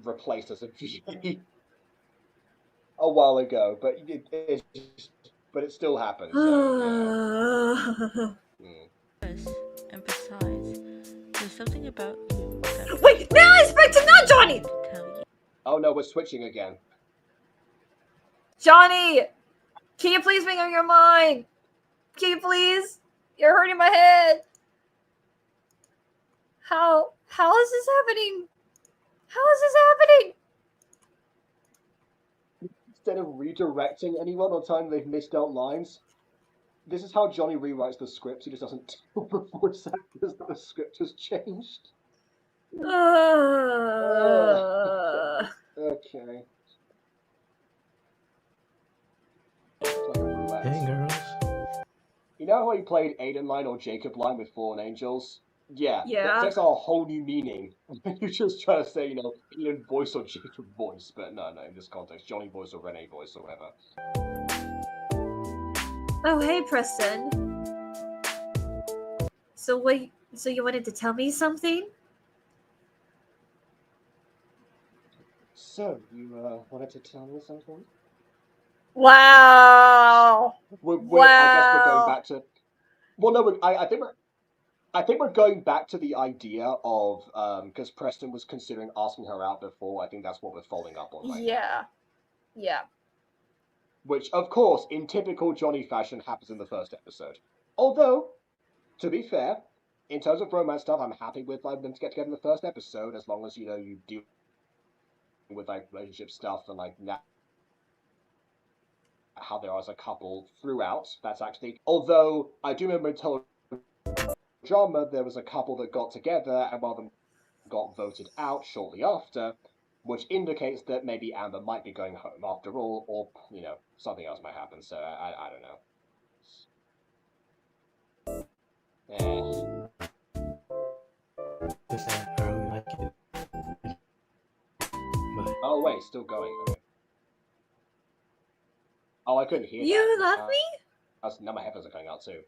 replaced as a VA a while ago, but it still happens, so, Yes, and besides, there's something about you that Wait, now I expect to not Johnny! tell you. Oh no, we're switching again. Johnny! Can you please make up your mind? Can you please? You're hurting my head. How is this happening? How is this happening? Instead of redirecting anyone or telling they've missed out lines, this is how Johnny rewrites the script. He just doesn't tell the voice actors that the script has changed. Okay. Hey, girls. You know how he played Aiden line or Jacob line with Fallen Angels? Yeah. Yeah. That's a whole new meaning. You just try to say, Aiden voice or Jacob voice, but no, in this context, Johnny voice or Renee voice or whatever. Oh, hey, Preston. So you wanted to tell me something? So, you wanted to tell me something? Wow. I guess we're going back to. Well, no, I think we're going back to the idea of because Preston was considering asking her out before. I think that's what we're following up on right now. Yeah. Which, of course, in typical Johnny fashion, happens in the first episode. Although, to be fair, in terms of romance stuff, I'm happy with them to get together in the first episode, as long as you deal with relationship stuff and now how they are as a couple throughout. That's actually, although I do remember in drama there was a couple that got together and one of them got voted out shortly after, which indicates that maybe Amber might be going home after all, or something else might happen. So I don't know. Is that I really like it? But Oh wait, still going. Okay. Oh, I couldn't hear. You love me? Now my headphones are going out too.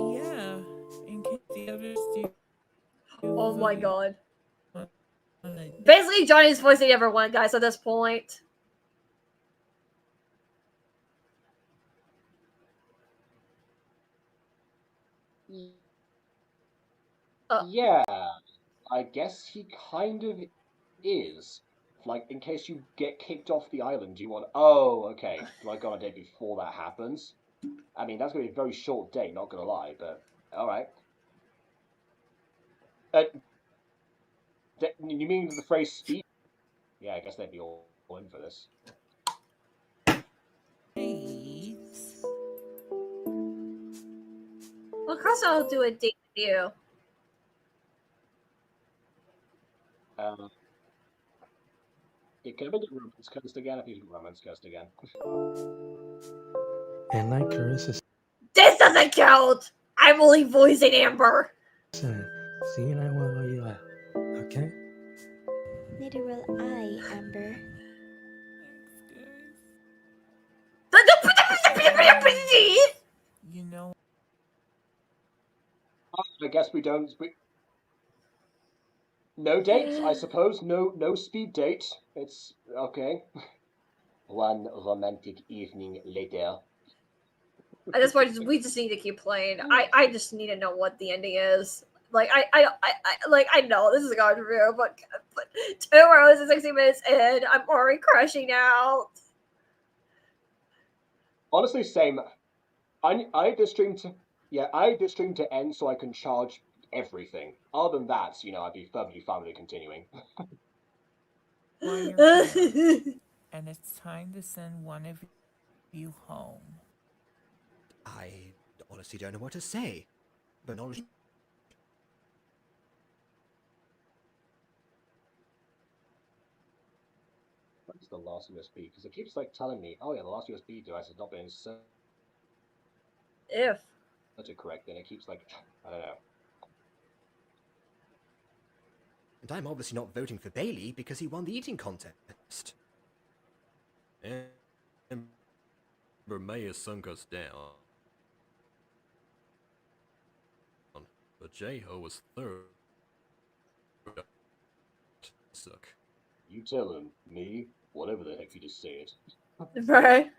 Yeah, in case the others do. Oh my vote god. on it. Basically, Johnny's voicing everyone, guys, at this point. Yeah, I guess he kind of is. Like, in case you get kicked off the island, you want. Oh, okay. Do I go on a date before that happens? I mean, that's gonna be a very short date, not gonna lie, but alright. You mean the phrase speed? Yeah, I guess they'd be all in for this. Dates. Well, of course I'll do a date with you. It could have been Romance Coast again if you Romance Coast again. And like Carissa This doesn't count! I'm only voicing Amber! said, see you and I will you out. Okay? Neither will I, Amber. You know, I guess we don't. No dates, I suppose. No speed date. It's okay. One romantic evening later. At this point, we just need to keep playing. I just need to know what the ending is. Like I know this is gone through, but 2 hours and 60 minutes in, I'm already crashing out. Honestly, same. I need this stream to I need this stream to end so I can charge everything. Other than that, I'd be perfectly fine with it continuing. while you're here, and it's time to send one of you home. I honestly don't know what to say. But knowledge. What's the last USB? Because it keeps telling me, oh yeah, the last USB device has not been inserted. If. Correct, then it keeps I don't know. And I'm obviously not voting for Bailey because he won the eating contest. Amber may have sunk us down, but J-Ho was third. Suck. You tell him, me, whatever the heck you just said. Right.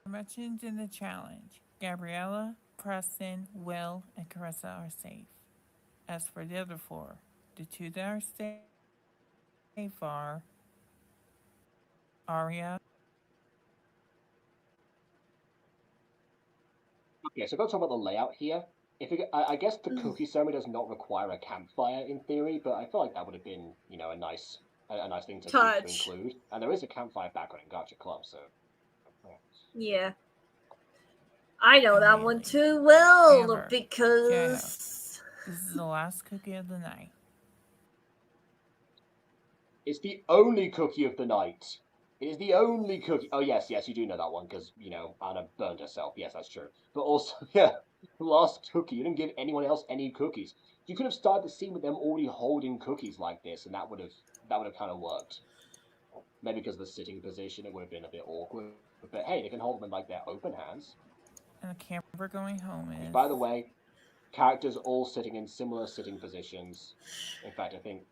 Mentioned in the challenge, Gabriella, Preston, Will, and Carissa are safe. As for the other 4, the 2 that are safe are Arya. Okay, so I've got to talk about the layout here. I guess the cookie ceremony does not require a campfire in theory, but I feel like that would have been, a nice thing to include. And there is a campfire background in Gacha Club, so. Yeah. I know that one too well Amber, because this is the last cookie of the night. It's the only cookie of the night. It is the only cookie. Oh yes, you do know that one because Anna burned herself. Yes, that's true. But also, yeah, the last cookie. You didn't give anyone else any cookies. You could have started the scene with them already holding cookies like this, and that would have kind of worked. Maybe because of the sitting position, it would have been a bit awkward. But hey, they can hold them in their open hands. And the camper going home is. By the way, characters all sitting in similar sitting positions. In fact, I think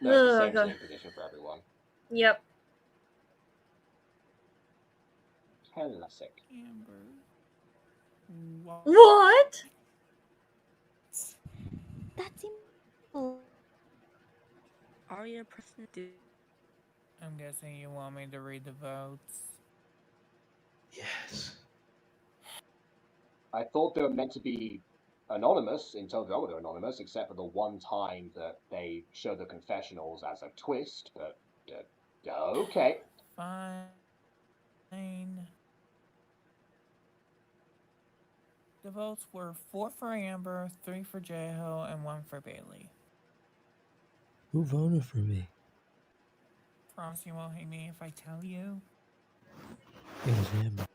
no, it's the same sitting position for everyone. Yep. Classic. Amber. What? That's simple. Arya, Preston, do. I'm guessing you want me to read the votes. Yes. I thought they were meant to be anonymous in Togo, they're anonymous, except for the one time that they show the confessionals as a twist, but okay. Fine. The votes were 4 for Amber, 3 for J-Ho, and 1 for Bailey. Who voted for me? Promise you won't hate me if I tell you. It was Amber.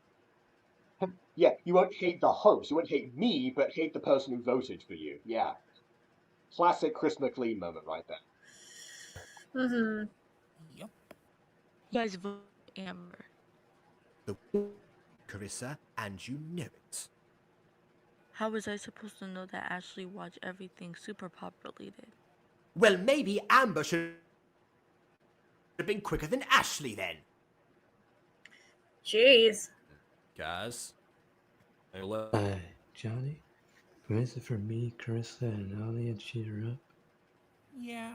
Yeah, you won't hate the host, you won't hate me, but hate the person who voted for you. Yeah. Classic Chris McLean moment right there. Mm-hmm. Yep. You guys vote Amber. The Carissa, and you know it. How was I supposed to know that Ashley watched everything super pop related? Well, maybe Amber should have been quicker than Ashley then. Jeez. Guys. Johnny? Permits it for me, Carissa, and Alia to cheer her up? Yeah.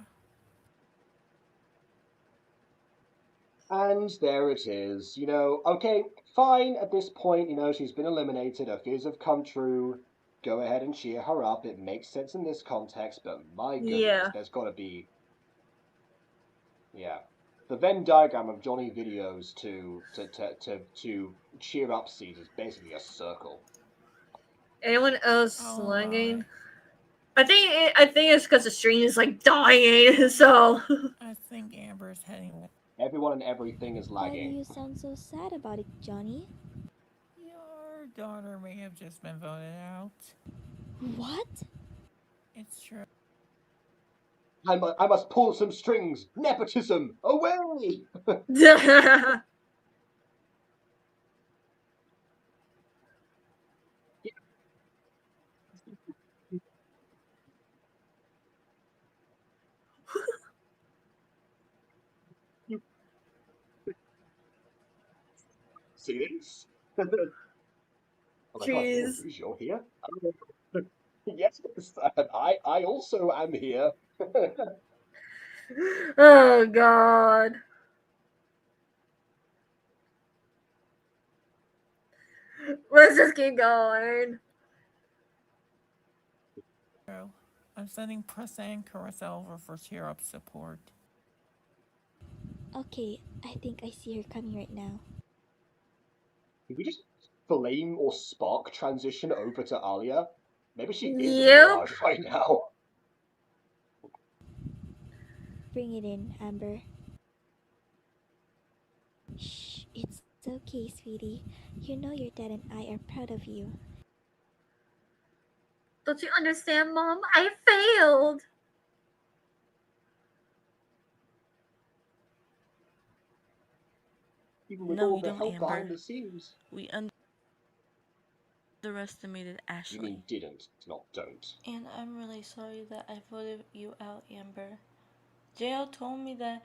And there it is. Okay, fine, at this point, she's been eliminated, her fears have come true. Go ahead and cheer her up. It makes sense in this context, but my goodness, Yeah. there's got to be. Yeah. The Venn diagram of Johnny videos to cheer up seeds is basically a circle. Anyone else Oh, lagging? I think it's because the stream is like dying. So I think Amber's heading. Everyone and everything is Why do lagging. you sound so sad about it, Johnny? Your daughter may have just been voted out. What? It's true. I must pull some strings. Nepotism, away! See this? Oh my God, Jeez. you're here? Yes, I also am here. Oh God. Let's just keep going. True. I'm sending Pressa and Carissa over for cheer up support. Okay, I think I see her coming right now. Did we just Flame or Spark transition over to Alia? Maybe she is in the Yep. garage right now. Bring it in, Amber. Shh, it's okay, sweetie. You know your dad and I are proud of you. Don't you understand, Mom? I failed. Even with No, all we the don't, help Amber. behind the scenes. We underestimated Ashley. You mean didn't, not don't. And I'm really sorry that I voted you out, Amber. JL told me that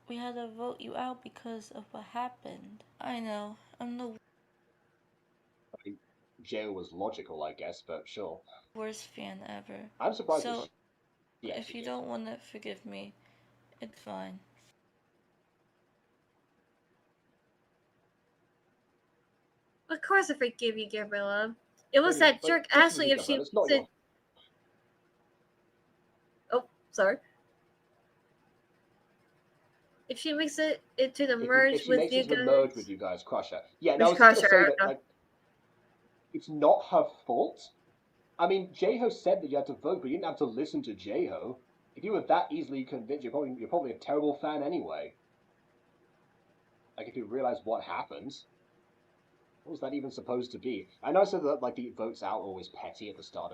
we had to vote you out because of what happened. I know, I'm the I mean, Jail was logical, I guess, but sure. worst fan ever. I'm surprised So, that she if you don't want to forgive me, it's fine. Of course, I forgive you, Gabriella. It was Maybe, that but jerk listen to Ashley me, if she Gabriella, it's not your... Oh, sorry. If she makes it into the If merge she with makes you it to the guys, merge with you guys, crush her. Yeah, no, I was crush just gonna her. say that, like, it's not her fault. I mean, Jeho said that you had to vote, but you didn't have to listen to Jeho. If you were that easily convinced, you're probably a terrible fan anyway. Like, if you realize what happened, what was that even supposed to be? I know I said that like the votes out are always petty at the start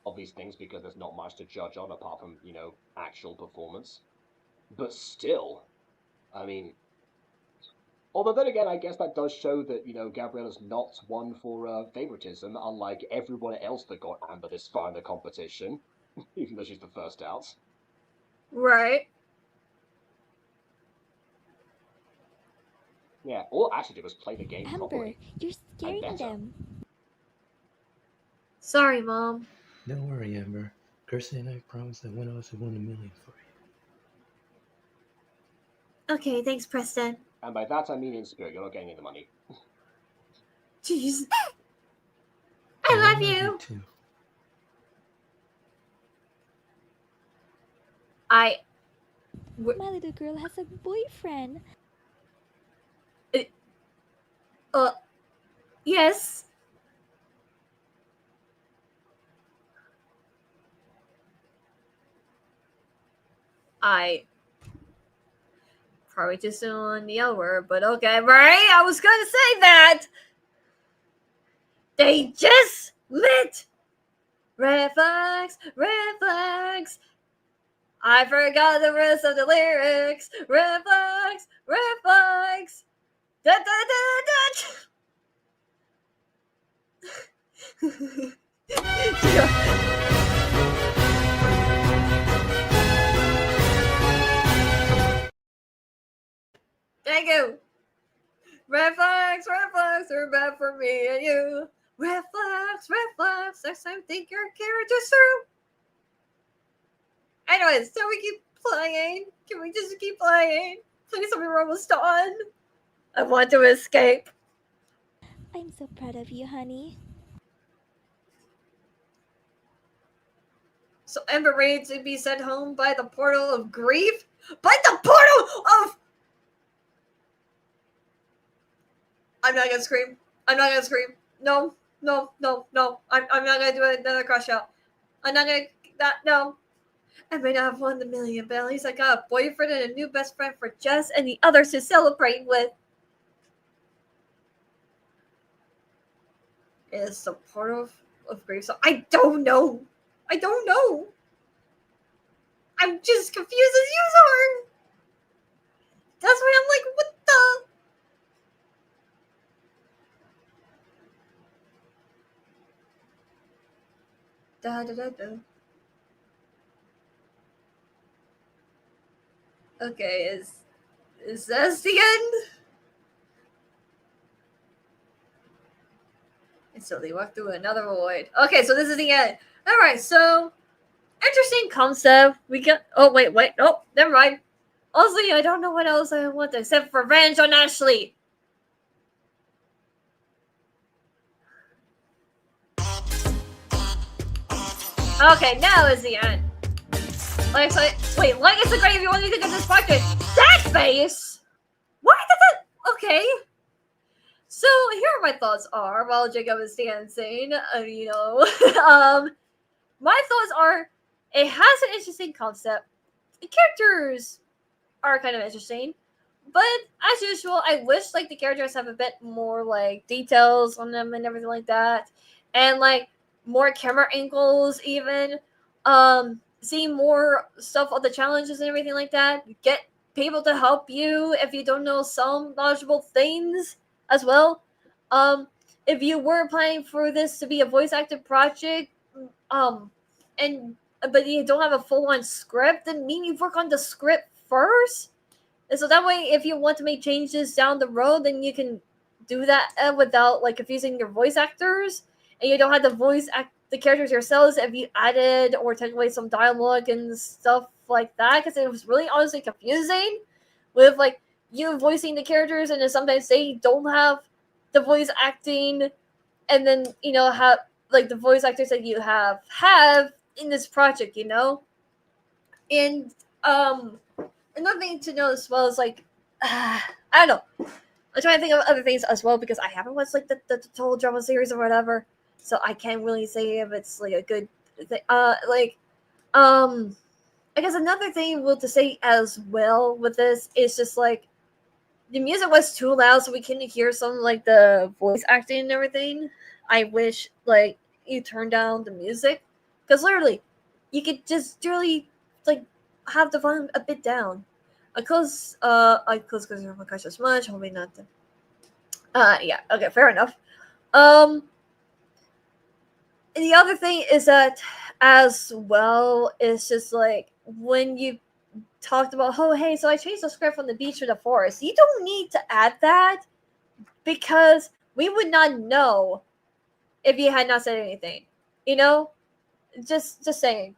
of these things because there's not much to judge on apart from actual performance. But still, I mean, although then again, I guess that does show that Gabriella's not one for favoritism, unlike everyone else that got Amber this far in the competition, even though she's the first out. Right. Yeah, all I actually did was play the game Amber, properly. you're scaring them. Sorry, Mom. Don't worry, Amber. Kirsty and I promised that one of us would win $1 million for you. Okay, thanks, Preston. And by that I mean in spirit, you're not getting any of the money. Jeez. I love you. Too. My little girl has a boyfriend. Yes. I probably just on the L word, but okay, right? I was gonna say that. They just lit. Red flags, red flags. I forgot the rest of the lyrics. Red flags, red flags. Da da da da. Thank you. Red flags are bad for me and you. Red flags. Next time, think your character's through. Anyways, so we keep playing. Can we just keep playing? Please tell me we're almost done. I want to escape. I'm so proud of you, honey. So Ember ready to be sent home by the portal of grief? By the portal of... I'm not gonna scream. No. I'm not gonna do another crush out. I'm not gonna... No. I may not have won the million, but at least I got a boyfriend and a new best friend for Jess and the others to celebrate with. Is the portal of grief? So I don't know. I'm just confused as you are. That's why I'm like, what the? Da da da da. Okay, is this the end? And so they walk through another void. Okay, so this is the end. Alright, so interesting concept. We got wait, oh, never mind. Honestly, I don't know what else I want except for revenge on Ashley. Okay, now is the end. Like, so, wait, like it's a great if you want me to get this project. That face? Why did that? Okay. So here are my thoughts are while Jacob is dancing. My thoughts are it has an interesting concept. The characters are kind of interesting, but as usual, I wish like the characters have a bit more like details on them and everything like that, and like more camera angles even. See more stuff on the challenges and everything like that. Get people to help you if you don't know some knowledgeable things as well. If you were planning for this to be a voice acted project, and but you don't have a full on script, then maybe work on the script first. And so that way, if you want to make changes down the road, then you can do that without like confusing your voice actors, and you don't have to voice act the characters yourselves if you added or take away some dialogue and stuff like that, because it was really honestly confusing with like you voicing the characters and then sometimes they don't have the voice acting, and then have like the voice actors that you have in this project, and another thing to know as well is like I don't know, I'm trying to think of other things as well because I haven't watched like the total drama series or whatever, so I can't really say if it's like a good thing. I guess another thing to say as well with this is just like the music was too loud, so we couldn't hear some like the voice acting and everything. I wish like you turned down the music, because literally you could just really like have the volume a bit down. I close because oh my gosh, as much. Hopefully not. Yeah. Okay. Fair enough. The other thing is that as well, it's just like when you talked about, oh hey, so I changed the script from the beach to the forest. You don't need to add that because we would not know if you had not said anything. Just saying.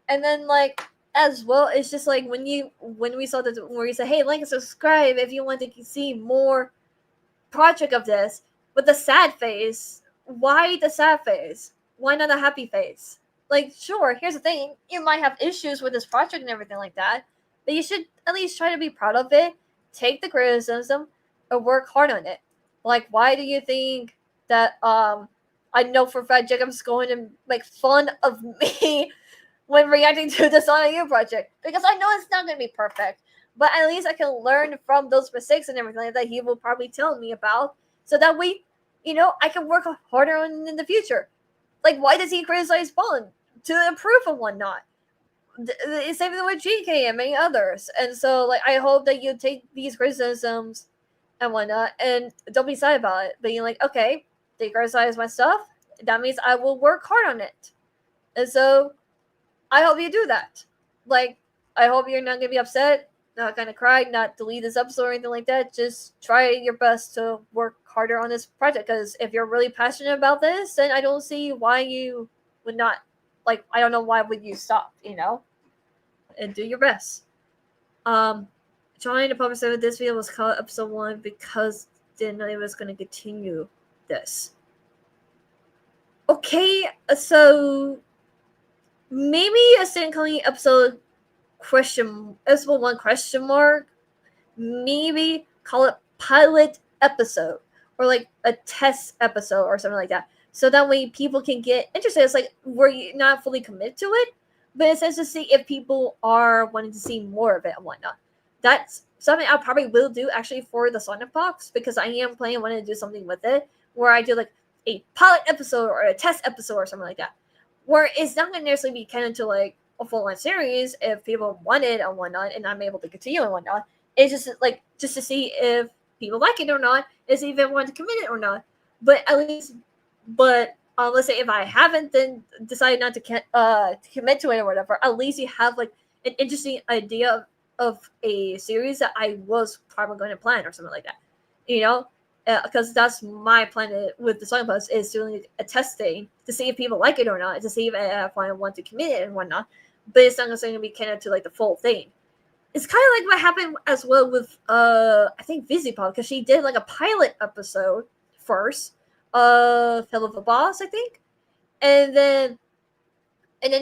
And then like as well, it's just like when we saw that where you said, hey, like and subscribe if you want to see more project of this with the sad face. Why the sad face? Why not a happy face? Like, sure, here's the thing, you might have issues with this project and everything like that, but you should at least try to be proud of it, take the criticism, and work hard on it. Like, why do you think that I know for a fact Jacob's going to make fun of me when reacting to the Sonic U project? Because I know it's not going to be perfect, but at least I can learn from those mistakes and everything that he will probably tell me about, so that we, I can work harder on in the future. Like, why does he criticize Spawn? To improve and whatnot. same thing with GK and many others. And so, like, I hope that you take these criticisms and whatnot, and don't be sad about it. Being like, okay, they criticize my stuff. That means I will work hard on it. And so, I hope you do that. Like, I hope you're not gonna be upset, not gonna cry, not delete this episode or anything like that. Just try your best to work harder on this project. Because if you're really passionate about this, then I don't see why you would not. Like, I don't know why would you stop, and do your best. Trying to publish this video was called episode 1 because didn't know it was going to continue this. Okay, so maybe instead of calling episode 1 question mark, maybe call it pilot episode or like a test episode or something like that. So that way people can get interested. It's like we're not fully committed to it, but it's just to see if people are wanting to see more of it and whatnot. That's something I probably will do actually for the Sonic Box, because I am planning wanting to do something with it where I do like a pilot episode or a test episode or something like that, where it's not going to necessarily be canon to like a full-on series if people want it and whatnot, and I'm able to continue and whatnot. It's just to see if people like it or not, is even want to commit it or not. But at least, let's say if I haven't then decided not to commit to it or whatever, at least you have like an interesting idea of a series that I was probably going to plan or something like that, because that's my plan with the Song Post, is doing a testing to see if people like it or not, to see if I want to commit it and whatnot. But it's not going to be canon to like the full thing. It's kind of like what happened as well with I think Vizipop, because she did like a pilot episode first of Hell of a Boss, I think, and then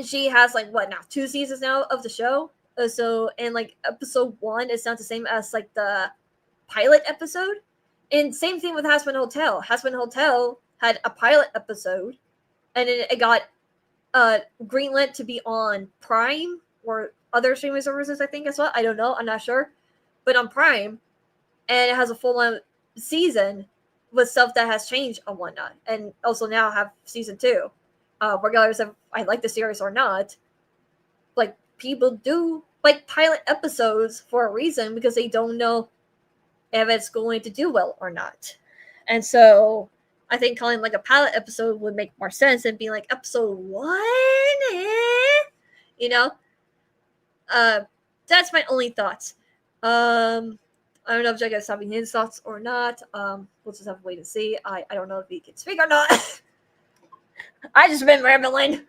she has like 2 seasons now of the show. So, and like episode 1 is not the same as like the pilot episode. And same thing with Hazbin Hotel. Hazbin Hotel had a pilot episode, and then it got greenlit to be on Prime or other streaming services, I think as well. I don't know. I'm not sure. But on Prime, and it has a full-on season with stuff that has changed and whatnot. And also now have season 2. Regardless if I like the series or not. Like, people do like pilot episodes for a reason, because they don't know if it's going to do well or not. And so I think calling like a pilot episode would make more sense than being like episode 1. That's my only thoughts. I don't know if Jacob is having his thoughts or not. We'll just have to wait and see. I don't know if he can speak or not. I just been rambling.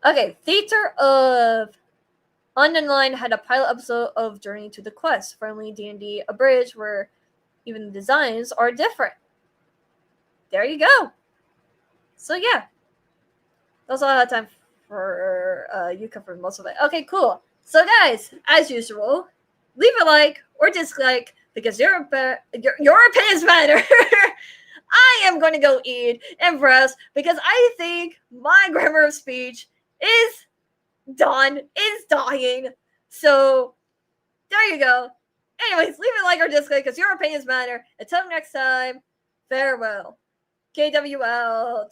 Okay, Theater of Undefined had a pilot episode of Journey to the Quest, friendly D&D abridged, where even the designs are different. There you go. So yeah, that's all I had time for. You covered most of it. Okay, cool. So guys, as usual, leave a like or dislike, because your opinions matter. I am going to go eat and rest, because I think my grammar of speech is dying. So there you go. Anyways, leave a like or dislike, because your opinions matter. Until next time, farewell. KW out.